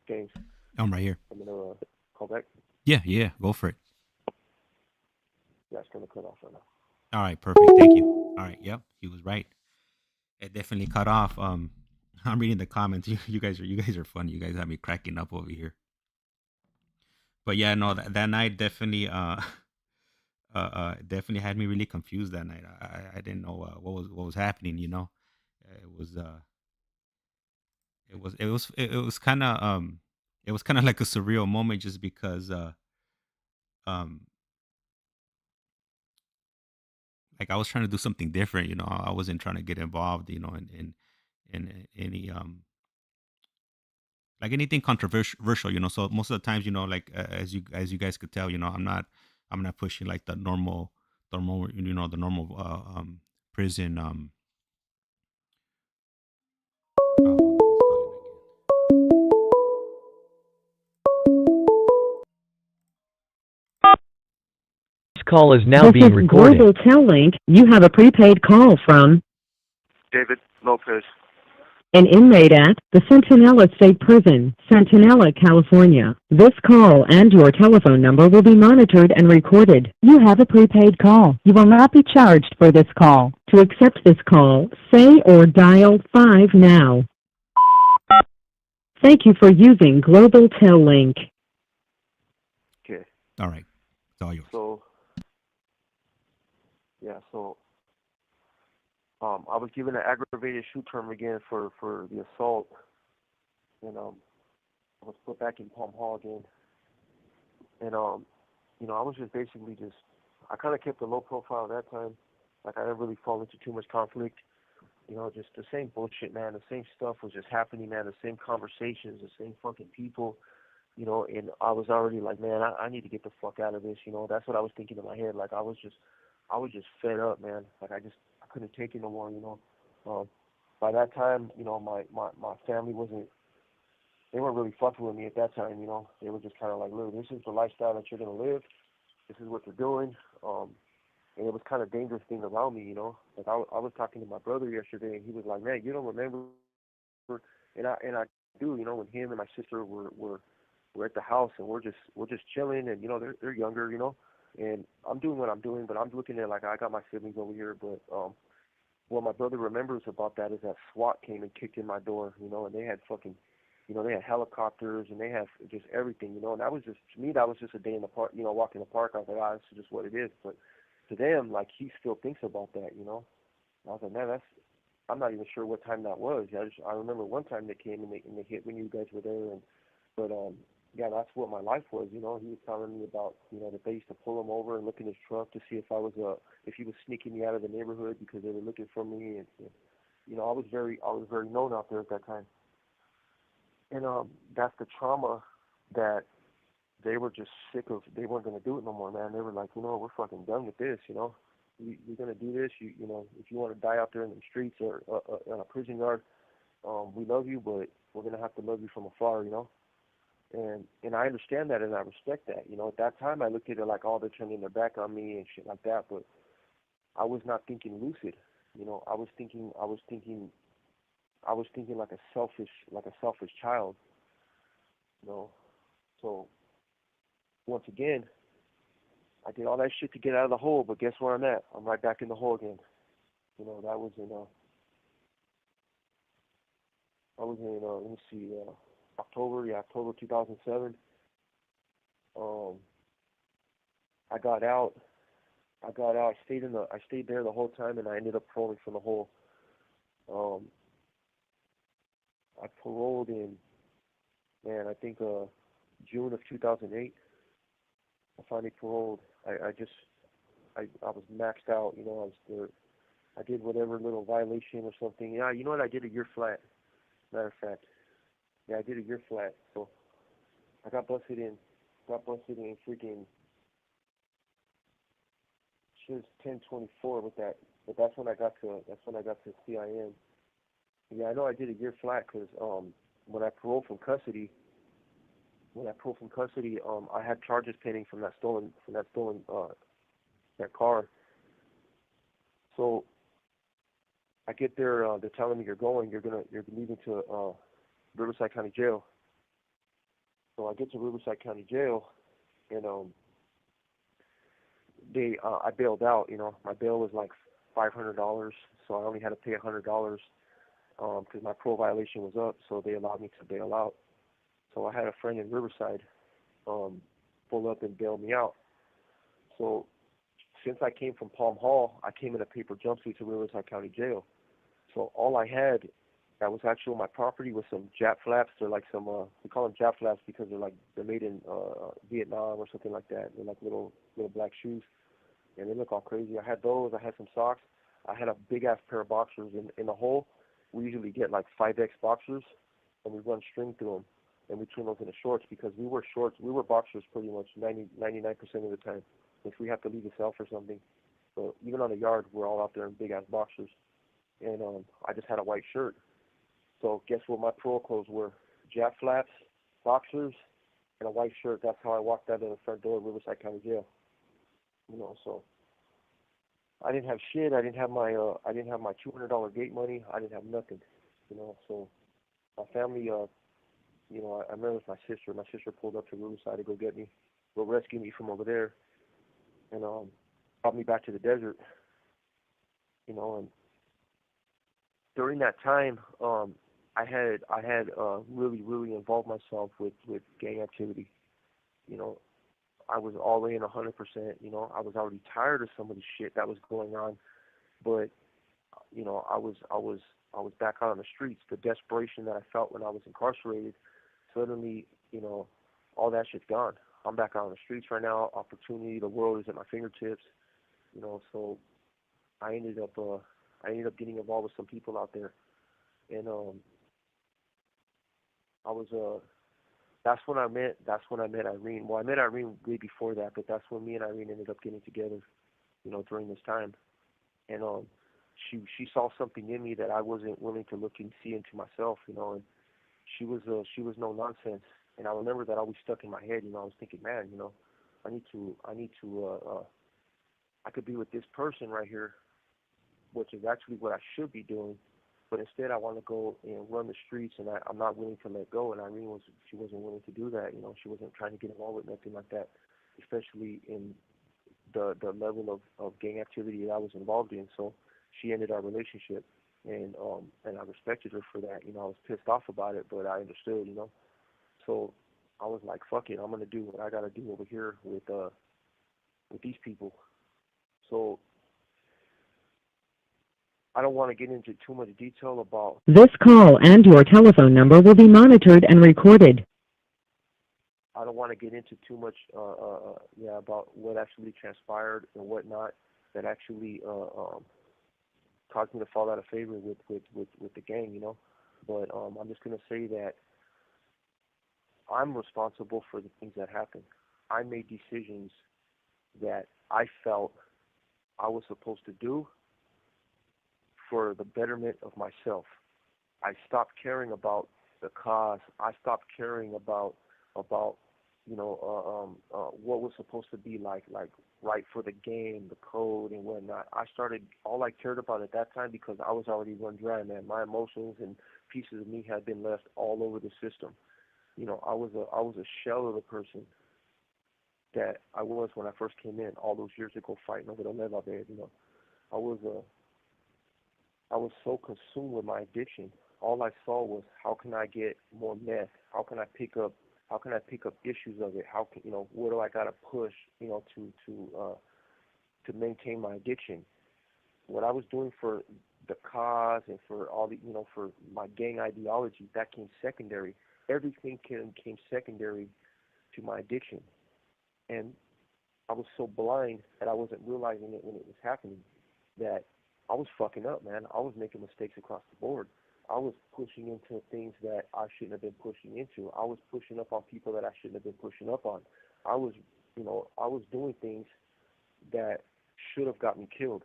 James, I'm right here. I'm gonna call back. Yeah, go for it. Yeah, it's gonna cut off right now. All right, perfect. Thank you. All right, yep, he was right. It definitely cut off. I'm reading the comments. You guys are funny. You guys have me cracking up over here. But yeah, no, that night definitely definitely had me really confused that night. I didn't know what was happening. It was it was kind of it was kind of like a surreal moment just because um like I was trying to do something different. I wasn't trying to get involved. In any like anything controversial. So most of the times, like as you guys could tell, I'm not pushing like the normal prison. Hold on, he's calling This call is now This being is recorded. Global Tel-Link. You have a prepaid call from David Lopez. an inmate at the Centinela State Prison, Centinela, California. This call and your telephone number will be monitored and recorded. You have a prepaid call. You will not be charged for this call. To accept this call, say or dial 5 now. Thank you for using Global Tel-Link. Okay. All right, it's all yours. So yeah, I was given an aggravated shoe term again for the assault, and I was put back in Palm Hall again, and I was I kind of kept a low profile at that time. Like, I didn't really fall into too much conflict. Just the same bullshit, man. The same stuff was just happening, man. The same conversations, the same fucking people. And I was already like, man, I need to get the fuck out of this. That's what I was thinking in my head. Like, I was just fed up, man. Like, I couldn't take it no more. By that time, my family they weren't really fucking with me at that time. They were just kind of like, look, this is the lifestyle that you're gonna live. This is what you're doing. And it was kind of dangerous thing around me. Like, I was talking to my brother yesterday, and he was like, man, you don't remember? And I do. When him and my sister were at the house, and we're just chilling, and they're younger, and I'm doing what I'm doing, but I'm looking at, like, I got my siblings over here, but what my brother remembers about that is that SWAT came and kicked in my door, and they had fucking, they had helicopters, and they had just everything, and that was just, to me, that was just a day in the park, walking in the park. I was like, this is just what it is. But to them, like, he still thinks about that, And I was like, man, I'm not even sure what time that was. I remember one time they came and they hit when you guys were there, but yeah, that's what my life was. He was telling me about, that they used to pull him over and look in his truck to see if he was sneaking me out of the neighborhood because they were looking for me, and I was very known out there at that time, and that's the trauma that they were just sick of. They weren't going to do it no more, man. They were like, we're fucking done with this. You're going to do this. If you want to die out there in the streets or in a prison yard, we love you, but we're going to have to love you from afar. And I understand that, and I respect that. At that time I looked at it like, oh, they're turning their back on me and shit like that, but I was not thinking lucid. I was thinking like a selfish child. So once again, I did all that shit to get out of the hole, but guess where I'm at? I'm right back in the hole again. That was in I was in let me see, October 2007. Um, I got out. I stayed there the whole time, and I ended up paroling from the whole. Um, I paroled in, man, I think June of 2008. I finally paroled. I was maxed out. You know, I was there. I did whatever little violation or something. Yeah, you know what? I did a year flat. Matter of fact, yeah, I did a year flat. So I got busted in freaking. She was 1024 with that, but that's when I got to CIM. Yeah, I know I did a year flat because when I paroled from custody, I had charges pending from that stolen that car. So I get there, they're telling me you're leaving to Riverside County Jail. So I get to Riverside County Jail, and I bailed out. You know, my bail was like $500, so I only had to pay $100 because my parole violation was up. So they allowed me to bail out. So I had a friend in Riverside pull up and bail me out. So since I came from Palm Hall, I came in a paper jumpsuit to Riverside County Jail. So all I had that was actually on my property was some Jap flaps. They're like some we call them Jap flaps because they're made in Vietnam or something like that. They're like little black shoes, and they look all crazy. I had those. I had some socks. I had a big ass pair of boxers in the hole. We usually get like 5X boxers, and we run string through them, and we turn those into shorts because we were shorts. We were boxers pretty much 99% of the time. If we have to leave the cell for something, so even on the yard, we're all out there in big ass boxers. And I just had a white shirt. So guess what my parole clothes were? Jap flaps, boxers, and a white shirt. That's how I walked out of the front door of Riverside County Jail. You know, so I didn't have shit. I didn't have my $200 gate money. I didn't have nothing. You know, so my family, you know, I remember with my sister. My sister pulled up to Riverside to go rescue me from over there, and brought me back to the desert. You know, and during that time, I had really involved myself with gang activity. You know, I was all in 100%. You know, I was already tired of some of the shit that was going on, but you know, I was back out on the streets. The desperation that I felt when I was incarcerated, suddenly, you know, all that shit's gone. I'm back out on the streets right now. Opportunity, the world is at my fingertips. You know, so I ended up getting involved with some people out there, and I was that's when I met Irene. Well, I met Irene way before that, but that's when me and Irene ended up getting together, you know, during this time. And she saw something in me that I wasn't willing to look and see into myself, you know, and she was no nonsense. And I remember that always stuck in my head, you know. I was thinking, man, you know, I need to I could be with this person right here, which is actually what I should be doing. But instead, I want to go and run the streets, and I'm not willing to let go. And she wasn't willing to do that. You know, she wasn't trying to get involved with nothing like that, especially in the level of gang activity that I was involved in. So she ended our relationship, and I respected her for that. You know, I was pissed off about it, but I understood. You know, so I was like, fuck it, I'm gonna do what I gotta do over here with these people. So I don't want to get into too much detail about. This call and your telephone number will be monitored and recorded. I don't want to get into too much, about what actually transpired and whatnot that actually caused me to fall out of favor with the gang, you know. But I'm just gonna say that I'm responsible for the things that happened. I made decisions that I felt I was supposed to do for the betterment of myself. I stopped caring about the cause. I stopped caring about what was supposed to be like right for the game, the code and whatnot. All I cared about at that time, because I was already run dry, man. My emotions and pieces of me had been left all over the system. You know, I was a shell of the person that I was when I first came in all those years ago, fighting over the leva bed. You know, I was so consumed with my addiction all I saw was how can I get more meth? How can I pick up issues of it? How can what do I gotta push, to maintain my addiction? What I was doing for the cause and for all the for my gang ideology, that came secondary. Everything came secondary to my addiction. And I was so blind that I wasn't realizing it when it was happening, that I was fucking up, man. I was making mistakes across the board. I was pushing into things that I shouldn't have been pushing into. I was pushing up on people that I shouldn't have been pushing up on. I was, I was doing things that should have got me killed.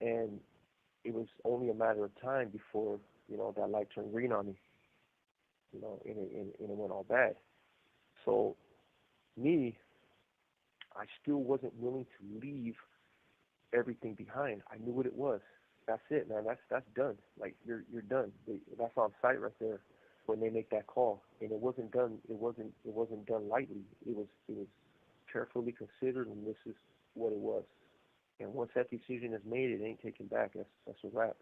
And it was only a matter of time before, that light turned green on me, and it went all bad. So me, I still wasn't willing to leave everything behind. I knew what it was. That's it, man. That's done. Like you're done. That's on site right there when they make that call. And it wasn't done. It wasn't done lightly. It was carefully considered, and this is what it was. And once that decision is made, it ain't taken back. That's a wrap.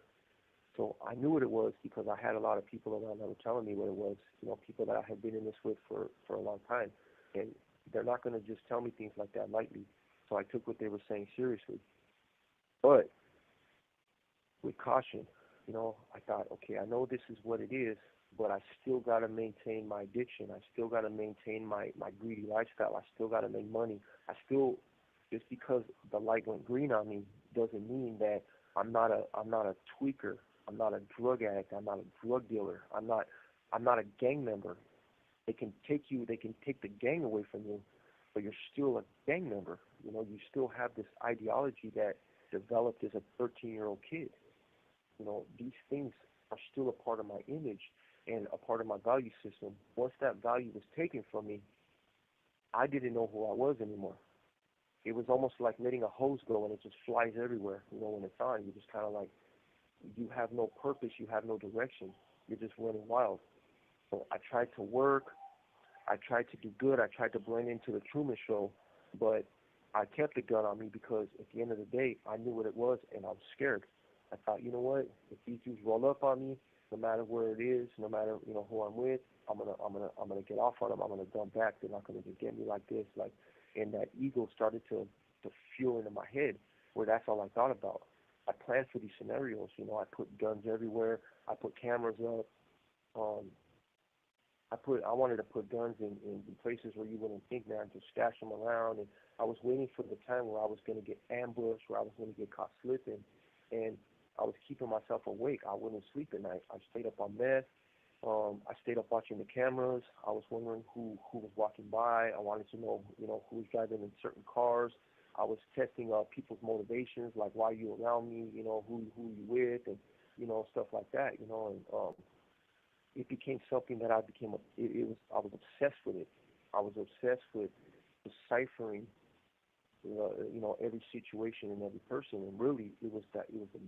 So I knew what it was because I had a lot of people around that were telling me what it was. People that I had been in this with for a long time, and they're not going to just tell me things like that lightly. So I took what they were saying seriously. But with caution, I thought, okay, I know this is what it is, but I still got to maintain my addiction. I still got to maintain my greedy lifestyle. I still got to make money. Just because the light went green on me doesn't mean that I'm not a tweaker. I'm not a drug addict. I'm not a drug dealer. I'm not a gang member. They can take the gang away from you, but you're still a gang member. You still have this ideology that developed as a 13-year-old kid. These things are still a part of my image and a part of my value system. Once that value was taken from me, I didn't know who I was anymore. It was almost like letting a hose go and it just flies everywhere. When it's on, you just kind of like, you have no purpose, you have no direction. You're just running wild. So I tried to work, I tried to do good, I tried to blend into the Truman Show, but I kept the gun on me because at the end of the day, I knew what it was and I was scared. I thought, you know what? If these dudes roll up on me, no matter where it is, no matter who I'm with, I'm gonna get off on them. I'm gonna dump back. They're not gonna just get me like this. And that ego started to fuel into my head, where that's all I thought about. I planned for these scenarios. I put guns everywhere. I put cameras up. I wanted to put guns in places where you wouldn't think, man, just stash them around. And I was waiting for the time where I was going to get ambushed, where I was going to get caught slipping. And I was keeping myself awake. I wouldn't sleep at night. I stayed up on meth. I stayed up watching the cameras. I was wondering who was walking by. I wanted to know, who was driving in certain cars. I was testing people's motivations, like why you around me, who you with, and stuff like that, and it became something that I was obsessed with it. I was obsessed with deciphering, every situation and every person, and really it was the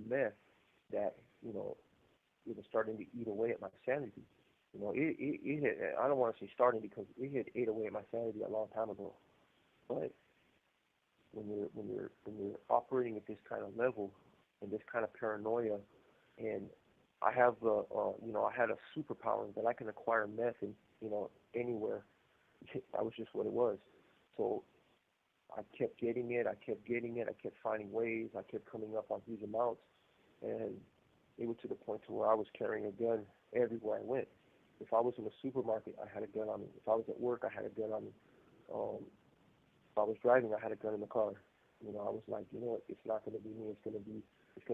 meth that, it was starting to eat away at my sanity. It had, I don't want to say starting because it had ate away at my sanity a long time ago. But when you're operating at this kind of level and this kind of paranoia, and I have I had a superpower that I can acquire meth in anywhere. That was just what it was. So I kept getting it. I kept finding ways. I kept coming up on huge amounts, and it was to the point to where I was carrying a gun everywhere I went. If I was in a supermarket, I had a gun on me. If I was at work, I had a gun on me. If I was driving, I had a gun in the car. I was like, what? It's not going to be me. It's going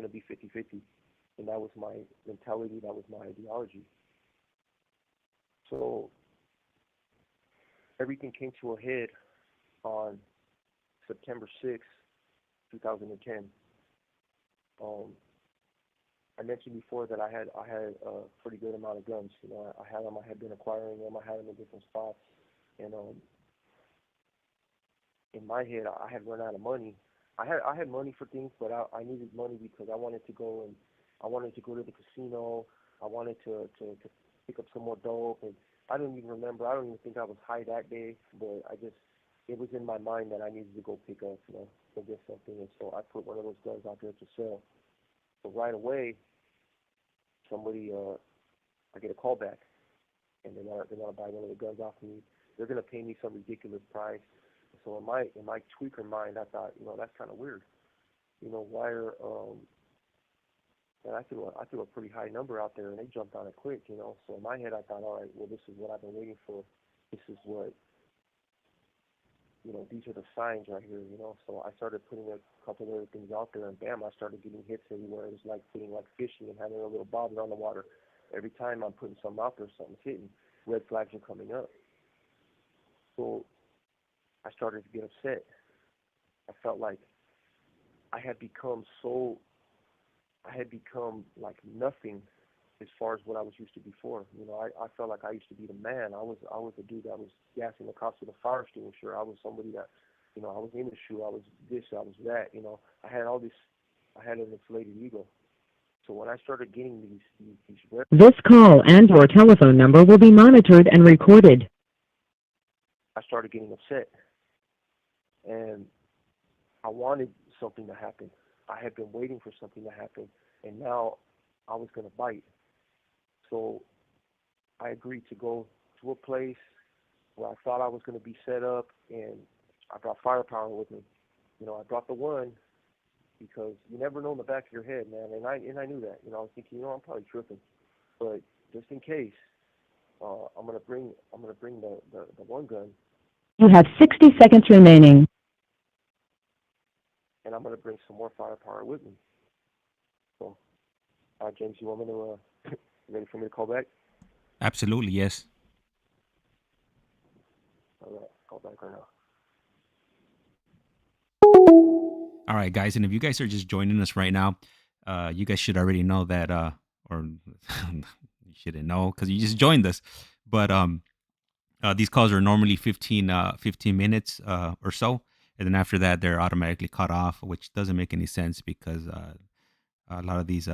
to be 50-50. And that was my mentality. That was my ideology. So everything came to a head on September 6th, 2010. I mentioned before that I had a pretty good amount of guns. I had them. I had been acquiring them. I had them in different spots. And in my head, I had run out of money. I had money for things, but I needed money because I wanted to go to the casino. I wanted to pick up some more dope, and I don't even remember. I don't even think I was high that day, but it was in my mind that I needed to go pick up, go get something, and so I put one of those guns out there to sell. So right away, somebody, I get a call back, and they're gonna buy one of the guns off me. They're gonna pay me some ridiculous price. So in my tweaker mind, I thought, that's kind of weird. Why are and I threw a pretty high number out there, and they jumped on it quick. So in my head, I thought, all right, well, this is what I've been waiting for. This is what, these are the signs right here. So I started putting a couple of other things out there, and bam, I started getting hits everywhere. It was like feeling like fishing and having a little bobber on the water. Every time I'm putting something out there, something's hitting. Red flags are coming up. So I started to get upset. I felt like I had become like nothing as far as what I was used to before. I felt like I used to be the man. I was the dude that was gassing the cops with a fire extinguisher. I was somebody that, I was in the shoe. I was this. I was that. I had all this. I had an inflated ego. So when I started getting these This call and your telephone number will be monitored and recorded. I started getting upset, and I wanted something to happen. I had been waiting for something to happen, and now I was going to bite. So I agreed to go to a place where I thought I was going to be set up, and I brought firepower with me. I brought the one because you never know in the back of your head, man. And I knew that. I was thinking, I'm probably tripping, but just in case, I'm gonna bring the one gun. You have 60 seconds remaining. And I'm gonna bring some more firepower with me. So, James, you want me to ready for me to call back? Absolutely, yes. All right, call back right now. All right, guys, and if you guys are just joining us right now, you guys should already know that, or you shouldn't know because you just joined us. But these calls are normally 15 minutes or so, and then after that, they're automatically cut off, which doesn't make any sense because a lot of these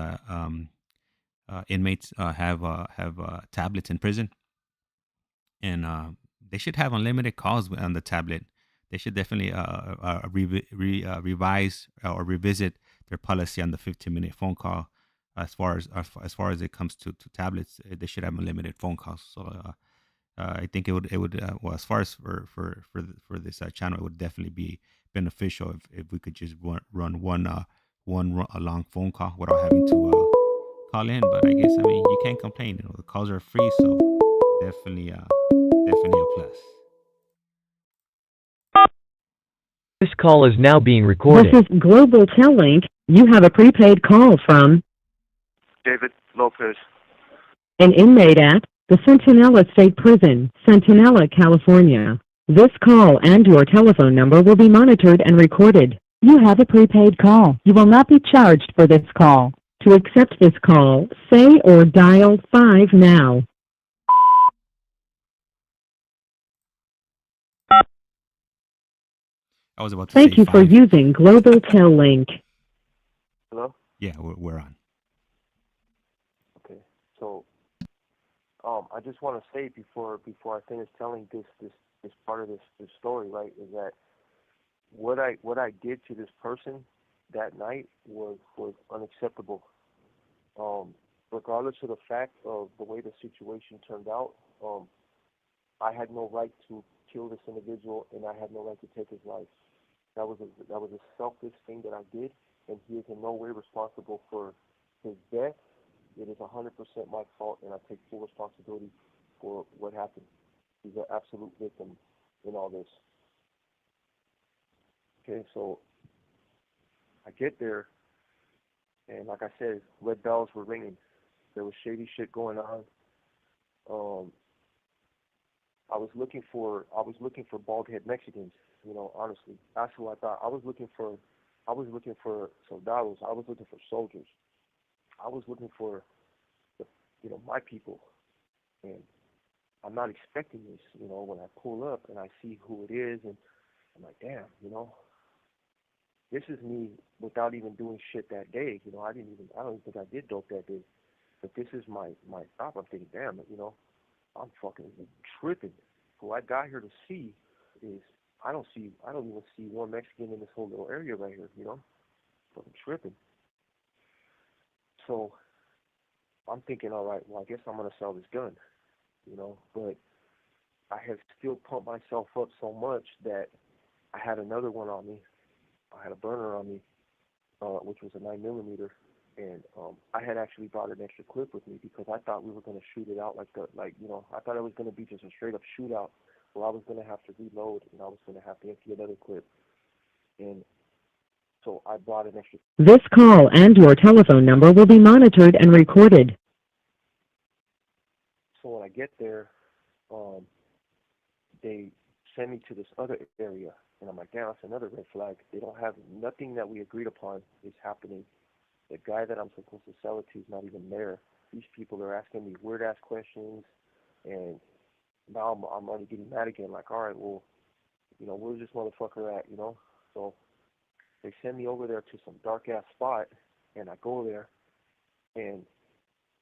inmates have tablets in prison, and they should have unlimited calls on the tablet. They should definitely revise or revisit their policy on the 15-minute phone call. As far as it comes to tablets, they should have unlimited phone calls. So I think it would well, as far as for this channel, it would definitely be beneficial if we could just run a long phone call without having to call in. But I guess, you can't complain. The calls are free, so definitely a plus. This call is now being This recorded. is Global Tellink. You have a prepaid call from David Lopez. an inmate at the Centinela State Prison, Centinela, California. This call and your telephone number will be monitored and recorded. You have a prepaid call. You will not be charged for this call. To accept this call, say or dial 5 now. I was about to Thank say you for 5. using Global Tellink. Hello. Yeah, we're on. Okay. So, I just want to say before I finish telling this part of this story, right, is that what I did to this person that night was unacceptable. Regardless of the fact of the way the situation turned out, I had no right to kill this individual, and I had no right to take his life. That was a selfish thing that I did, and he is in no way responsible for his death. It is 100% my fault, and I take full responsibility for what happened. He's an absolute victim in all this. Okay, so I get there, and like I said, red bells were ringing. There was shady shit going on. I was looking for bald head Mexicans. Honestly, that's who I thought. I was looking for soldados. I was looking for soldiers. I was looking for my people, and I'm not expecting this. When I pull up and I see who it is, and I'm like, damn, this is me without even doing shit that day. I don't even think I did dope that day, but this is my stop. I'm thinking, damn, I'm fucking tripping. Who I got here to see is I don't even see one Mexican in this whole little area right here. Fucking tripping. So I'm thinking, all right, well, I guess I'm gonna sell this gun, but I had still pumped myself up so much that I had another one on me. I had a burner on me, which was a 9 millimeter, and I had actually brought an extra clip with me because I thought we were gonna shoot it out I thought it was gonna be just a straight up shootout where I was gonna have to reload and I was gonna have to empty another clip, and so I brought an extra. This call and your telephone number will be monitored and recorded. So when I get there, um, they send me to this other area, and I'm like, damn, that's another red flag. They don't have nothing that we agreed upon is happening. The guy that I'm supposed to sell it to is not even there. These people are asking me weird ass questions, and now I'm already getting mad again. Like, all right, well, where's this motherfucker at? So they send me over there to some dark ass spot, and I go there, and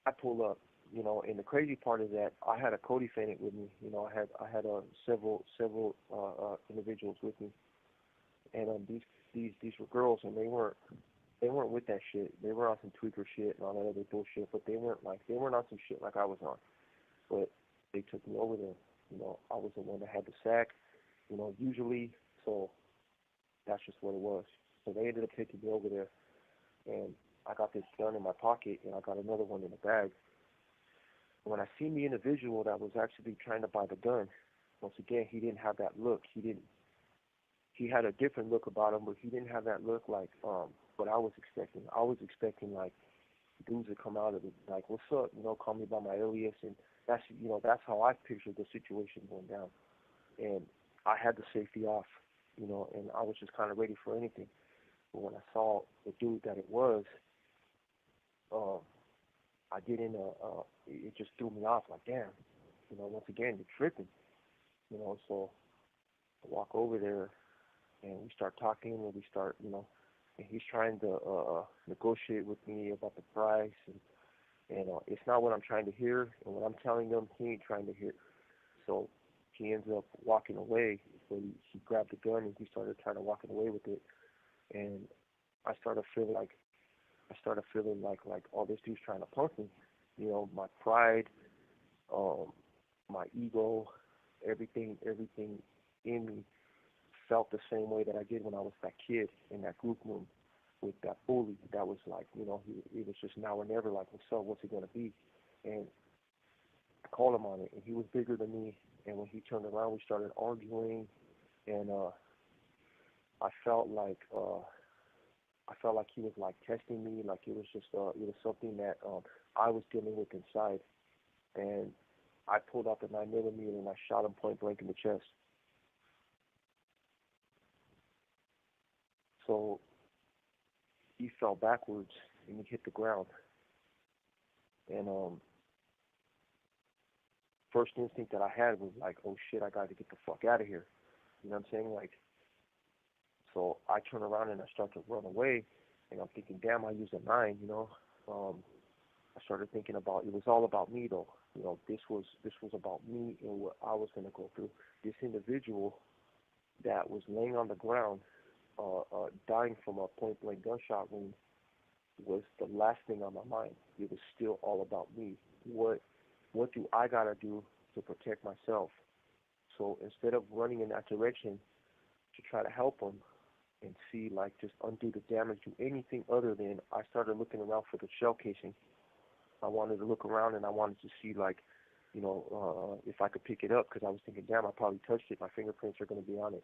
I pull up. And the crazy part is that I had a co-defendant with me. I had several individuals with me, and these were girls, and they weren't with that shit. They were on some tweaker shit and all that other bullshit, but they weren't on some shit like I was on. But they took me over there. I was the one that had the sack. Usually, so that's just what it was. So they ended up taking me over there, and I got this gun in my pocket, and I got another one in the bag. When I seen the individual that was actually trying to buy the gun, once again, he didn't have that look. He had a different look about him, but he didn't have that look like what I was expecting. I was expecting like dudes to come out of it like, "What's up?" Call me by my alias, and that's how I pictured the situation going down. And I had the safety off, and I was just kind of ready for anything. But when I saw the dude that it was, um, I didn't. It just threw me off. Like, damn, once again, you're tripping. So I walk over there and we start talking, and we start, and he's trying to negotiate with me about the price, and it's not what I'm trying to hear, and what I'm telling him, he ain't trying to hear. So he ends up walking away. So he grabbed the gun and he started trying to walking away with it, and I started feeling like oh, this dude's trying to punk me. My pride, um, my ego, everything in me felt the same way that I did when I was that kid in that group room with that bully. That was like, it was just now or never. Like, what's up? What's it gonna be? And I called him on it, and he was bigger than me. And when he turned around, we started arguing, and I felt like he was like testing me, like it was just it was something that I was dealing with inside, and I pulled out the 9 millimeter and I shot him point blank in the chest. So he fell backwards and he hit the ground, and first instinct that I had was like, oh shit, I got to get the fuck out of here. You know what I'm saying? Like, so I turn around and I start to run away, and I'm thinking, damn, I used a 9. I started thinking about it was all about me though. This was about me and what I was gonna go through. This individual that was laying on the ground, dying from a point blank gunshot wound, was the last thing on my mind. It was still all about me. What do I gotta do to protect myself? So instead of running in that direction to try to help him and see like just undo the damage, do anything other than I started looking around for the shell casing. I wanted to look around and I wanted to see like, if I could pick it up because I was thinking, damn, I probably touched it. My fingerprints are going to be on it.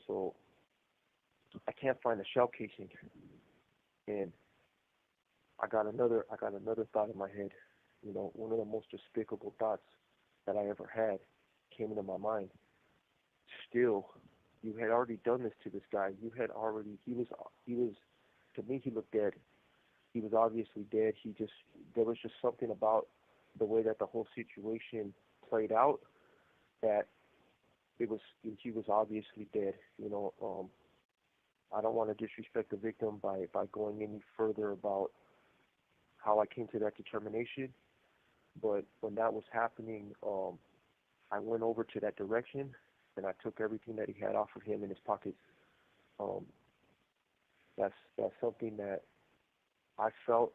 So I can't find the shell casing, and I got another thought in my head. One of the most despicable thoughts that I ever had came into my mind. Still, you had already done this to this guy. He was, to me, he looked dead. He was obviously dead. There was just something about the way that the whole situation played out that he was obviously dead. I don't want to disrespect the victim by going any further about how I came to that determination, but when that was happening, I went over to that direction and I took everything that he had off of him in his pockets. Um, that's something that I felt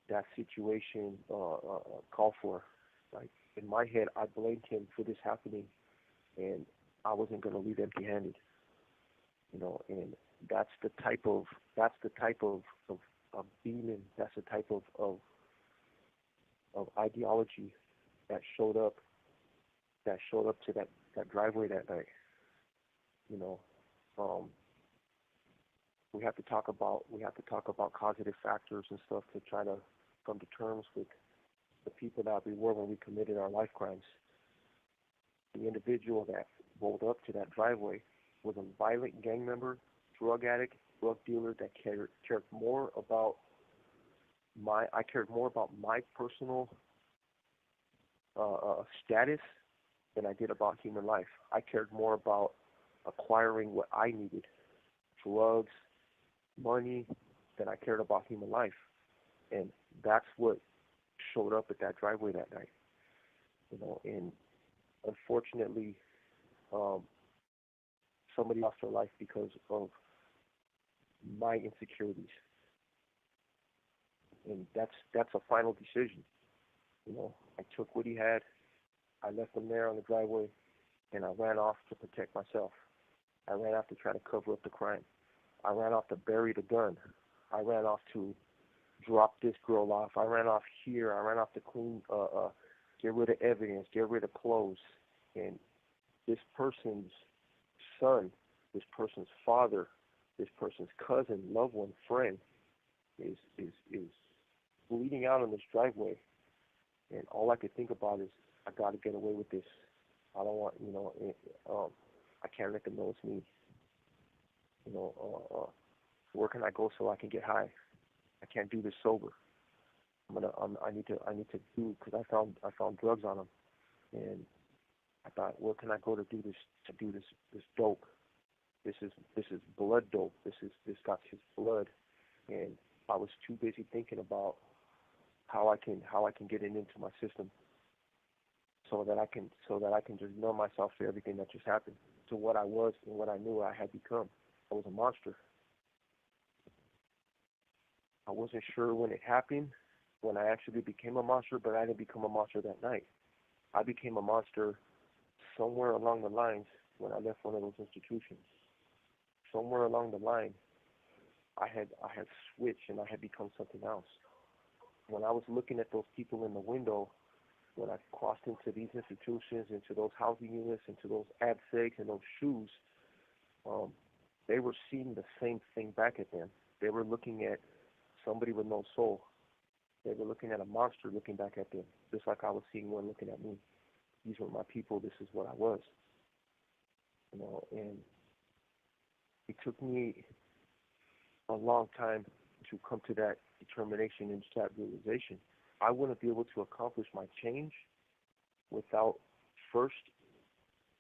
that situation called for. Like in my head, I blamed him for this happening, and I wasn't going to leave empty-handed. And that's the type of of demon. That's the type of ideology that showed up to that driveway that night. You know, um, we have to talk about causative factors and stuff to try to come to terms with the people that we were when we committed our life crimes. The individual that rolled up to that driveway was a violent gang member, drug addict, drug dealer that cared more about I cared more about my personal status than I did about human life. I cared more about acquiring what I needed, drugs, money, than I cared about human life. And that's what showed up at that driveway that night. And unfortunately, um, somebody lost their life because of my insecurities. And that's a final decision. I took what he had, I left him there on the driveway, and I ran off to protect myself. I ran off to try to cover up the crime. I ran off to bury the gun. I ran off to drop this girl off. I ran off here. I ran off to get rid of evidence, get rid of clothes. And this person's son, this person's father, this person's cousin, loved one, friend, is bleeding out on this driveway. And all I could think about is, I got to get away with this. I don't want, I can't let them know it's me. Where can I go so I can get high? I can't do this sober. I need to do, because I found drugs on him, and I thought, where can I go to do this dope? This is blood dope. This got his blood, and I was too busy thinking about how I can get it into my system, so that I can just numb myself to everything that just happened, to what I was and what I knew I had become. I was a monster. I wasn't sure when it happened, when I actually became a monster, but I didn't become a monster that night. I became a monster somewhere along the lines when I left one of those institutions. Somewhere along the line, I had switched and I had become something else. When I was looking at those people in the window, when I crossed into these institutions, into those housing units, into those ad segs and those shoes, they were seeing the same thing back at them. They were looking at somebody with no soul. They were looking at a monster looking back at them, just like I was seeing one looking at me. These were my people. This is what I was. And it took me a long time to come to that determination and that realization. I wouldn't be able to accomplish my change without first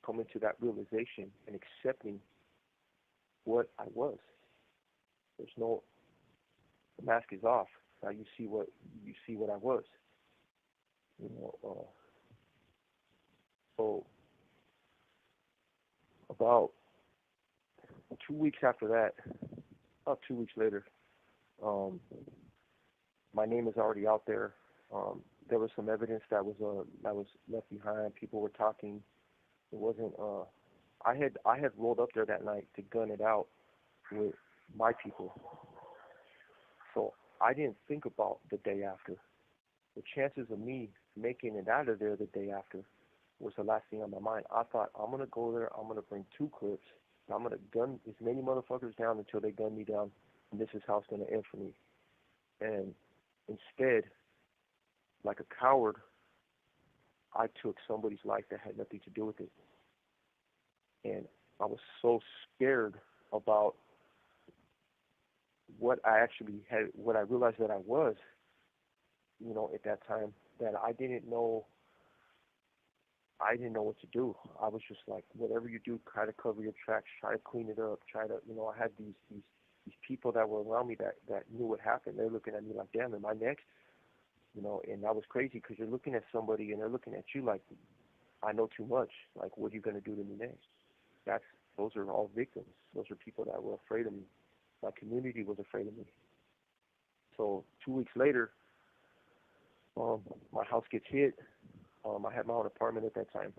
coming to that realization and accepting what I was. The mask is off. Now you see what I was. So about 2 weeks after that, about 2 weeks later, my name is already out there. There was some evidence that was left behind. People were talking. It wasn't. I had rolled up there that night to gun it out with my people. So I didn't think about the day after. The chances of me making it out of there the day after was the last thing on my mind. I thought, I'm going to go there, I'm going to bring 2 clips, and I'm going to gun as many motherfuckers down until they gun me down, and this is how it's going to end for me. And instead, like a coward, I took somebody's life that had nothing to do with it. And I was so scared about what I actually had, what I realized that I was, at that time, that I didn't know what to do. I was just like, whatever you do, try to cover your tracks, try to clean it up, try to, I had these people that were around me that knew what happened. They're looking at me like, damn, am I next? And that was crazy, because you're looking at somebody and they're looking at you like, I know too much. Like, what are you going to do to me next? Those are all victims. Those are people that were afraid of me. My community was afraid of me. So 2 weeks later, My house gets hit. I had my own apartment at that time.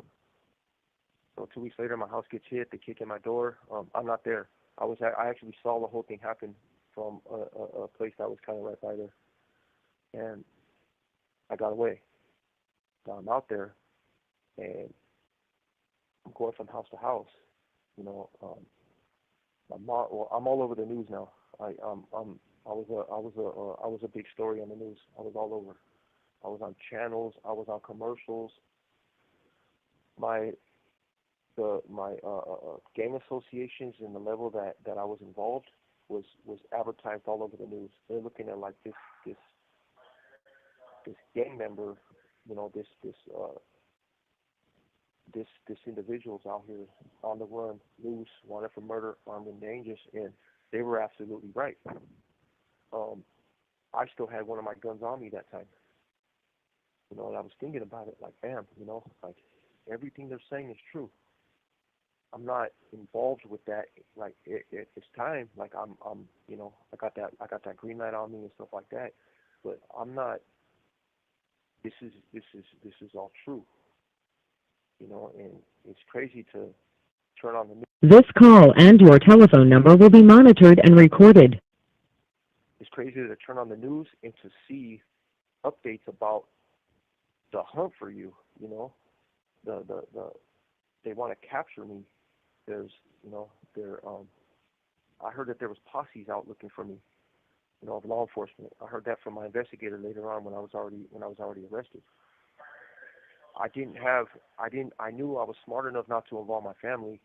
So 2 weeks later, my house gets hit. They kick in my door. I'm not there. I actually saw the whole thing happen from a place that was kind of right by there, and I got away. So I'm out there, and I'm going from house to house. You know, my mom. Well, I'm all over the news now. I was a big story on the news. I was all over. I was on channels. I was on commercials. My gang associations and the level that I was involved was advertised all over the news. They're looking at like this gang member, you know, this individual's out here on the run, loose, wanted for murder, armed and dangerous, and they were absolutely right. I still had one of my guns on me that time. You know, and I was thinking about it like, bam, you know, like everything they're saying is true. I'm not involved with that. Like it's time. Like you know, I got that green light on me and stuff like that. But I'm not. This is all true. You know, and it's crazy to turn on the news. This call and your telephone number will be monitored and recorded. It's crazy to turn on the news and to see updates about the hunt for you. You know, the they want to capture me. There's, you know, I heard that there was posses out looking for me, you know, of law enforcement. I heard that from my investigator later on when I was already arrested. I knew I was smart enough not to involve my family,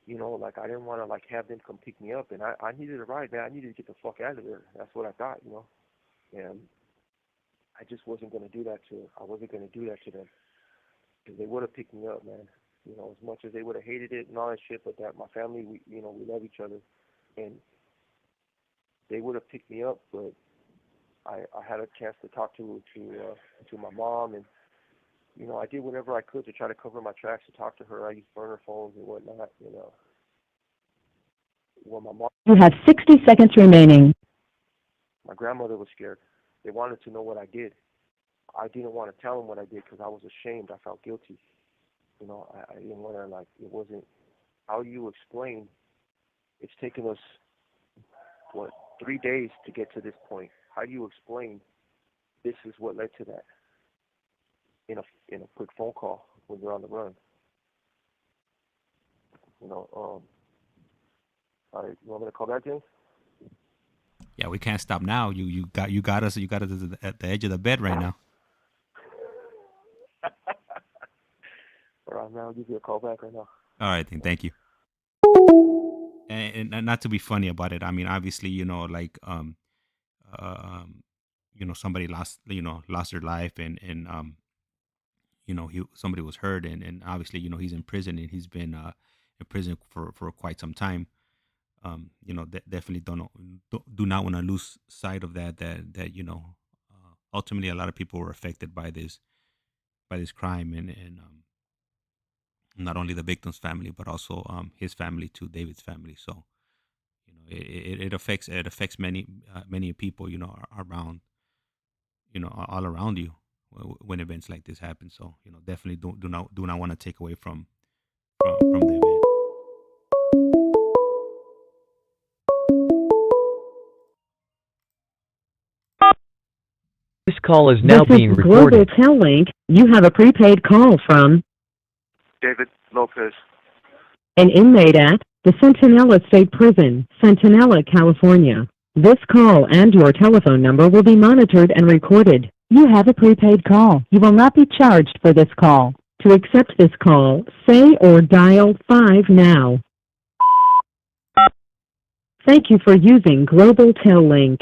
you know, like I didn't want to like have them come pick me up, and I needed a ride, man. I needed to get the fuck out of there. That's what I thought, you know, and I just wasn't going to do that I wasn't going to do that to them, because they would have picked me up, man. You know, as much as they would have hated it and all that shit, but that my family, we love each other, and they would have picked me up. But I had a chance to talk to my mom, and you know, I did whatever I could to try to cover my tracks, to talk to her. I used burner phones and whatnot, you know. Well, You have 60 seconds remaining. my grandmother was scared. They wanted to know what I did. I didn't want to tell them what I did because I was ashamed. I felt guilty. You know, I didn't want to, like, it wasn't, how you explain, it's taken us, 3 days to get to this point. How do you explain this is what led to that in a quick phone call when you're on the run? You know, all right, you want me to call back, James? Yeah, we can't stop now. You got us at the edge of the bed right now. All right, man, I'll give you a call back right now. All right, then. Thank you. And not to be funny about it, I mean, obviously, you know, like you know, somebody lost their life, and you know, somebody was hurt, and obviously, you know, he's in prison, and he's been in prison for quite some time. You know, definitely do not want to lose sight of that you know, ultimately a lot of people were affected by this crime, and not only the victim's family but also his family too, David's family. So you know, it affects many people, you know, around, you know, all around you when events like this happen. So you know, definitely do not want to take away from the event. This call is now This being is Global recorded. Tel-Link. You have a prepaid call from David Lopez. an inmate at the Centinela State Prison, Centinela, California. This call and your telephone number will be monitored and recorded. You have a prepaid call. You will not be charged for this call. To accept this call, say or dial 5 now. Thank you for using Global Tel-Link.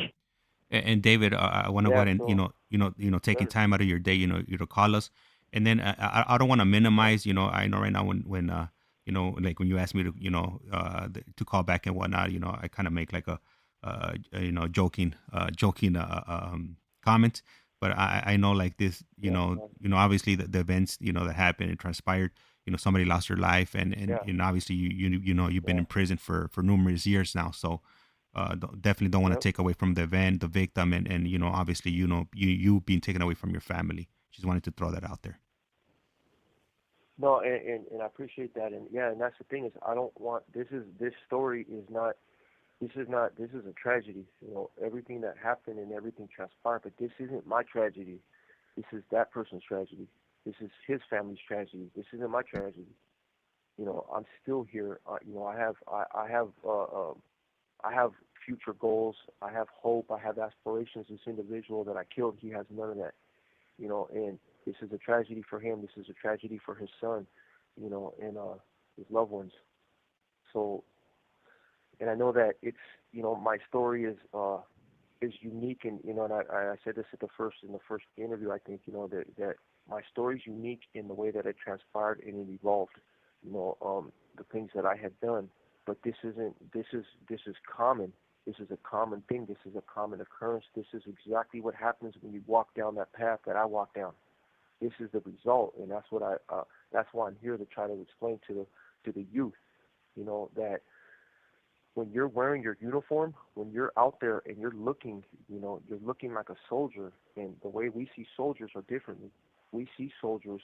And David, I want to go ahead and sure. taking time out of your day, you know, you to call us. And then I don't want to minimize, you know. I know right now when you know, like when you ask me to, you know, to call back and whatnot, you know, I kind of make like a you know, joking comment. But I know like this, obviously the events, you know, that happened and transpired, you know, somebody lost their life, and obviously you know, you've been in prison for numerous years now. So definitely don't want to Yep. take away from the event, the victim, and obviously you being taken away from your family. Just wanted to throw that out there. No, and I appreciate that, and yeah, and that's the thing is I don't want this story is not this is a tragedy. Everything that happened and everything transpired, but this isn't my tragedy. This is that person's tragedy. This is his family's tragedy. This isn't my tragedy. I'm still here. I have future goals. I have hope. I have aspirations. This individual that I killed, he has none of that. And this is a tragedy for him. This is a tragedy for his son. And his loved ones. So, and I know that it's my story is unique, and and I said this at the first interview. I think that my story is unique in the way that it transpired and it evolved. The things that I had done, but this isn't. This is common. This is a common thing. This is a common occurrence. This is exactly what happens when you walk down that path that I walked down. This is the result, and that's what that's why I'm here to try to explain to the youth. That when you're wearing your uniform, when you're out there and you're looking like a soldier, and the way we see soldiers are different. We see soldiers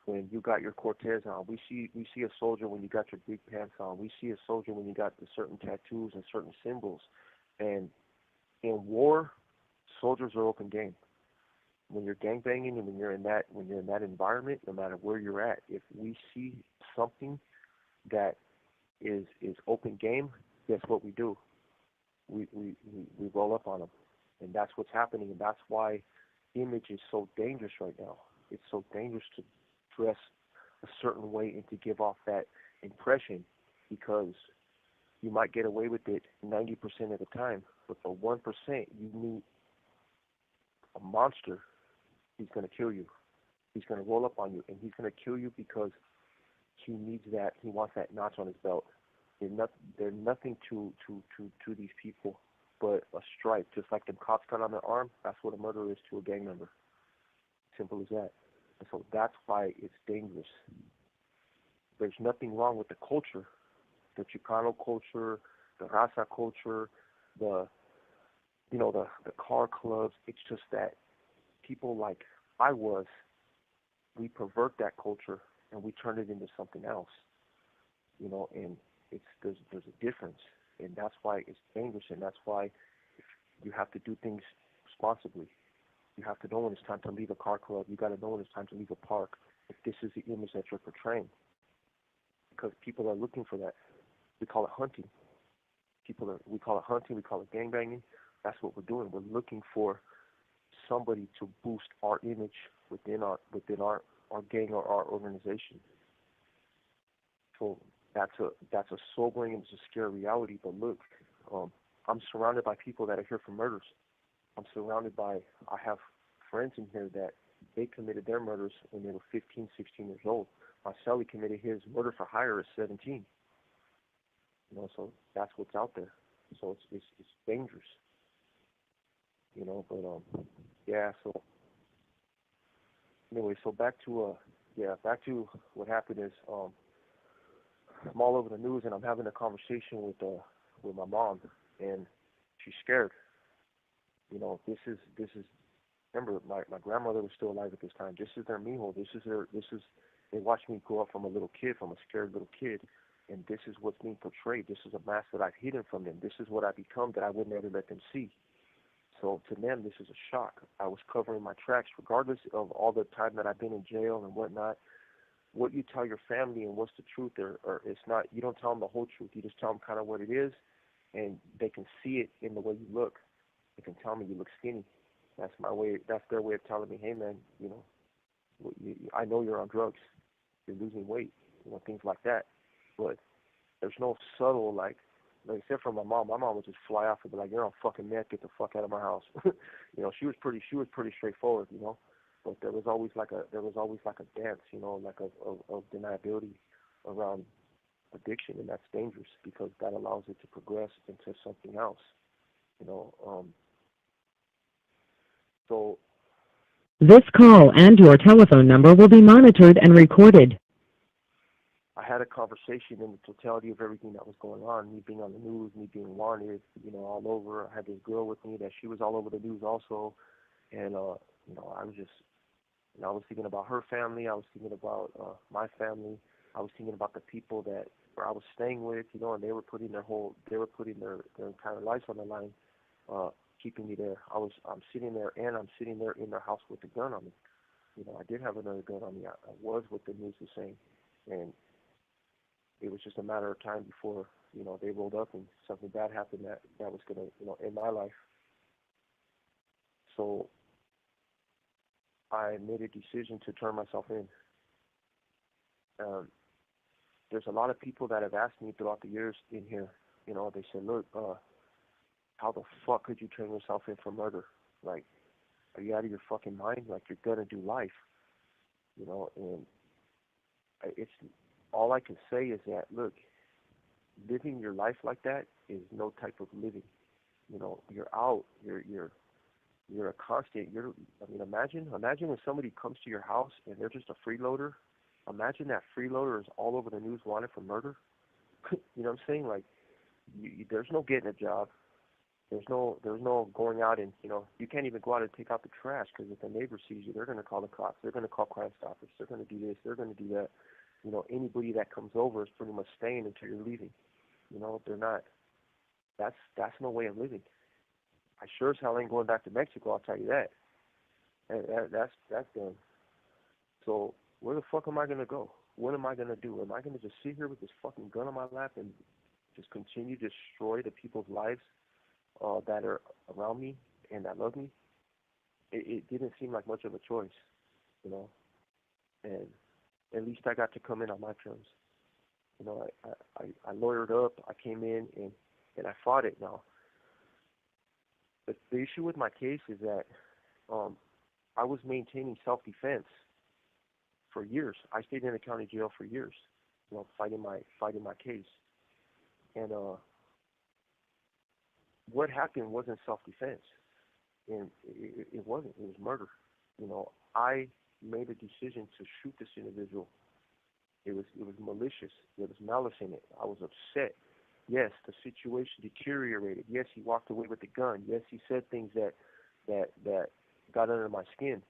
when you got your Cortez on. We see a soldier when you got your big pants on. We see a soldier when you got the certain tattoos and certain symbols. And in war, soldiers are open game. When you're gangbanging and when you're in that environment, no matter where you're at, if we see something that is open game, guess what we do? We roll up on them, and that's what's happening, and that's why image is so dangerous right now. It's so dangerous to dress a certain way and to give off that impression, because you might get away with it 90% of the time, but for 1% you meet a monster. He's going to kill you. He's going to roll up on you, and he's going to kill you because he needs that. He wants that notch on his belt. They're nothing to these people but a stripe. Just like the cops cut on their arm, that's what a murderer is to a gang member. Simple as that. And so that's why it's dangerous. There's nothing wrong with the culture, the Chicano culture, the Raza culture, the car clubs. It's just that people like I was, we pervert that culture and we turn it into something else. And there's a difference, and that's why it's dangerous, and that's why you have to do things responsibly. You have to know when it's time to leave a car club. You got to know when it's time to leave a park. If this is the image that you're portraying, because people are looking for that. We call it hunting. We call it hunting. We call it gangbanging. That's what we're doing. We're looking for somebody to boost our image within our gang or our organization. So that's a sobering and it's a scary reality. But look, I'm surrounded by people that are here for murders. I have friends in here that they committed their murders when they were 15, 16 years old. Marcelli committed his murder for hire at 17. So that's what's out there. So it's dangerous. But yeah. So anyway, so back to what happened is I'm all over the news, and I'm having a conversation with my mom, and she's scared. This is. Remember, my grandmother was still alive at this time. This is their mijo. They watched me grow up from a scared little kid, and this is what's being portrayed. This is a mask that I've hidden from them. This is what I become that I would never let them see. So to them, this is a shock. I was covering my tracks, regardless of all the time that I've been in jail and whatnot. What you tell your family and what's the truth, or it's not. You don't tell them the whole truth. You just tell them kind of what it is, and they can see it in the way you look. They can tell me you look skinny. That's my way. That's their way of telling me, hey man, I know you're on drugs. You're losing weight. Things like that. But there's no subtle except for my mom. My mom would just fly off and be like, "You're on fucking meth. Get the fuck out of my house." She was pretty straightforward. But there was always like a dance. Of deniability around addiction, and that's dangerous because that allows it to progress into something else. So This call and your telephone number will be monitored and recorded. I had a conversation in the totality of everything that was going on, me being on the news, me being wanted, all over. I had this girl with me that she was all over the news also, and I was just, I was thinking about her family. I was thinking about my family. I was thinking about the people that where I was staying with, and they were putting their entire lives on the line, keeping me there. I'm sitting there, and I'm sitting there in their house with a gun on me. I did have another gun on me. I was what the news was saying, and it was just a matter of time before, they rolled up and something bad happened that was gonna, end my life. So I made a decision to turn myself in. Um, there's a lot of people that have asked me throughout the years in here. They said, "Look, how the fuck could you turn yourself in for murder? Like, are you out of your fucking mind? Like, you're gonna do life, And it's all I can say is that, look, living your life like that is no type of living. You're out. You're a constant. Imagine when somebody comes to your house and they're just a freeloader. Imagine that freeloader is all over the news wanted for murder. You know what I'm saying? Like, there's no getting a job. There's no going out and, you can't even go out and take out the trash because if the neighbor sees you, they're going to call the cops. They're going to call Crime Stoppers. They're going to do this. They're going to do that. Anybody that comes over is pretty much staying until you're leaving. They're not. That's no way of living. I sure as hell ain't going back to Mexico. I'll tell you that. And that's done. So where the fuck am I gonna go? What am I gonna do? Am I gonna just sit here with this fucking gun on my lap and just continue to destroy the people's lives that are around me and that love me? It didn't seem like much of a choice, And at least I got to come in on my terms. I lawyered up. I came in and I fought it. Now, the issue with my case is that I was maintaining self-defense for years. I stayed in the county jail for years, fighting my case. And what happened wasn't self-defense, and it wasn't. It was murder. I made a decision to shoot this individual. It was malicious. There was malice in it. I was upset. Yes, the situation deteriorated. Yes, he walked away with the gun. Yes, he said things that got under my skin.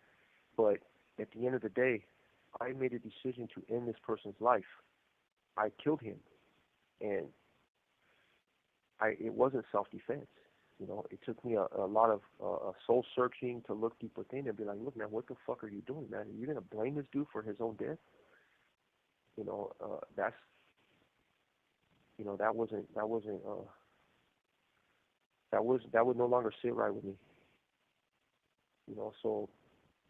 But at the end of the day, I made a decision to end this person's life. I killed him, and it wasn't self-defense. It took me a lot of soul searching to look deep within and be like, look, man, what the fuck are you doing, man? Are you gonna blame this dude for his own death? That's that would no longer sit right with me. So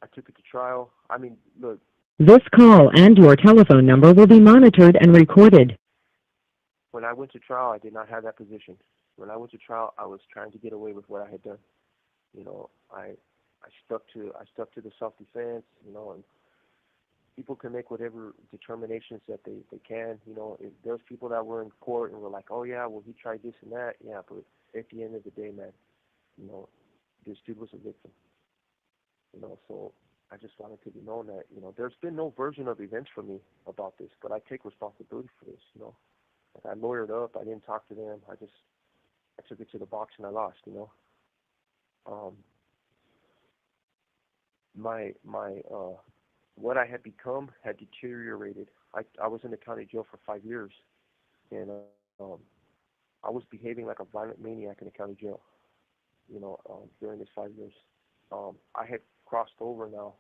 I took it to trial. I mean, look. This call and your telephone number will be monitored and recorded. When I went to trial, I did not have that position. When I went to trial, I was trying to get away with what I had done. I stuck to the self-defense. And people can make whatever determinations that they can. If there's people that were in court and were like, oh yeah, well he tried this and that. Yeah, but at the end of the day, man, this dude was a victim. So I just wanted to be known that, there's been no version of events for me about this, but I take responsibility for this. Like I lawyered up. I didn't talk to them. I took it to the box and I lost. My what I had become had deteriorated. I was in the county jail for 5 years, and I was behaving like a violent maniac in the county jail. During these 5 years, I had crossed over now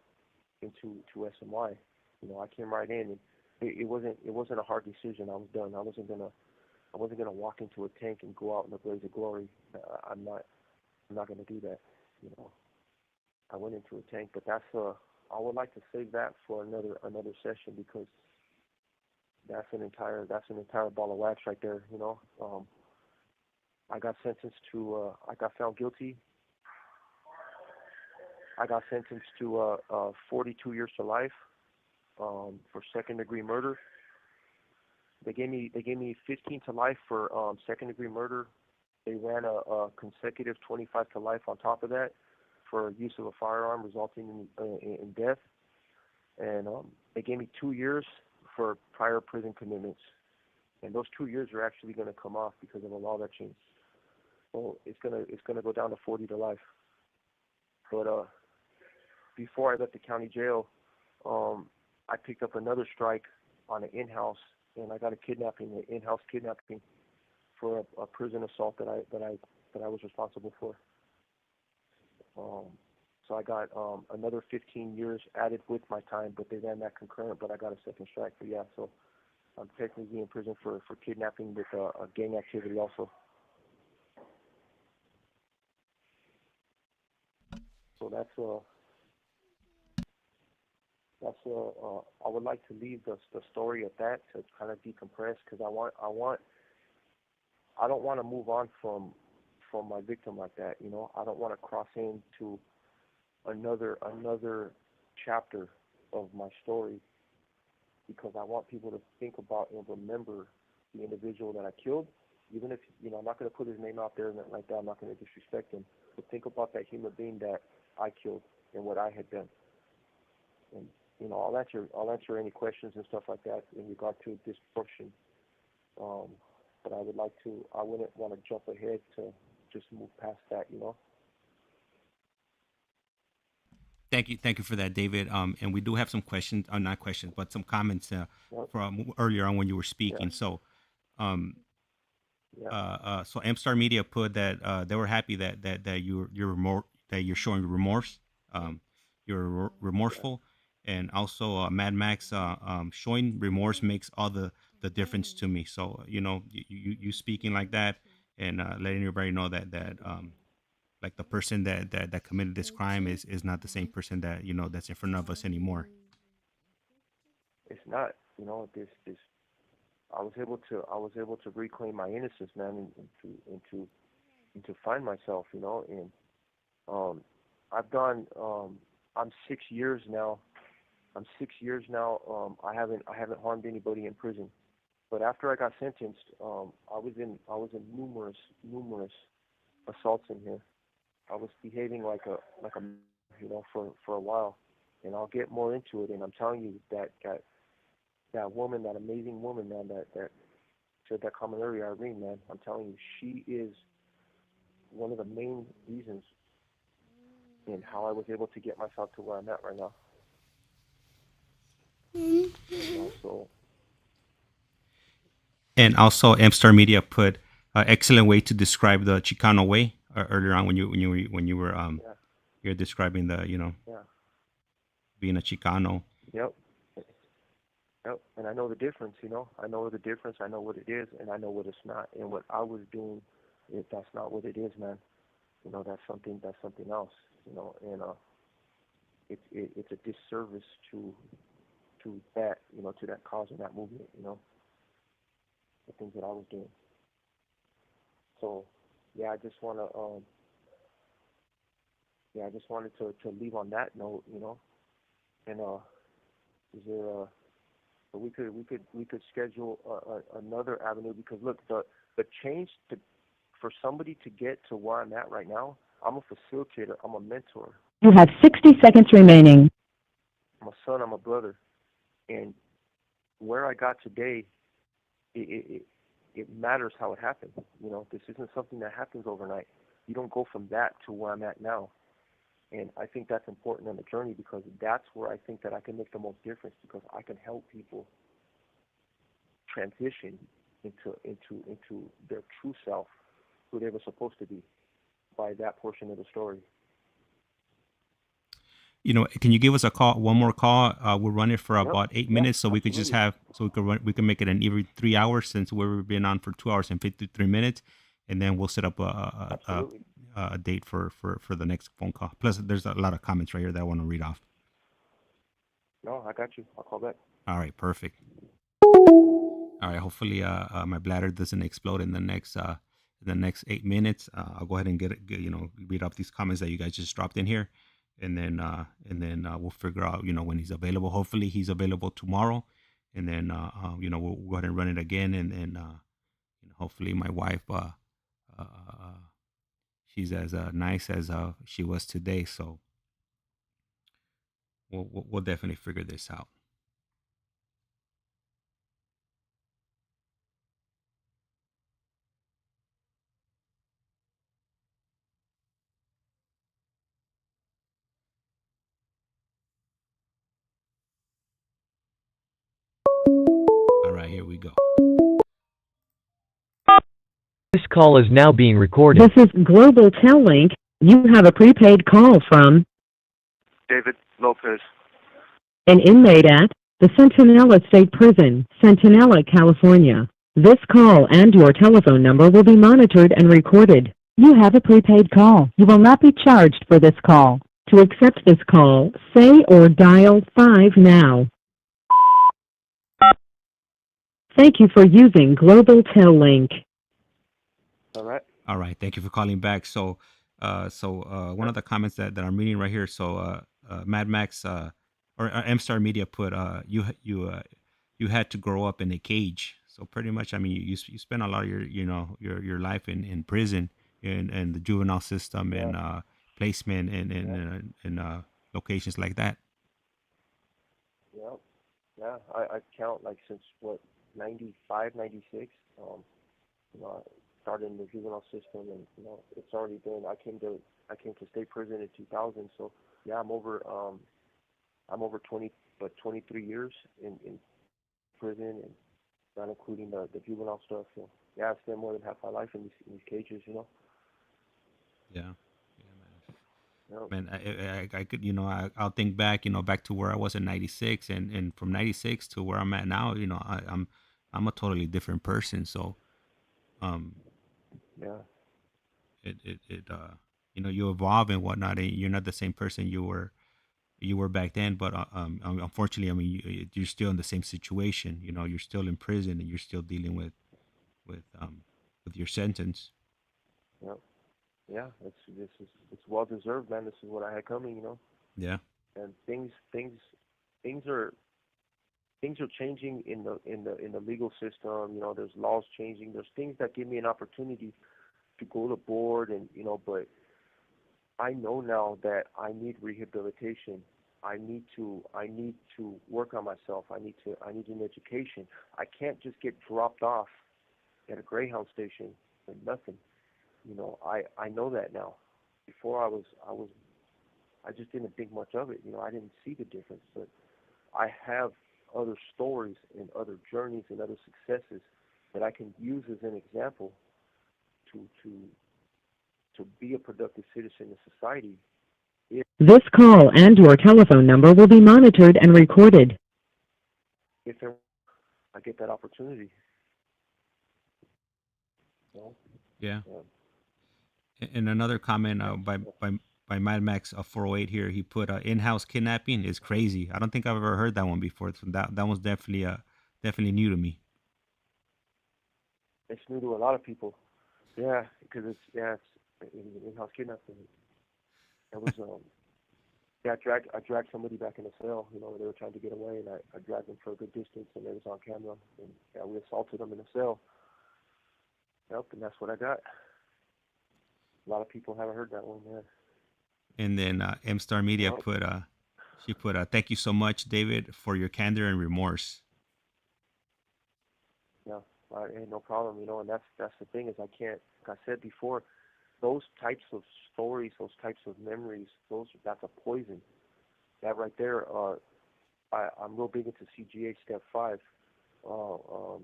into SMY. I came right in, and it wasn't a hard decision. I was done. I wasn't gonna walk into a tank and go out in a blaze of glory. I'm not gonna do that. I went into a tank, but I would like to save that for another session because that's an entire ball of wax right there. I got sentenced to. I got found guilty. I got sentenced to 42 years to life for second-degree murder. They gave me 15 to life for second-degree murder. They ran a consecutive 25 to life on top of that for use of a firearm resulting in death. And they gave me 2 years for prior prison commitments, and those 2 years are actually going to come off because of a law that changed. So it's gonna go down to 40 to life. But before I left the county jail, I picked up another strike on an in-house, and I got an in-house kidnapping for a prison assault that I was responsible for. So I got another 15 years added with my time, but they ran that concurrent. But I got a second strike. But yeah, so I'm technically in prison for kidnapping with a gang activity also. So I would like to leave the story at that to kind of decompress because I don't want to move on from my victim like that. You know, I don't want to cross into another chapter of my story because I want people to think about and remember the individual that I killed. Even if I'm not going to put his name out there and like that, I'm not going to disrespect him. But think about that human being that I killed and what I had done. And I'll answer any questions and stuff like that in regard to this portion. But I wouldn't want to jump ahead to just move past that. Thank you for that, David. And we do have some questions, not questions, but some comments Yep. from earlier on when you were Yeah. speaking. So, um, Yeah. so M Star Media put that they were happy that that you're showing remorse, you're remorseful, and also Mad Max showing remorse makes all the difference to me. So you speaking like that and letting everybody know that like the person that committed this crime is not the same person that that's in front of us anymore. It's not. This I was able to reclaim my innocence, man, and to find myself. And um, I've done. I'm 6 years now. I haven't harmed anybody in prison. But after I got sentenced, I was in numerous assaults in here. I was behaving like a for a while, and I'll get more into it. And I'm telling you that woman, that amazing woman, man, that said that comment earlier, Irene, man, I'm telling you, she is one of the main reasons in how I was able to get myself to where I'm at right now. So And also, M Star Media put excellent way to describe the Chicano way earlier on when you were yeah, you're describing the yeah, being a Chicano. yep, yep. And I know the difference. I know the difference. I know what it is, and I know what it's not. And what I was doing, if that's not what it is, man, that's something. That's something else. And it's a disservice to that, to that cause and that movement. The things that I was doing. So, yeah, I just wanted to leave on that note, and is there so we could schedule another avenue because look, the change for somebody to get to where I'm at right now, I'm a facilitator, I'm a mentor, You have 60 seconds remaining. I'm a son, I'm a brother, and where I got today, it it, it matters how it happened. This isn't something that happens overnight. You don't go from that to where I'm at now. And I think that's important on the journey because that's where I think that I can make the most difference because I can help people transition into their true self, who they were supposed to be, by that portion of the story. Can you give us a call, one more call? We'll run it for Yep. about 8 minutes, Yeah. so we could just Absolutely. we can make it an every 3 hours since we've been on for 2 hours and 53 minutes, and then we'll set up Absolutely. a date for the next phone call. Plus, there's a lot of comments right here that I want to read off. No, I got you. I'll call back. All right, perfect. All right, hopefully my bladder doesn't explode in the next 8 minutes. I'll go ahead and read off these comments that you guys just dropped in here, and then we'll figure out when he's available. Hopefully he's available tomorrow, and then we'll go ahead and run it again, and hopefully my wife she's as nice as she was today. So we'll definitely figure this out. This call is now being recorded. This is Global Tel-Link. You have a prepaid call from David Lopez. an inmate at the Centinela State Prison, Centinela, California. This call and your telephone number will be monitored and recorded. You have a prepaid call. You will not be charged for this call. To accept this call, say or dial 5 now. Thank you for using Global Tel-Link. All right. All right, thank you for calling back. So, one of the comments that I'm reading right here. So, Mad Max or M-Star Media put you had to grow up in a cage. So pretty much, I mean, you spend a lot of your life in prison and the juvenile system Yeah. and placement and locations like that. Yeah. Yeah. I count like since what 95, 96. I started in the juvenile system, and it's already been. I came to state prison in 2000. So yeah, I'm over 23 years in prison, and not including the juvenile stuff. So yeah, I spent more than half my life in these cages. Yeah. Yeah. Man, I could, I'll think back, back to where I was in '96, and from '96 to where I'm at now, I'm a totally different person. So, um, Yeah. you evolve and whatnot, and you're not the same person you were back then. But unfortunately, I mean, you're still in the same situation. You're still in prison and you're still dealing with um with your sentence. Yeah. Yeah. It's well deserved, man. This is what I had coming. Yeah. And things are changing in the legal system. There's laws changing. There's things that give me an opportunity to go to board, and but I know now that I need rehabilitation. I need to work on myself. I need an education. I can't just get dropped off at a Greyhound station with nothing. I know that now. Before I just didn't think much of it. I didn't see the difference, but I have other stories and other journeys and other successes that I can use as an example to be a productive citizen in society. This call and your telephone number will be monitored and recorded. If I get that opportunity. Yeah. Yeah. And another comment by Mad Max 408 here. He put in-house kidnapping is crazy. I don't think I've ever heard that one before. So that was definitely new to me. It's new to a lot of people. Yeah, because it's in-house kidnapping. It was yeah, I dragged somebody back in a cell. They were trying to get away, and I dragged them for a good distance, and it was on camera. And yeah, we assaulted them in a cell. Yep, and that's what I got. A lot of people haven't heard that one, man. And then M Star Media Yep. put thank you so much, David, for your candor and remorse. Yeah, hey, no problem. And that's the thing is I can't. Like I said before, those types of stories, those types of memories, that's a poison. That right there. I'm real big into CGA Step 5. Uh, um,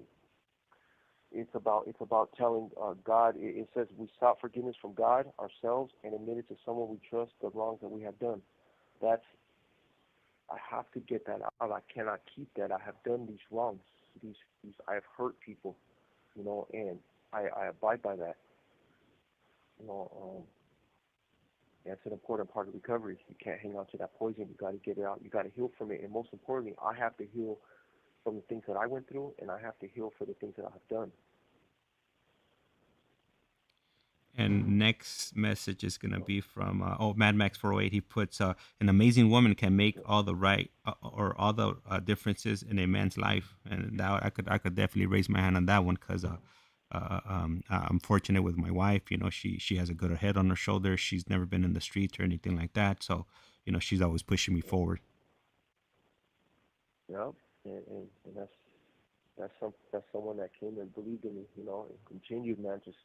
it's about telling God. It says we sought forgiveness from God, ourselves, and admitted to someone we trust the wrongs that we have done. That's I have to get that out. I cannot keep that. I have done these wrongs. These I have hurt people, and I abide by that. You know, that's an important part of recovery. You can't hang on to that poison. You got to get it out. You got to heal from it, and most importantly, I have to heal from the things that I went through, and I have to heal for the things that I have done. And next message is gonna be from Mad Max 408. He puts an amazing woman can make all the right or all the differences in a man's life, and that I could definitely raise my hand on that one because I'm fortunate with my wife. She has a good head on her shoulders. She's never been in the streets or anything like that, so she's always pushing me forward. Yeah, and that's someone that came and believed in me, and continued, man, just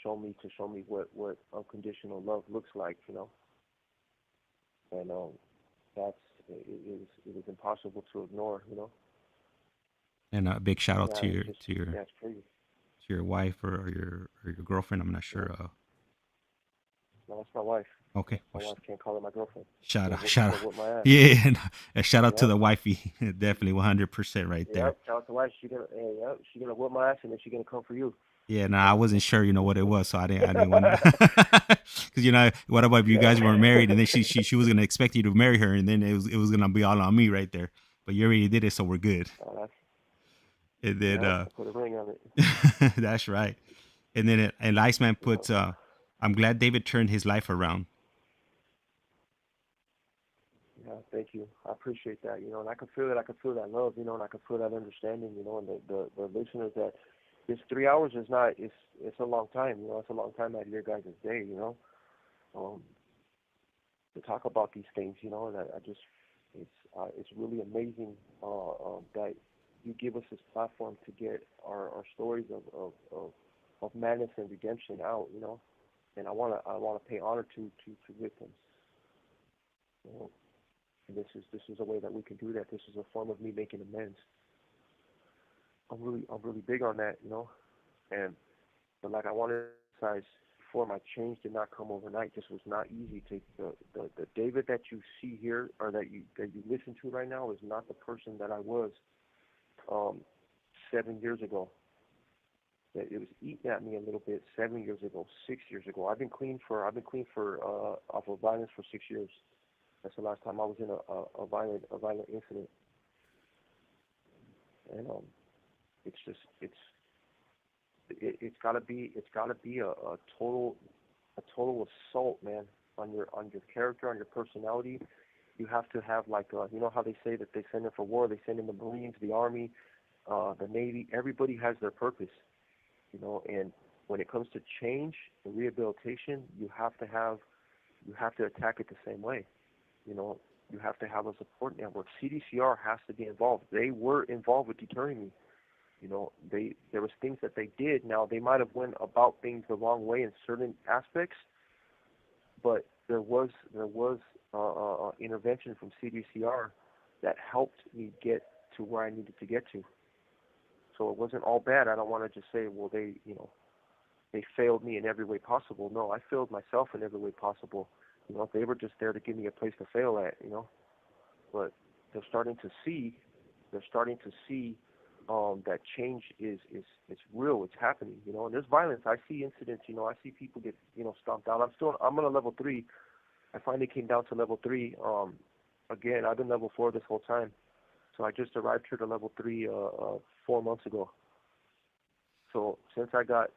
show me what unconditional love looks like. And that's it is impossible to ignore. And a big shout out Yeah, to it's your just to your yeah, it's crazy. your wife or your girlfriend. I'm not sure. No, that's my wife. Okay. My Well, wife can't call her my girlfriend. shout out, She's shout out. gonna whip my ass. Yeah, and shout out to Yep. the wifey. Definitely 100% right there. Yep. Shout out to wife. She gonna whip my ass and then she gonna come for you. Yeah, no, I wasn't sure, what it was, so I didn't want to, because what about if you guys weren't married and then she was gonna expect you to marry her and then it was gonna be all on me right there, but you already did it, so we're good. And then I put a ring on it. that's right. And then and Iceman Yep. puts, I'm glad David turned his life around. Yeah, thank you. I appreciate that. And I can feel it. I can feel that love. And I can feel that understanding. And the listeners that this 3 hours is not. It's a long time. It's a long time out of your guys' day. Um, to talk about these things. And I just it's really amazing that you give us this platform to get our stories of madness and redemption out. And I wanna pay honor to victims. You know, and this is a way that we can do that. This is a form of me making amends. I'm really big on that. But like I want to emphasize before, my change did not come overnight. This was not easy. The David that you see here or that you listen to right now is not the person that I was um, 7 years ago. That it was eating at me a little bit 7 years ago, 6 years ago. I've been clean for off of violence for 6 years. That's the last time I was in a violent incident, and it's gotta be a total assault, man, on your character, on your personality. You have to have like how they say that they send in for war, they send in the Marines, the Army, the Navy. Everybody has their purpose, and when it comes to change and rehabilitation, you have to attack it the same way. You know, you have to have a support network. CDCR has to be involved. They were involved with deterring me. There was things that they did. Now they might have went about things the wrong way in certain aspects, but there was intervention from CDCR that helped me get to where I needed to get to. So it wasn't all bad. I don't want to just say, well, they failed me in every way possible. No, I failed myself in every way possible. They were just there to give me a place to fail at. But they're starting to see, they're starting to see that change is real. It's happening. And there's violence. I see incidents. I see people get stomped out. I'm on a level 3. I finally came down to level 3. Again, I've been level 4 this whole time. So I just arrived here to level 3 4 months ago. So since I got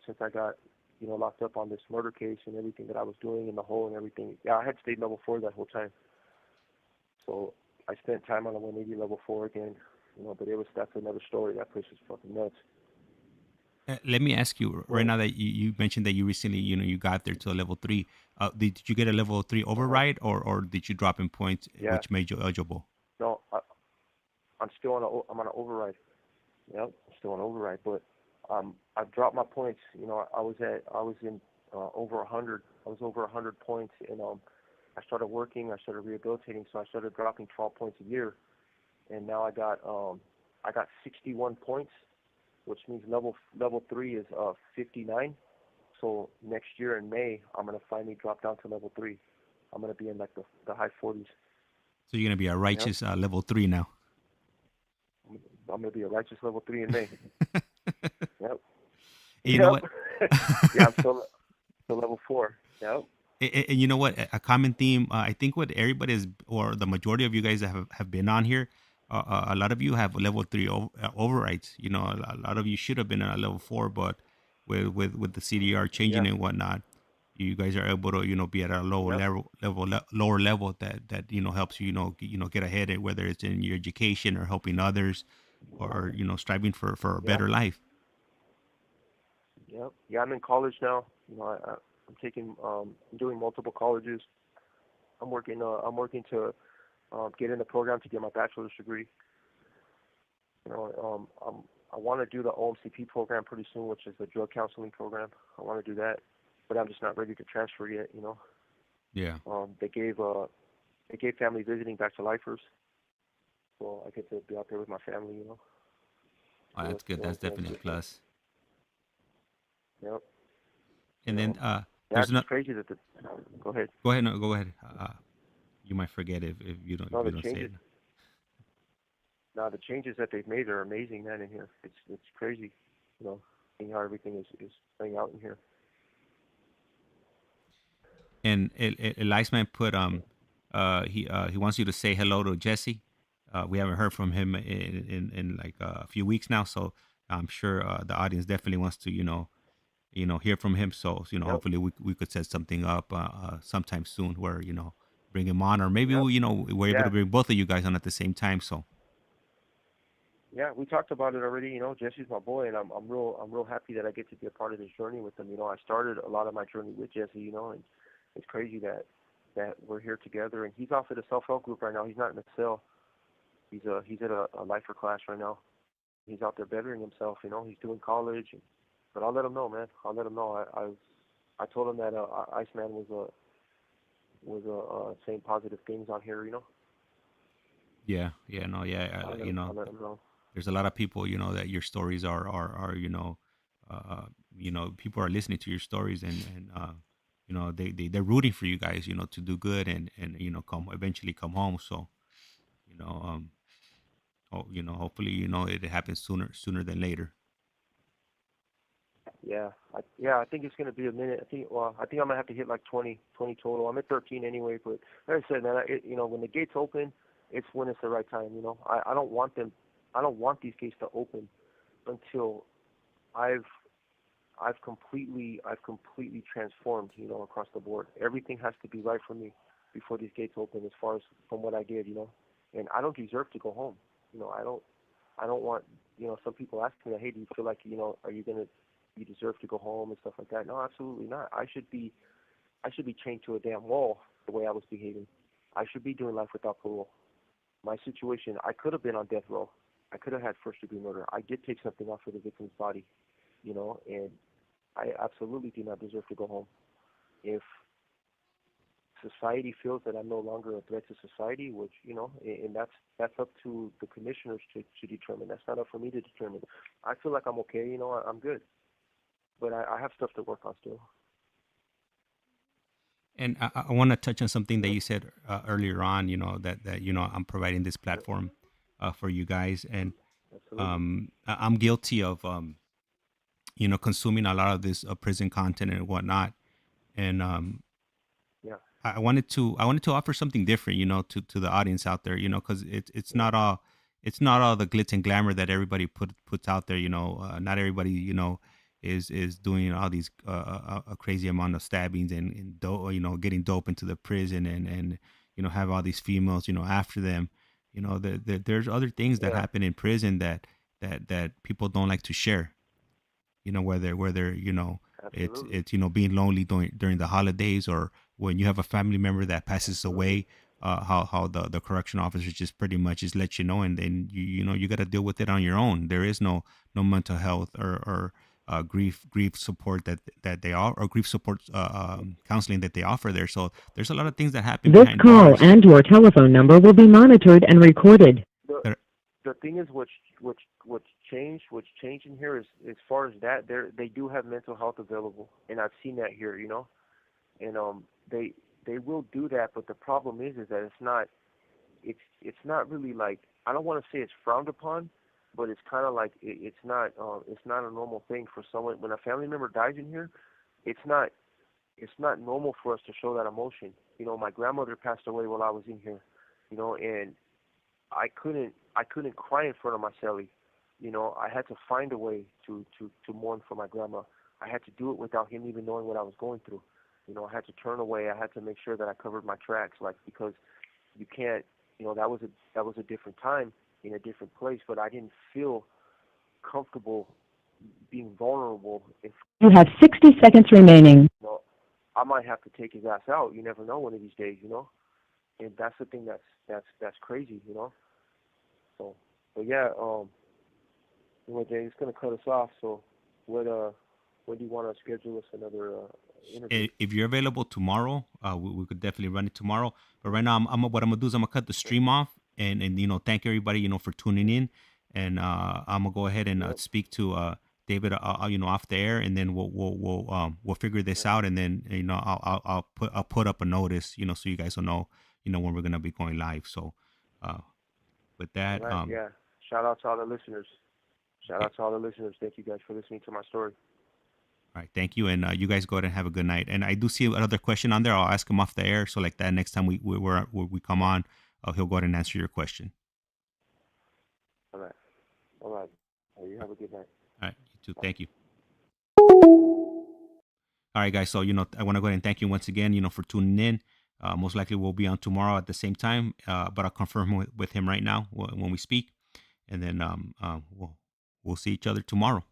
locked up on this murder case and everything that I was doing in the hole and everything, yeah, I had stayed level 4 that whole time. So I spent time on a 180 level 4 again. But that's another story. That place is fucking nuts. Let me ask you right Well, now that you mentioned that you recently, you got there to a level 3. Did you get a level 3 uh-huh. override, or did you drop in points, Yeah. which made you eligible? No, I'm on an override. Yep, I'm still on override, but I've dropped my points. I was in over 100. I was over 100 points, and I started working. I started rehabilitating, so I started dropping 12 points a year, and now I got 61 points, which means level 3 is 59. So next year in May, I'm gonna finally drop down to level 3. I'm gonna be in like the high 40s. So you're gonna be a Yep. righteous level 3 now. I'm gonna be a righteous level 3 in May. Yep. And you know Yep. what? Yeah, I'm still level 4. Yep. And you know what? A common theme, I think, what everybody is, or the majority of you guys that have been on here, a lot of you have level 3 overrides. A lot of you should have been at level 4, but with the CDR changing Yeah. and whatnot, you guys are able to be at a lower Yep. lower level that helps you get ahead, whether it's in your education or helping others, or striving for a Yeah. better life. Yep. Yeah. I'm in college now. I'm taking I'm doing multiple colleges. I'm working to get in the program to get my bachelor's degree. I want to do the OMCP program pretty soon, which is the drug counseling program. I want to do that, but I'm just not ready to transfer yet. Yeah. They gave family visiting back to lifers, so I get to be out there with my family. Oh, So that's good. That's definitely a different. plus. Yep. You And then know. Yeah, there's it's just not. crazy that the. Go ahead. Go ahead. No, go ahead. You might forget if No, the you don't say changes. it. Now the changes that they've made are amazing, man. In here, it's crazy. You know, seeing how everything is playing out in here. And Eliasman put he wants you to say hello to Jesse. We haven't heard from him in like a few weeks now, so I'm sure the audience definitely wants to hear from him. So Yep. hopefully we could set something up sometime soon where bring him on, or maybe Yep. we're able to Yeah. bring both of you guys on at the same time. So Yeah, we talked about it already. You know, Jesse's my boy, and I'm real happy that I get to be a part of this journey with him. You know, I started a lot of my journey with Jesse. You know, and it's crazy that we're here together. And he's off at a self-help group right now. He's not in a cell. He's at a lifer class right now. He's out there bettering himself. You know, he's doing college. But I'll let him know, man. I'll let him know. I told him that Iceman was saying positive things on here. You know, yeah, no, yeah, I'll let him know. there's a lot of people that your stories are people are listening to your stories, and they're rooting for you guys to do good, and come eventually come home. So you know hopefully it happens sooner than later. Yeah, I think it's gonna be a minute. I think I'm gonna have to hit like 20 total. I'm at 13 anyway, but like I said, man, when the gates open, it's when it's the right time. You know, I don't want them, I don't want these gates to open until I've I've completely transformed. You know, across the board, everything has to be right for me before these gates open. As far as from what I did, you know, and I don't deserve to go home. You know, I don't want, some people ask me, hey, do you feel like, are you gonna, you deserve to go home and stuff like that? No, absolutely not. I should be chained to a damn wall the way I was behaving. I should be doing life without parole. My situation, I could have been on death row. I could have had first degree murder. I did take something off of the victim's body, and I absolutely do not deserve to go home. If society feels that I'm no longer a threat to society, which, and that's up to the commissioners to determine. That's not up for me to determine. I feel like I'm okay. I'm good, but I have stuff to work on still. And I want to touch on something that Yep, you said earlier on, that I'm providing this yep, platform for you guys. And absolutely. I'm guilty of consuming a lot of this prison content and whatnot. And Yeah, I wanted to offer something different, to the audience out there, because it's yeah, not all the glitz and glamour that everybody puts out there. Not everybody is doing all these a crazy amount of stabbings and getting dope into the prison, and have all these females after them. There's other things that yeah, happen in prison that people don't like to share. Whether it's absolutely. it's being lonely during the holidays, or when you have a family member that passes Absolutely. away. How the correction officer just pretty much just let you know, and then you got to deal with it on your own. There is no mental health or grief support that they are, or grief support counseling that they offer there. So there's a lot of things that happen This behind call bars. and your telephone number will be monitored and recorded. The That the thing is, what's changed in here is, as far as that, they do have mental health available, and I've seen that here, and they will do that, but the problem is that it's not really, like, I don't want to say it's frowned upon, but it's kind of like, it's not a normal thing for someone when a family member dies in here. It's not it's not normal for us to show that emotion. My grandmother passed away while I was in here, and I couldn't cry in front of my cellie. I had to find a way to mourn for my grandma. I had to do it without him even knowing what I was going through. I had to turn away. I had to make sure that I covered my tracks, like, because you can't. That was a different time in a different place, but I didn't feel comfortable being vulnerable. If You have 60 seconds remaining. I might have to take his ass out. You never know one of these days. And that's the thing that's crazy. So, but yeah. Anyway, Jay, it's gonna cut us off. So, what when do you want to schedule us another interview? if you're available tomorrow, we could definitely run it tomorrow. But right now, what I'm gonna do is I'm gonna cut the Okay. stream off, and thank everybody for tuning in, and I'm gonna go ahead and Yep. speak to David, off the air, and then we'll figure this out, and then I'll put up a notice, so you guys will know, when we're gonna be going live. So, with that, All right, yeah. Shout out to all the listeners. Shout out to all the listeners. Thank you guys for listening to my story. all right, thank you, and you guys go ahead and have a good night. And I do see another question on there. I'll ask him off the air, so like that next time we come on, he'll go ahead and answer your question. All right. All right. You have a good night. All right, you too. Thank you. All right, guys. So, I want to go ahead and thank you once again, for tuning in. Most likely we'll be on tomorrow at the same time, but I'll confirm with him right now when we speak, and then we'll see each other tomorrow.